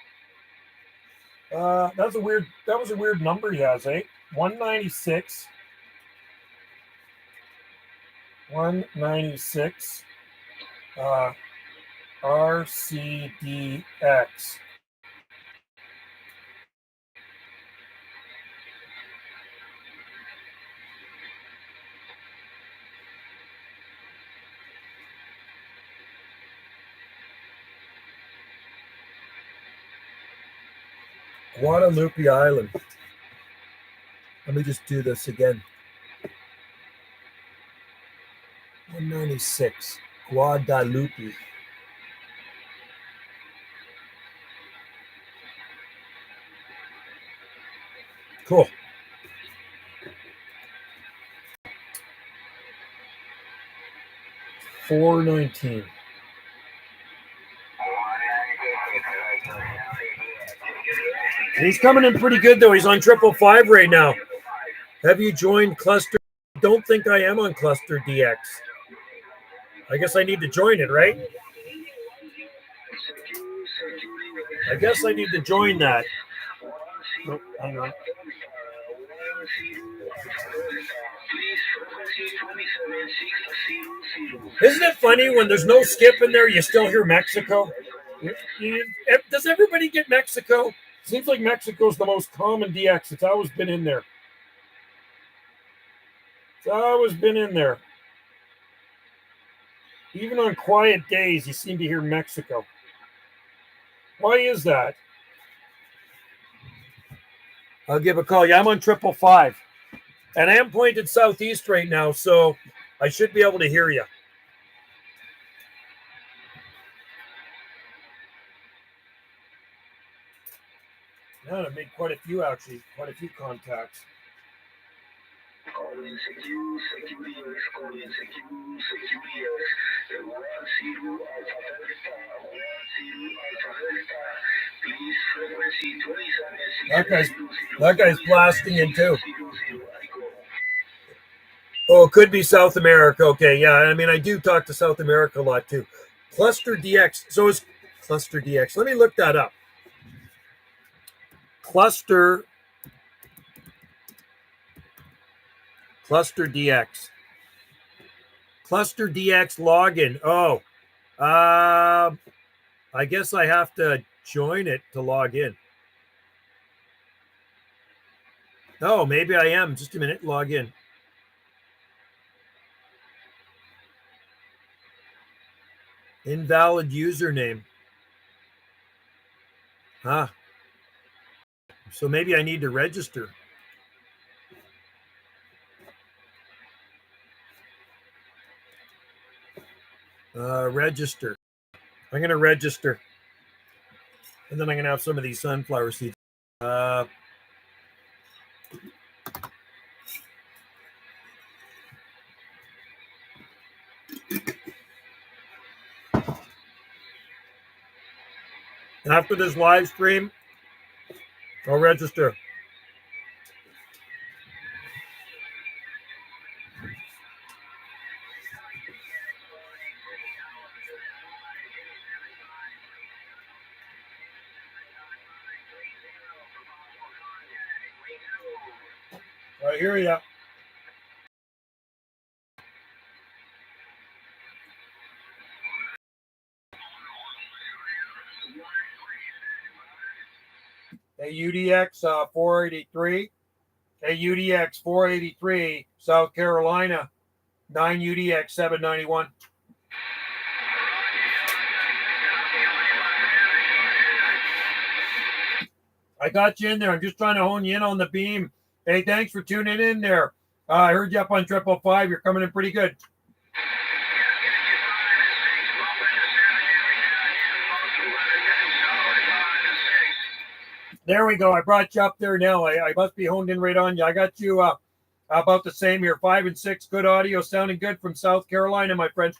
That was a weird number he has, eh? 196. 196. RCDX. Guadaloupe Island. Let me just do this again. 196. Guadaloupe. Cool. $4.19. He's coming in pretty good, though. He's on 555 right now. Have you joined Cluster don't think I am on Cluster DX. I guess I need to join it, right? I guess I need to join that. Oh, hang on. Isn't it funny when there's no skip in there, you still hear Mexico? Does everybody get Mexico? Seems like Mexico's the most common DX. It's always been in there. It's always been in there. Even on quiet days, you seem to hear Mexico. Why is that? I'll give a call. Yeah, I'm on 555. And I am pointed southeast right now, so I should be able to hear you. Yeah, I made quite a few, actually. Quite a few contacts. That guy's blasting in too. Oh, it could be South America. Okay, yeah. I mean, I do talk to South America a lot too. Cluster DX. So is Cluster DX. Let me look that up. Cluster DX. Cluster DX login. Oh, I guess I have to join it to log in. Oh, maybe I am. Just a minute. Log in. Invalid username. Huh. So maybe I need to register. Register. I'm going to register. And then I'm going to have some of these sunflower seeds. After this live stream, I'll register. I hear ya. AUDX 483. AUDX 483, South Carolina. 9UDX 791. I got you in there. I'm just trying to hone you in on the beam. Hey, thanks for tuning in there. I heard you up on 555. You're coming in pretty good. There we go. I brought you up there now. I must be honed in right on you. I got you about the same here. 5 and 6. Good audio. Sounding good from South Carolina, my friend.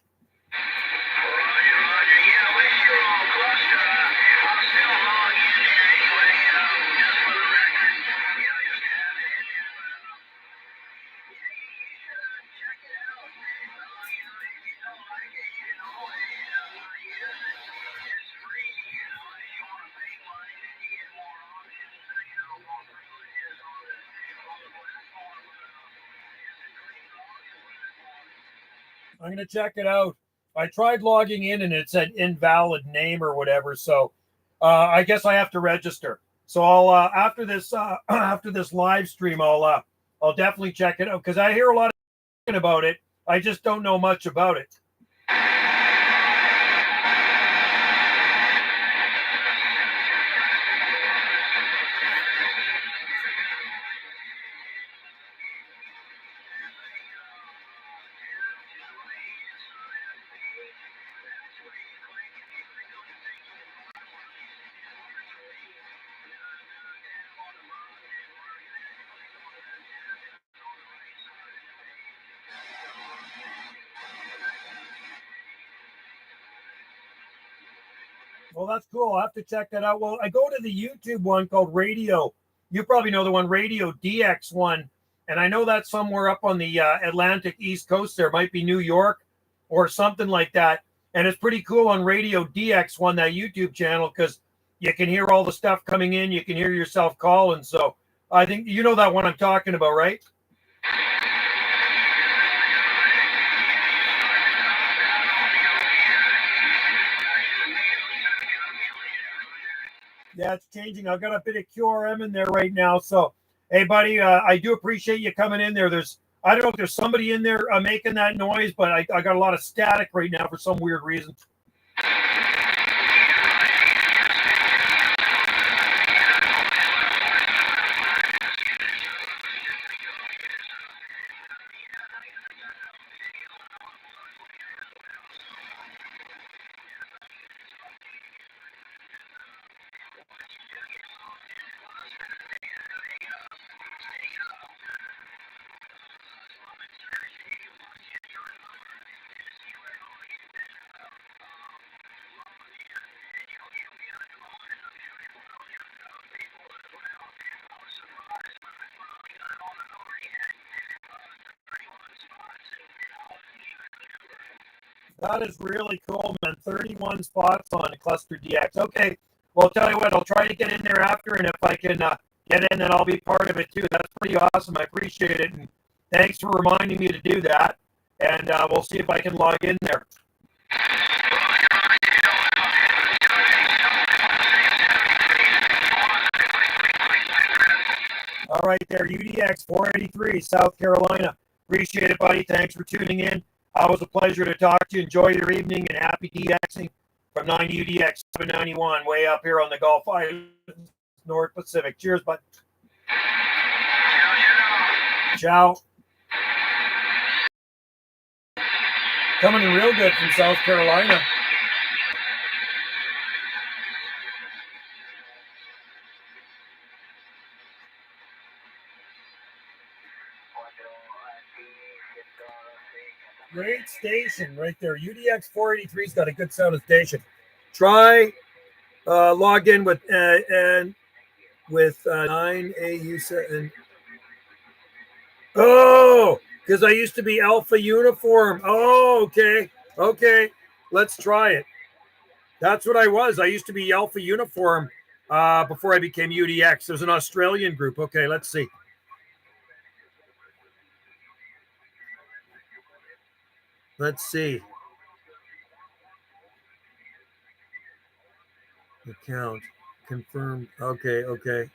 I'm going to check it out. I tried logging in and it said invalid name or whatever. So I guess I have to register. So I'll after this live stream, I'll definitely check it out because I hear a lot of about it. I just don't know much about it. Well, that's cool. I'll have to check that out. Well, I go to the YouTube one called Radio. You probably know the one, Radio DX1. And I know that's somewhere up on the Atlantic East Coast. There might be New York or something like that. And it's pretty cool on Radio DX1, that YouTube channel, because you can hear all the stuff coming in. You can hear yourself calling. So I think you know that one I'm talking about, right? Yeah, it's changing. I've got a bit of QRM in there right now. So, hey, buddy, I do appreciate you coming in there. I don't know if there's somebody in there making that noise, but I got a lot of static right now for some weird reason. That is really cool, man. 31 spots on Cluster DX. Okay. Well, I'll tell you what, I'll try to get in there after, and if I can get in, then I'll be part of it too. That's pretty awesome. I appreciate it. And thanks for reminding me to do that. And we'll see if I can log in there. All right there, UDX 483, South Carolina. Appreciate it, buddy. Thanks for tuning in. Always a pleasure to talk to you. Enjoy your evening and happy DXing from 9UDX 791, way up here on the Gulf Islands, North Pacific. Cheers, bud. Ciao. Coming in real good from South Carolina. Great station right there. UDX 483's got a good sounding station. Try log in with 9AU7. Oh, because I used to be Alpha Uniform. Oh, okay. Okay. Let's try it. That's what I was. I used to be Alpha Uniform before I became UDX. It was an Australian group. Okay, let's see. Let's see. Account confirmed. Okay, okay.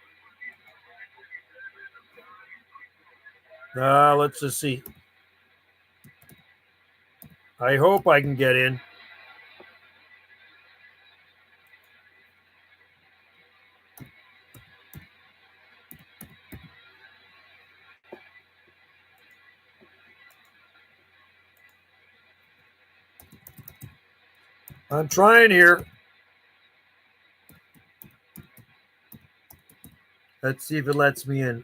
Let's just see. I hope I can get in. I'm trying here. Let's see if it lets me in.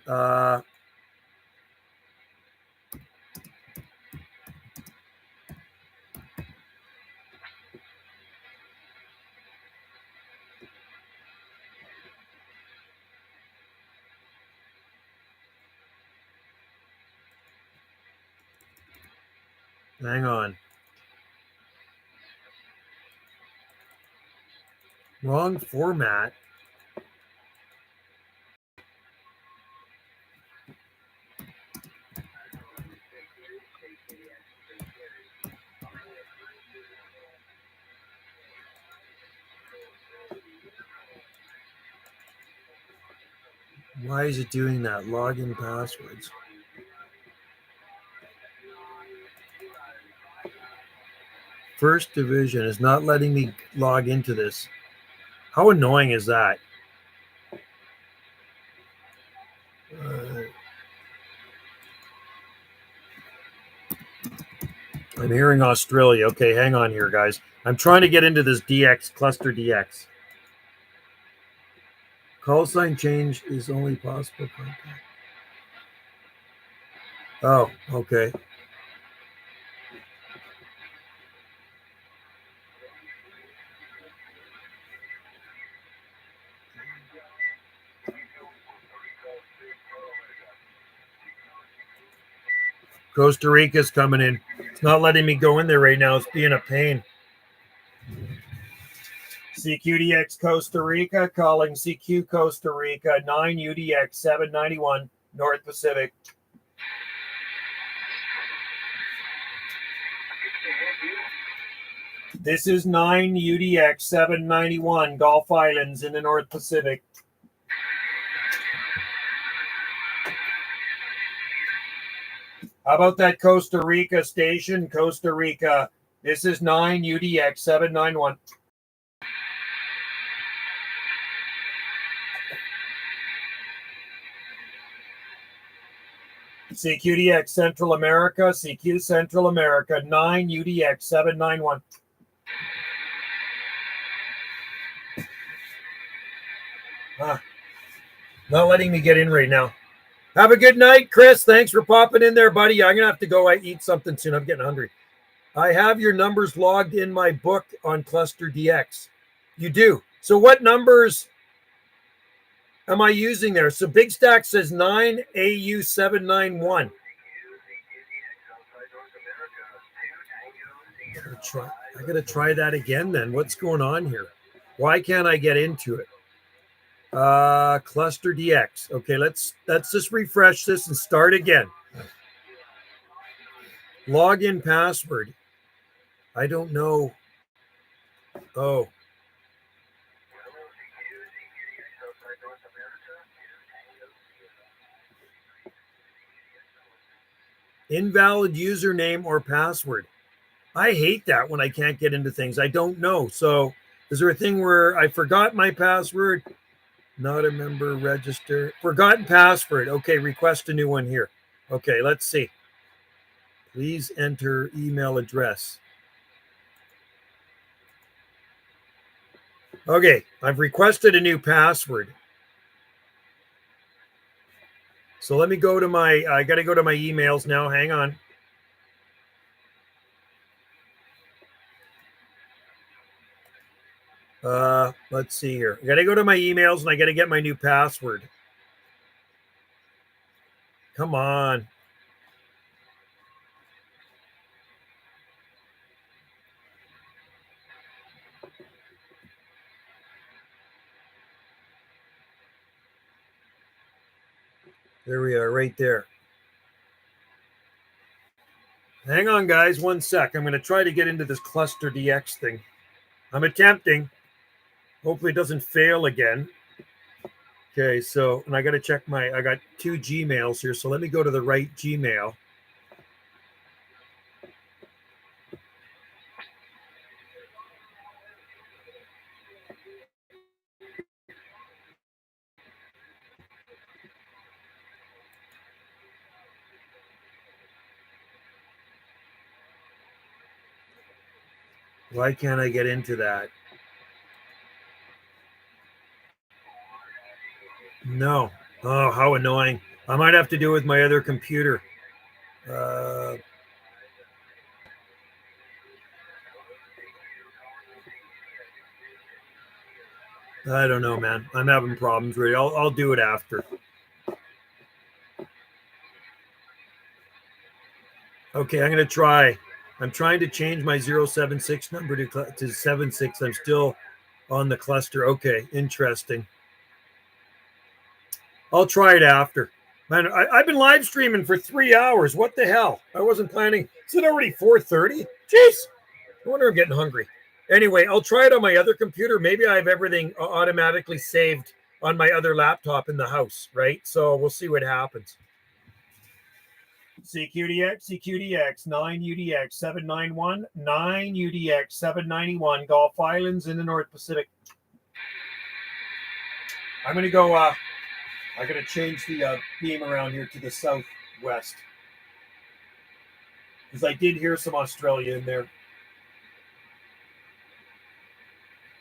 Hang on. Wrong format. Why is it doing that? Login passwords. First Division is not letting me log into this. How annoying is that? I'm hearing Australia. Okay, hang on here, guys. I'm trying to get into this DX, Cluster DX. Call sign change is only possible. Oh, okay. Costa Rica's coming in. It's not letting me go in there right now. It's being a pain. CQDX Costa Rica, calling CQ Costa Rica, 9 UDX 791 North Pacific. This is 9 UDX 791 Gulf Islands in the North Pacific. How about that Costa Rica station? Costa Rica. This is 9 UDX 791. CQDX Central America, CQ Central America, 9 UDX 791. Not letting me get in right now. Have a good night, Chris. Thanks for popping in there, buddy. I'm going to have to go eat something soon. I'm getting hungry. I have your numbers logged in my book on Cluster DX. You do. So what numbers am I using there? So Big Stack says 9AU791. I gotta try that again then. What's going on here? Why can't I get into it? Cluster DX. Okay, let's just refresh this and start again. Login password. I don't know. Oh. Invalid username or password. I hate that when I can't get into things. I don't know. So is there a thing where I forgot my password? Not a member, register. Forgotten password. Okay, request a new one here. Okay, let's see. Please enter email address. Okay, I've requested a new password. So let me go to I got to go to my emails now. Hang on. Let's see here. I got to go to my emails and I got to get my new password. Come on. There we are, right there. Hang on, guys, 1 sec. I'm going to try to get into this Cluster DX thing. I'm attempting. Hopefully it doesn't fail again. Okay, so, and I got to check I got 2 Gmails here, so let me go to the right Gmail. Why can't I get into that? No. Oh, how annoying. I might have to do it with my other computer. I don't know, man. I'm having problems with it. I'll do it after. Okay, I'm going to try. I'm trying to change my 076 number to 76. I'm still on the cluster. Okay, interesting. I'll try it after. Man, I've been live streaming for 3 hours. What the hell? I wasn't planning. Is it already 4:30? Jeez. No wonder I'm getting hungry. Anyway, I'll try it on my other computer. Maybe I have everything automatically saved on my other laptop in the house, right? So we'll see what happens. CQDX, 9 UDX 791, 9 UDX 791, Gulf Islands in the North Pacific. I'm going to go, I got to change the beam around here to the southwest. Because I did hear some Australia in there.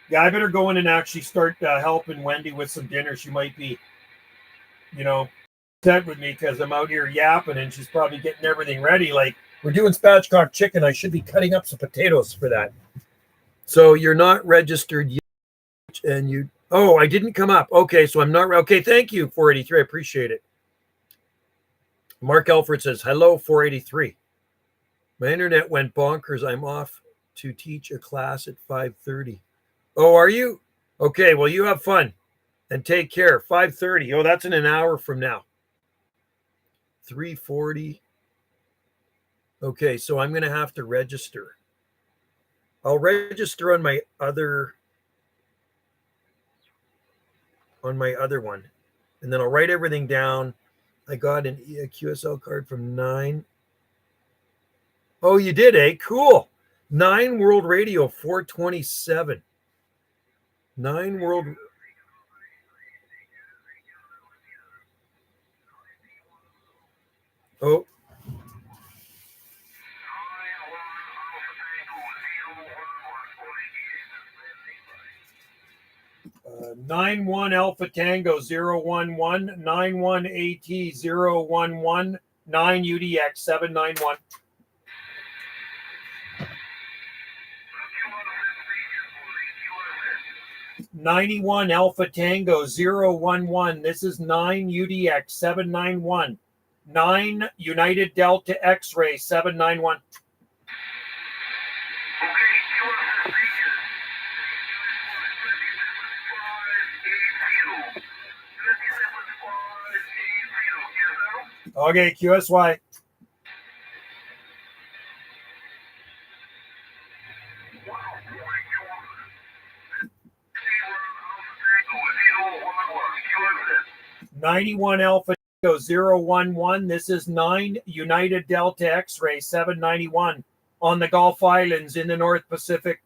Yeah, I better go in and actually start helping Wendy with some dinner. She might be, upset with me because I'm out here yapping and she's probably getting everything ready. Like, we're doing spatchcock chicken. I should be cutting up some potatoes for that. So you're not registered yet, and I didn't come up. Okay, so I'm not. Okay, thank you, 483. I appreciate it. Mark Alfred says, hello, 483. My internet went bonkers. I'm off to teach a class at 5:30. Oh, are you? Okay, well, you have fun and take care. 5:30. Oh, that's in an hour from now. 3:40. Okay, so I'm going to have to register. I'll register on my other one, and then I'll write everything down. I got a QSL card from 9. Oh, you did, eh? Cool. 9 World Radio 427. 9 World. Oh. Uh, 91 Alpha Tango 011, 91 AT 011, 9 UDX 791. "91 Alpha Tango 011. This is 9 UDX 791. 9 United Delta X-Ray 791. Okay, QSY. "91 Alpha Tango 011. This is 9 United Delta X-Ray 791 on the Gulf Islands in the North Pacific."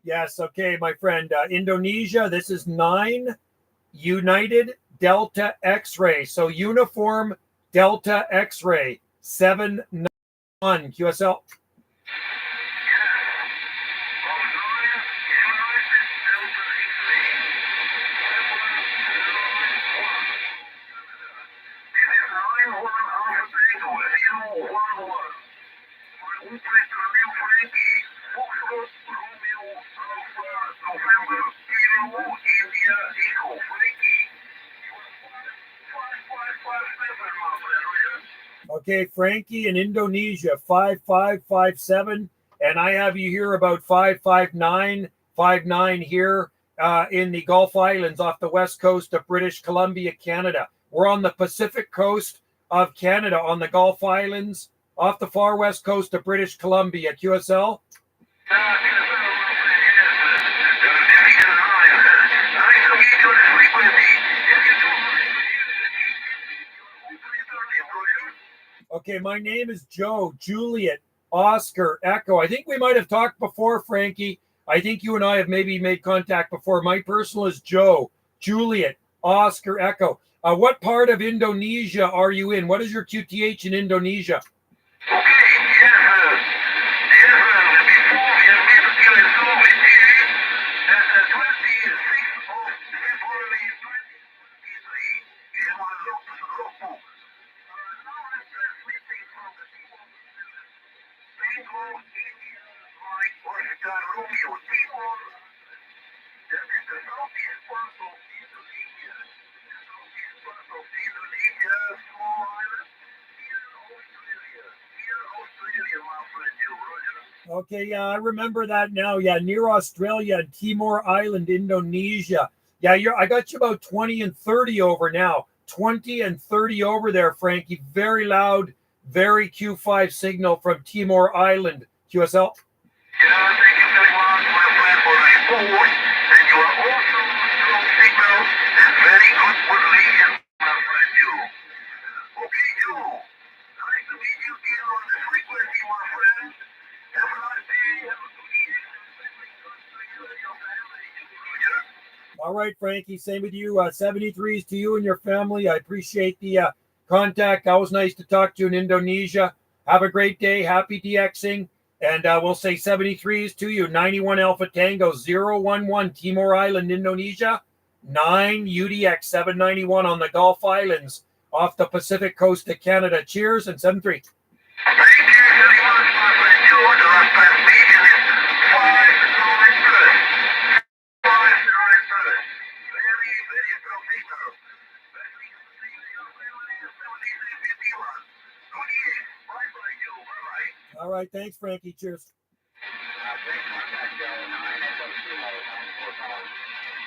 Yes, okay, my friend. Indonesia, this is 9 United Delta X-Ray. So uniform Delta X-Ray 791 QSL. Okay, Frankie in Indonesia 5557, and I have you here about 55959 here in the Gulf Islands off the west coast of British Columbia, Canada. We're on the Pacific coast of Canada on the Gulf Islands off the far west coast of British Columbia. QSL. Okay, my name is Joe, Juliet, Oscar, Echo. I think we might have talked before, Frankie. I think you and I have maybe made contact before. My personal is Joe, Juliet, Oscar, Echo. What part of Indonesia are you in? What is your QTH in Indonesia? Okay, yeah, I remember that now. Yeah, near Australia and Timor Island, Indonesia. Yeah, I got you about 20 and 30 over now. 20 and 30 over there, Frankie. Very loud, very Q5 signal from Timor Island. QSL. Yeah, thank you very much, my friend, for the report. And you are also strong signal and very good relation, my friend, you. Okay, Joe. Nice to meet you here on the frequency, my friend. Have a nice day. Have a good evening. All right, Frankie, same with you. 73s to you and your family. I appreciate the contact. Always nice to talk to you in Indonesia. Have a great day. Happy DXing. And we'll say 73s to you. 91 Alpha Tango 011 Timor Island, Indonesia. 9 UDX 791 on the Gulf Islands off the Pacific coast of Canada. Cheers and 73. Thank you very much, my friend. All right, thanks, Frankie. Cheers.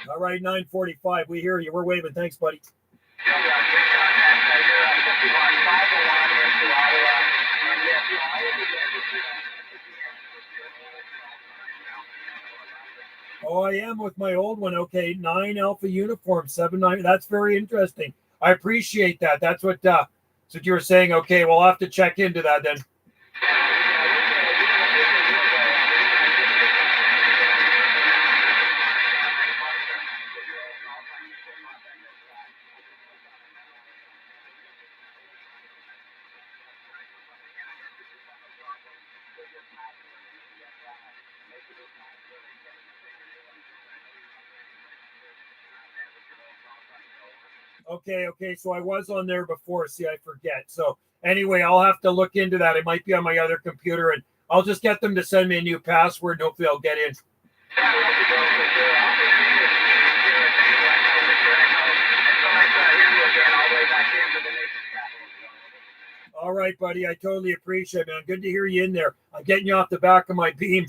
All right, 9:45. We hear you. We're waving. Thanks, buddy. Oh, I am with my old one. Okay, 9 Alpha Uniform 79. That's very interesting. I appreciate that. That's what you were saying. Okay, we'll have to check into that then. Okay. So I was on there before. See, I forget. So anyway, I'll have to look into that. It might be on my other computer, and I'll just get them to send me a new password. And hopefully, I'll get in. All right, buddy. I totally appreciate it, man. Good to hear you in there. I'm getting you off the back of my beam.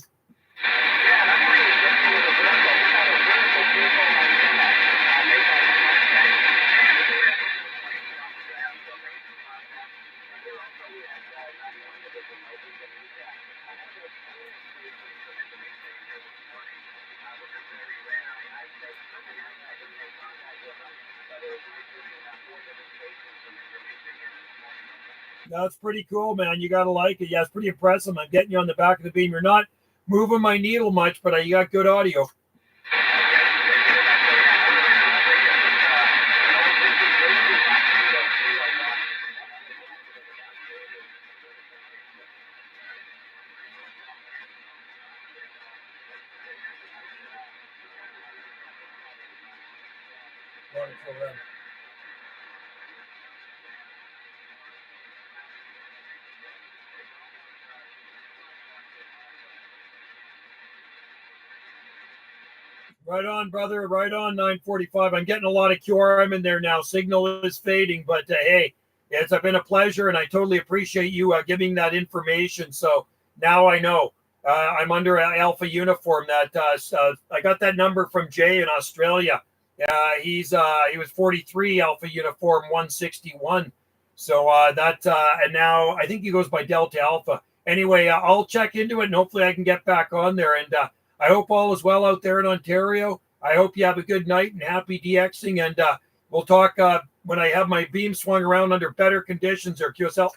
That's pretty cool, man. You got to like it. Yeah, it's pretty impressive. I'm getting you on the back of the beam. You're not moving my needle much, but you got good audio. Right on, brother. Right on, 9:45. I'm getting a lot of QRM in there now. Signal is fading, but hey, it's been a pleasure, and I totally appreciate you giving that information. So now I know I'm under Alpha Uniform. That I got that number from Jay in Australia. He was 43 Alpha Uniform 161. So and now I think he goes by Delta Alpha. Anyway, I'll check into it, and hopefully I can get back on there. And I hope all is well out there in Ontario. I hope you have a good night and happy DXing. And we'll talk when I have my beam swung around under better conditions there, QSL.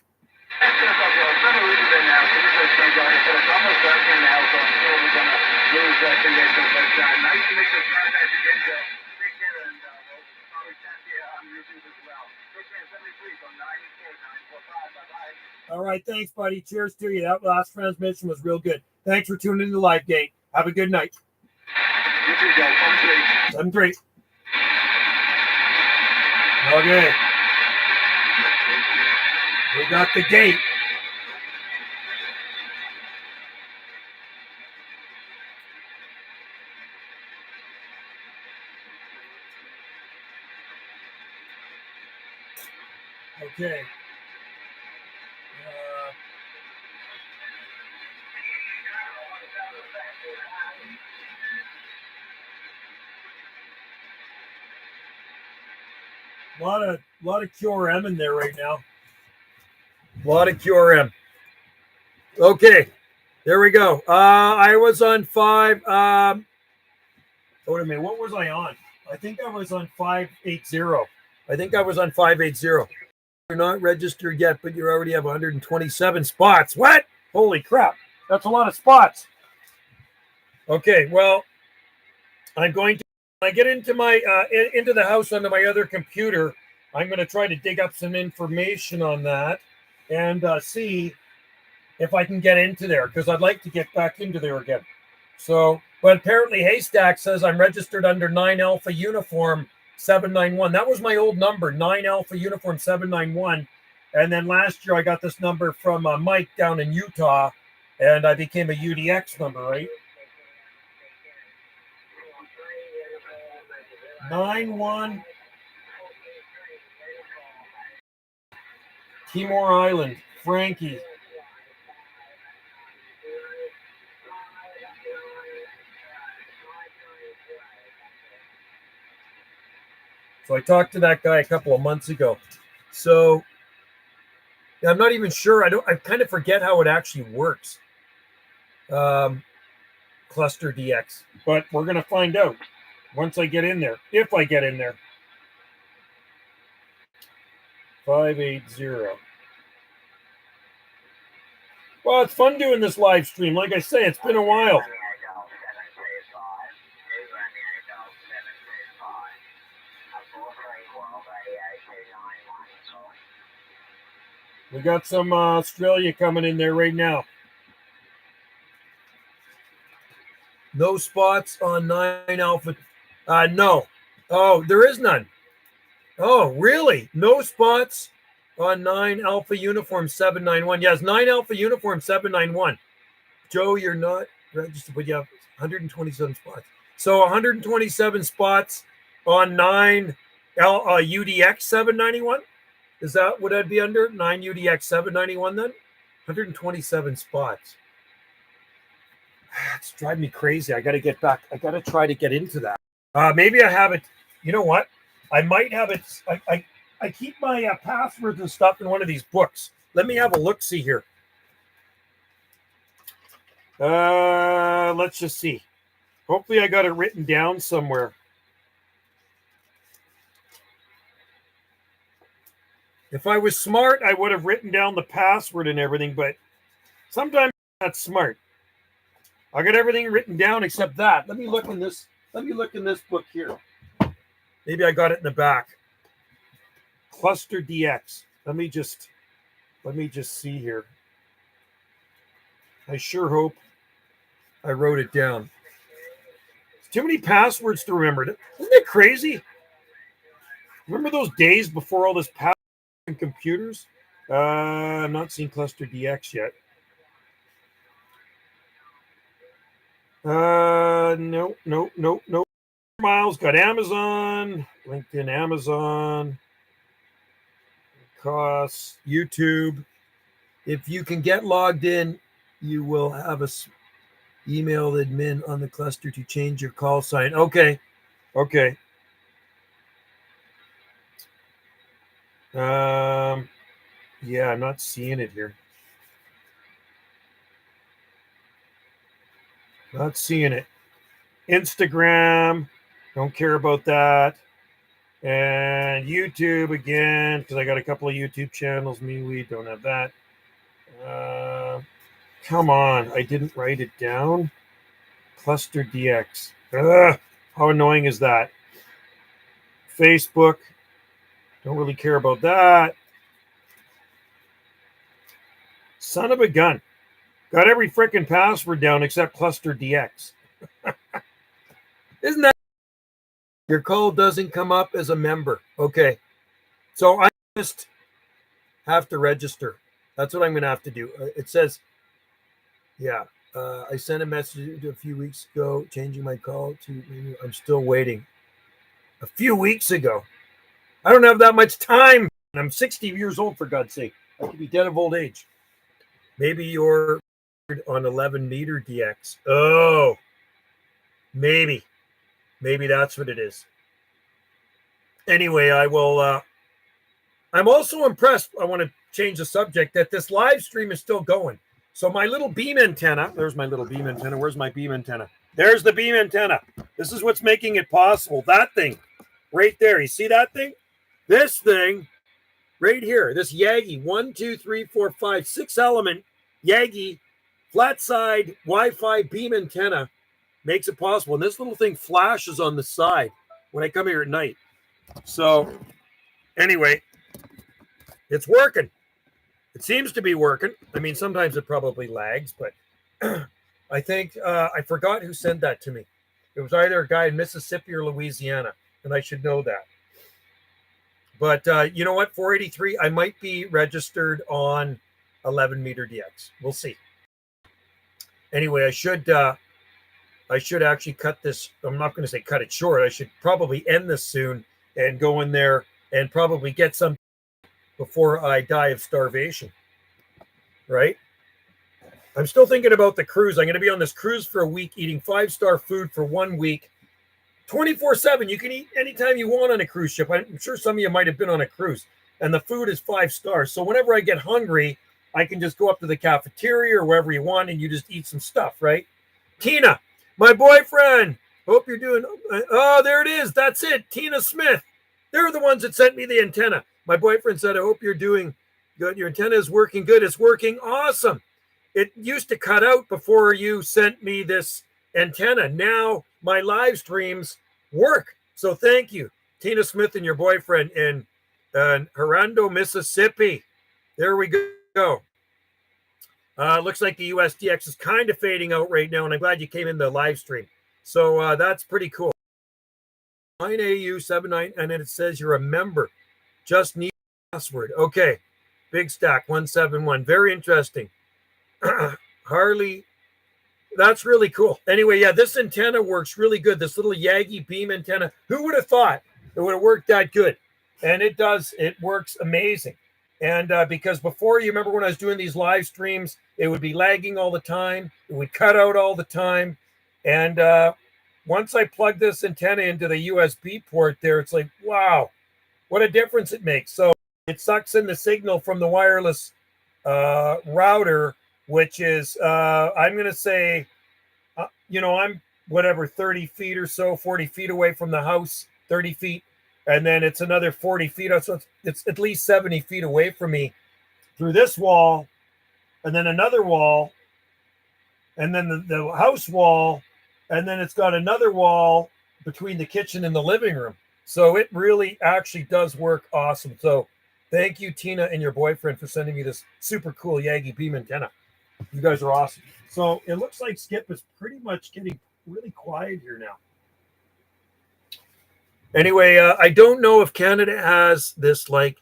All right, thanks, buddy. Cheers to you. That last transmission was real good. Thanks for tuning in to LiveGate. Have a good night. You too, guys. 7-3. Okay. We got the gate. Okay. A lot of QRM in there right now. A lot of QRM. Okay, there we go. I was on 5. Wait a minute. What was I on? I think I was on 580. You're not registered yet, but you already have 127 spots. What? Holy crap. That's a lot of spots. Okay, well, I'm going to, when I get into my into the house onto my other computer, I'm going to try to dig up some information on that and see if I can get into there, because I'd like to get back into there again. So, but apparently Haystack says I'm registered under 9 Alpha Uniform 791. That was my old number, 9 Alpha Uniform 791. And then last year I got this number from Mike down in Utah, and I became a UDX number, right? 9-1 Timor Island, Frankie. So I talked to that guy a couple of months ago. So I'm not even sure. I kind of forget how it actually works. Cluster DX, but we're going to find out once I get in there, if I get in there. 580. Well, it's fun doing this live stream. Like I say, it's been a while. We got some Australia coming in there right now. No spots on 9 Alpha. No. Oh, there is none. Oh, really? No spots on 9 Alpha Uniform 791. Yes, 9 Alpha Uniform 791. Joe, you're not registered, but you have 127 spots. So 127 spots on 9 UDX 791. Is that what I'd be under? 9 UDX 791 then? 127 spots. It's driving me crazy. I got to get back. I got to try to get into that. Maybe I have it. You know what? I might have it. I keep my passwords and stuff in one of these books. Let me have a look-see here. Let's just see. Hopefully I got it written down somewhere. If I was smart, I would have written down the password and everything, but sometimes I'm not smart. I got everything written down except that. Let me look in this. Let me look in this book here. Maybe I got it in the back. Cluster DX. Let me just see here. I sure hope I wrote it down. It's too many passwords to remember. Isn't it crazy? Remember those days before all this password and computers? I'm not seeing Cluster DX yet. No. Miles got Amazon, LinkedIn, Amazon, costs, YouTube. If you can get logged in, you will have a email admin on the cluster to change your call sign. Okay. Yeah, I'm not seeing it here. Not seeing it. Instagram, don't care about that. And YouTube again, because I got a couple of YouTube channels. We don't have that. Come on, I didn't write it down. Cluster DX. Ugh, how annoying is that? Facebook, don't really care about that. Son of a gun. Got every freaking password down except Cluster DX. Isn't that? Your call doesn't come up as a member. Okay. So I just have to register. That's what I'm going to have to do. It says, yeah, I sent a message a few weeks ago, changing my call to, I'm still waiting. A few weeks ago. I don't have that much time. I'm 60 years old, for God's sake. I could be dead of old age. Maybe you're on 11 meter DX. Oh, maybe that's what it is. Anyway, I will. I'm also impressed. I want to change the subject that this live stream is still going. So my little beam antenna. There's my little beam antenna. Where's my beam antenna? There's the beam antenna. This is what's making it possible. That thing right there. You see that thing? This thing right here. This Yagi 1, 2, 3, 4, 5, 6 element Yagi flat side Wi-Fi beam antenna makes it possible. And this little thing flashes on the side when I come here at night. So anyway, it's working. It seems to be working. I mean, sometimes it probably lags, but I think I forgot who sent that to me. It was either a guy in Mississippi or Louisiana, and I should know that. But you know what? 483, I might be registered on 11 meter DX. We'll see. Anyway, I should actually cut this. I'm not going to say cut it short. I should probably end this soon and go in there and probably get some before I die of starvation. Right? I'm still thinking about the cruise. I'm going to be on this cruise for a week, eating 5-star food for 1 week, 24/7. You can eat anytime you want on a cruise ship. I'm sure some of you might have been on a cruise, and the food is 5 stars. So whenever I get hungry, I can just go up to the cafeteria or wherever you want, and you just eat some stuff, right? Tina, my boyfriend. Hope you're doing. Oh, there it is. That's it. Tina Smith. They're the ones that sent me the antenna. My boyfriend said, I hope you're doing good. Your antenna is working good. It's working awesome. It used to cut out before you sent me this antenna. Now my live streams work. So thank you, Tina Smith and your boyfriend in Rhode, Mississippi. There we go. Looks like the USDX is kind of fading out right now, and I'm glad you came in the live stream. So that's pretty cool. 9AU79, and then it says you're a member. Just need a password. Okay. Big Stack 171. Very interesting. Harley, that's really cool. Anyway, yeah, this antenna works really good. This little Yagi beam antenna. Who would have thought it would have worked that good? And it does. It works amazing. And because before, you remember when I was doing these live streams, it would be lagging all the time. It would cut out all the time. And once I plug this antenna into the USB port there, it's like, wow, what a difference it makes. So it sucks in the signal from the wireless router, which is, I'm going to say, I'm whatever, 30 feet or so, 40 feet away from the house, 30 feet. And then it's another 40 feet. So it's at least 70 feet away from me through this wall, and then another wall, and then the house wall, and then it's got another wall between the kitchen and the living room. So it really actually does work awesome. So thank you, Tina, and your boyfriend for sending me this super cool Yagi beam antenna. You guys are awesome. So it looks like Skip is pretty much getting really quiet here now. Anyway, I don't know if Canada has this, like,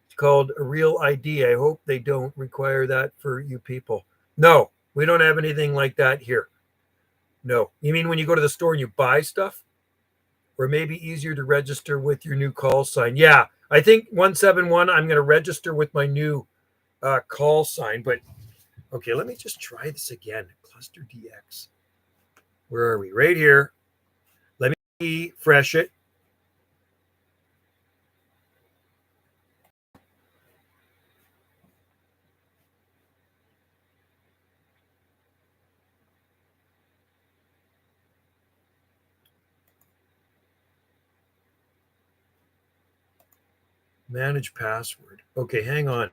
it's called a real ID. I hope they don't require that for you people. No, we don't have anything like that here. No. You mean when you go to the store and you buy stuff? Or maybe easier to register with your new call sign. Yeah, I think 171, I'm going to register with my new call sign. But, okay, let me just try this again. Cluster DX. Where are we? Right here. Let me refresh it. Manage password. Okay, hang on.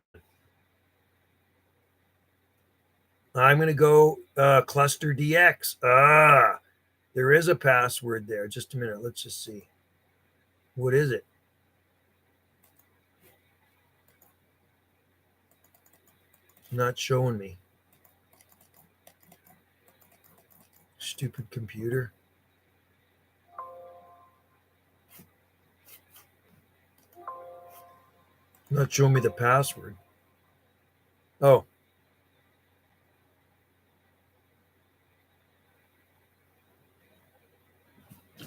I'm going to go cluster DX. There is a password there. Just a minute. Let's just see. What is it? Not showing me. Stupid computer. Not showing me the password. Oh.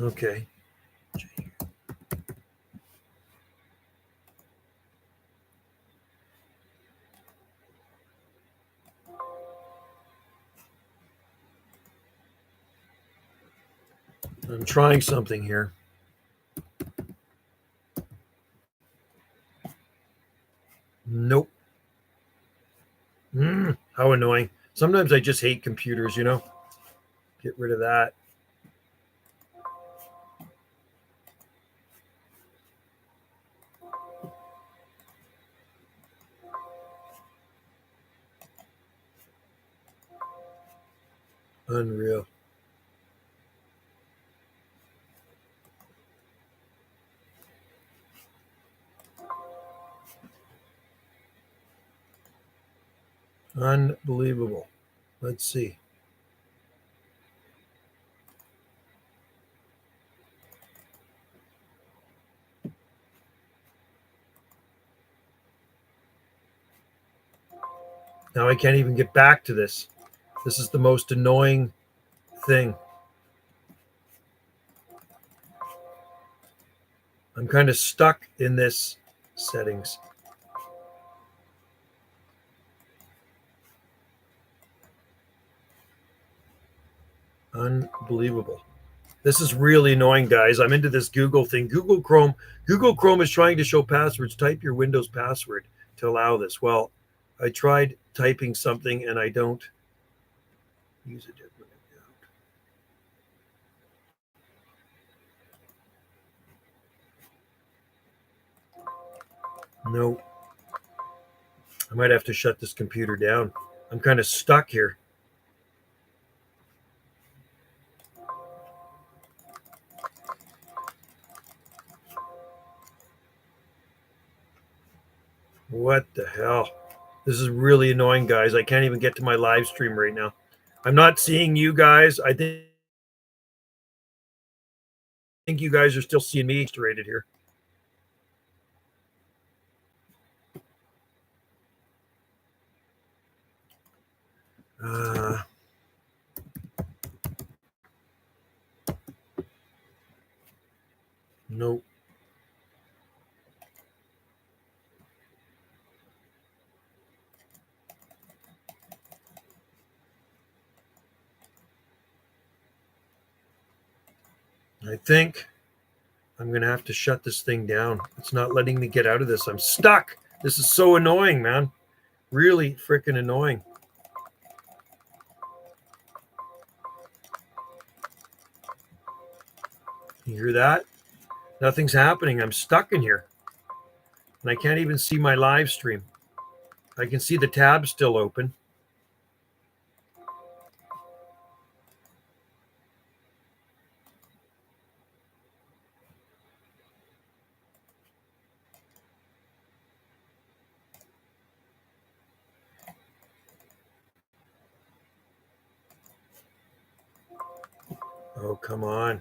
Okay. I'm trying something here. Nope. How annoying. Sometimes I just hate computers, you know. Get rid of that. Unreal. Unbelievable. Let's see. Now I can't even get back to this. This is the most annoying thing. I'm kind of stuck in this settings. Unbelievable. This is really annoying, guys. I'm into this Google thing. Google Chrome is trying to show passwords. Type your Windows password to allow this. Well, I tried typing something and I don't use it. No. I might have to shut this computer down. I'm kind of stuck here. What the hell? This is really annoying, guys. I can't even get to my live stream right now. I'm not seeing you guys. I think you guys are still seeing me rated here. Nope. I think I'm going to have to shut this thing down. It's not letting me get out of this. I'm stuck. This is so annoying, man. Really freaking annoying. You hear that? Nothing's happening. I'm stuck in here. And I can't even see my live stream. I can see the tab still open. Oh, come on.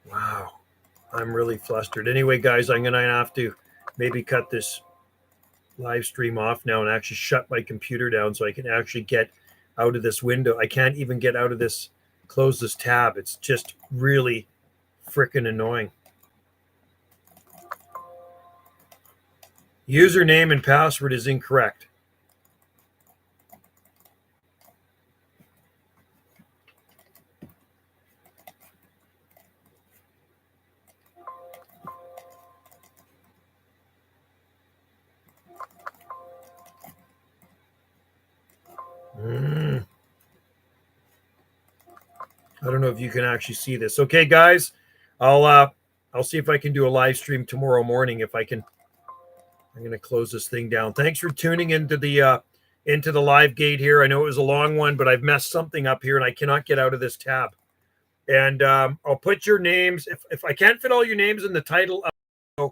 Wow. I'm really flustered. Anyway, guys, I'm going to have to maybe cut this live stream off now and actually shut my computer down so I can actually get out of this window. I can't even get out of this, close this tab. It's just really freaking annoying. Username and password is incorrect. I don't know if you can actually see this. Okay, guys, I'll see if I can do a live stream tomorrow morning. If I can, I'm going to close this thing down. Thanks for tuning into the live gate here. I know it was a long one, but I've messed something up here and I cannot get out of this tab. And I'll put your names. If I can't fit all your names in the title of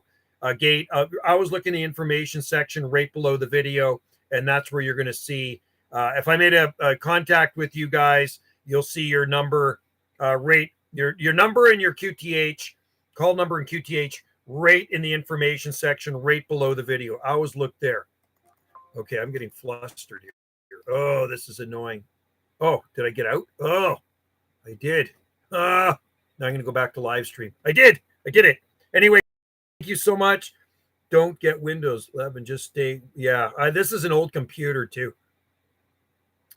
gate, I always look in the information section right below the video, and that's where you're going to see. If I made a contact with you guys, you'll see your number, your number and your QTH, call number and QTH, right in the information section, right below the video. I always look there. Okay, I'm getting flustered here. Oh, this is annoying. Oh, did I get out? Oh, I did. Now I'm going to go back to live stream. I did it. Anyway, thank you so much. Don't get Windows 11. Just stay. Yeah, this is an old computer too.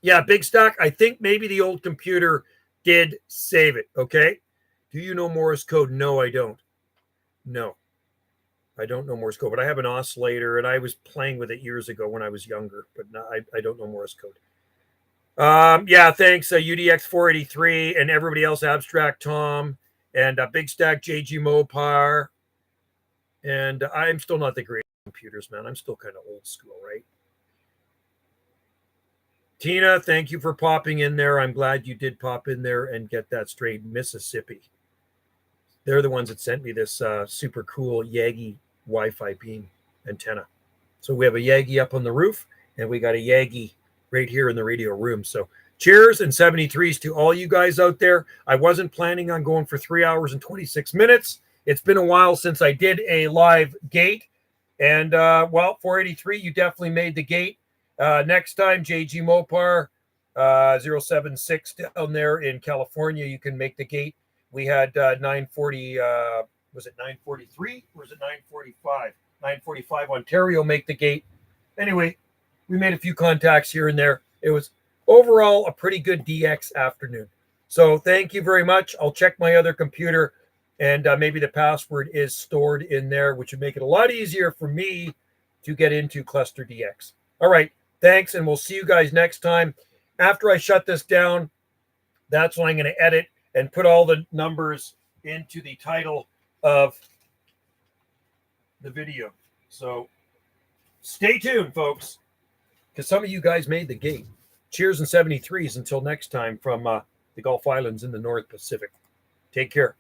Yeah, Big Stack. I think maybe the old computer did save it. Okay. Do you know Morse code? No, I don't. No, I don't know Morse code, but I have an oscillator and I was playing with it years ago when I was younger, but no, I don't know Morse code. Yeah, thanks, UDX 483 and everybody else, Abstract Tom and Big Stack JG Mopar. And I'm still not the greatest computers, man. I'm still kind of old school, right? Tina, thank you for popping in there. I'm glad you did pop in there and get that straight. Mississippi. They're the ones that sent me this super cool Yagi Wi-Fi beam antenna. So we have a Yagi up on the roof and we got a Yagi right here in the radio room. So cheers and 73s to all you guys out there. I wasn't planning on going for 3 hours and 26 minutes, It's been a while since I did a live gate. And, well, 483, you definitely made the gate. Next time, JG Mopar, 076 down there in California, you can make the gate. We had 940, was it 943 or was it 945? 945 Ontario make the gate. Anyway, we made a few contacts here and there. It was overall a pretty good DX afternoon. So thank you very much. I'll check my other computer, and maybe the password is stored in there, which would make it a lot easier for me to get into Cluster DX. All right, thanks, and we'll see you guys next time. After I shut this down, that's when I'm going to edit and put all the numbers into the title of the video. So stay tuned, folks, because some of you guys made the gate. Cheers and 73s until next time from the Gulf Islands in the North Pacific. Take care.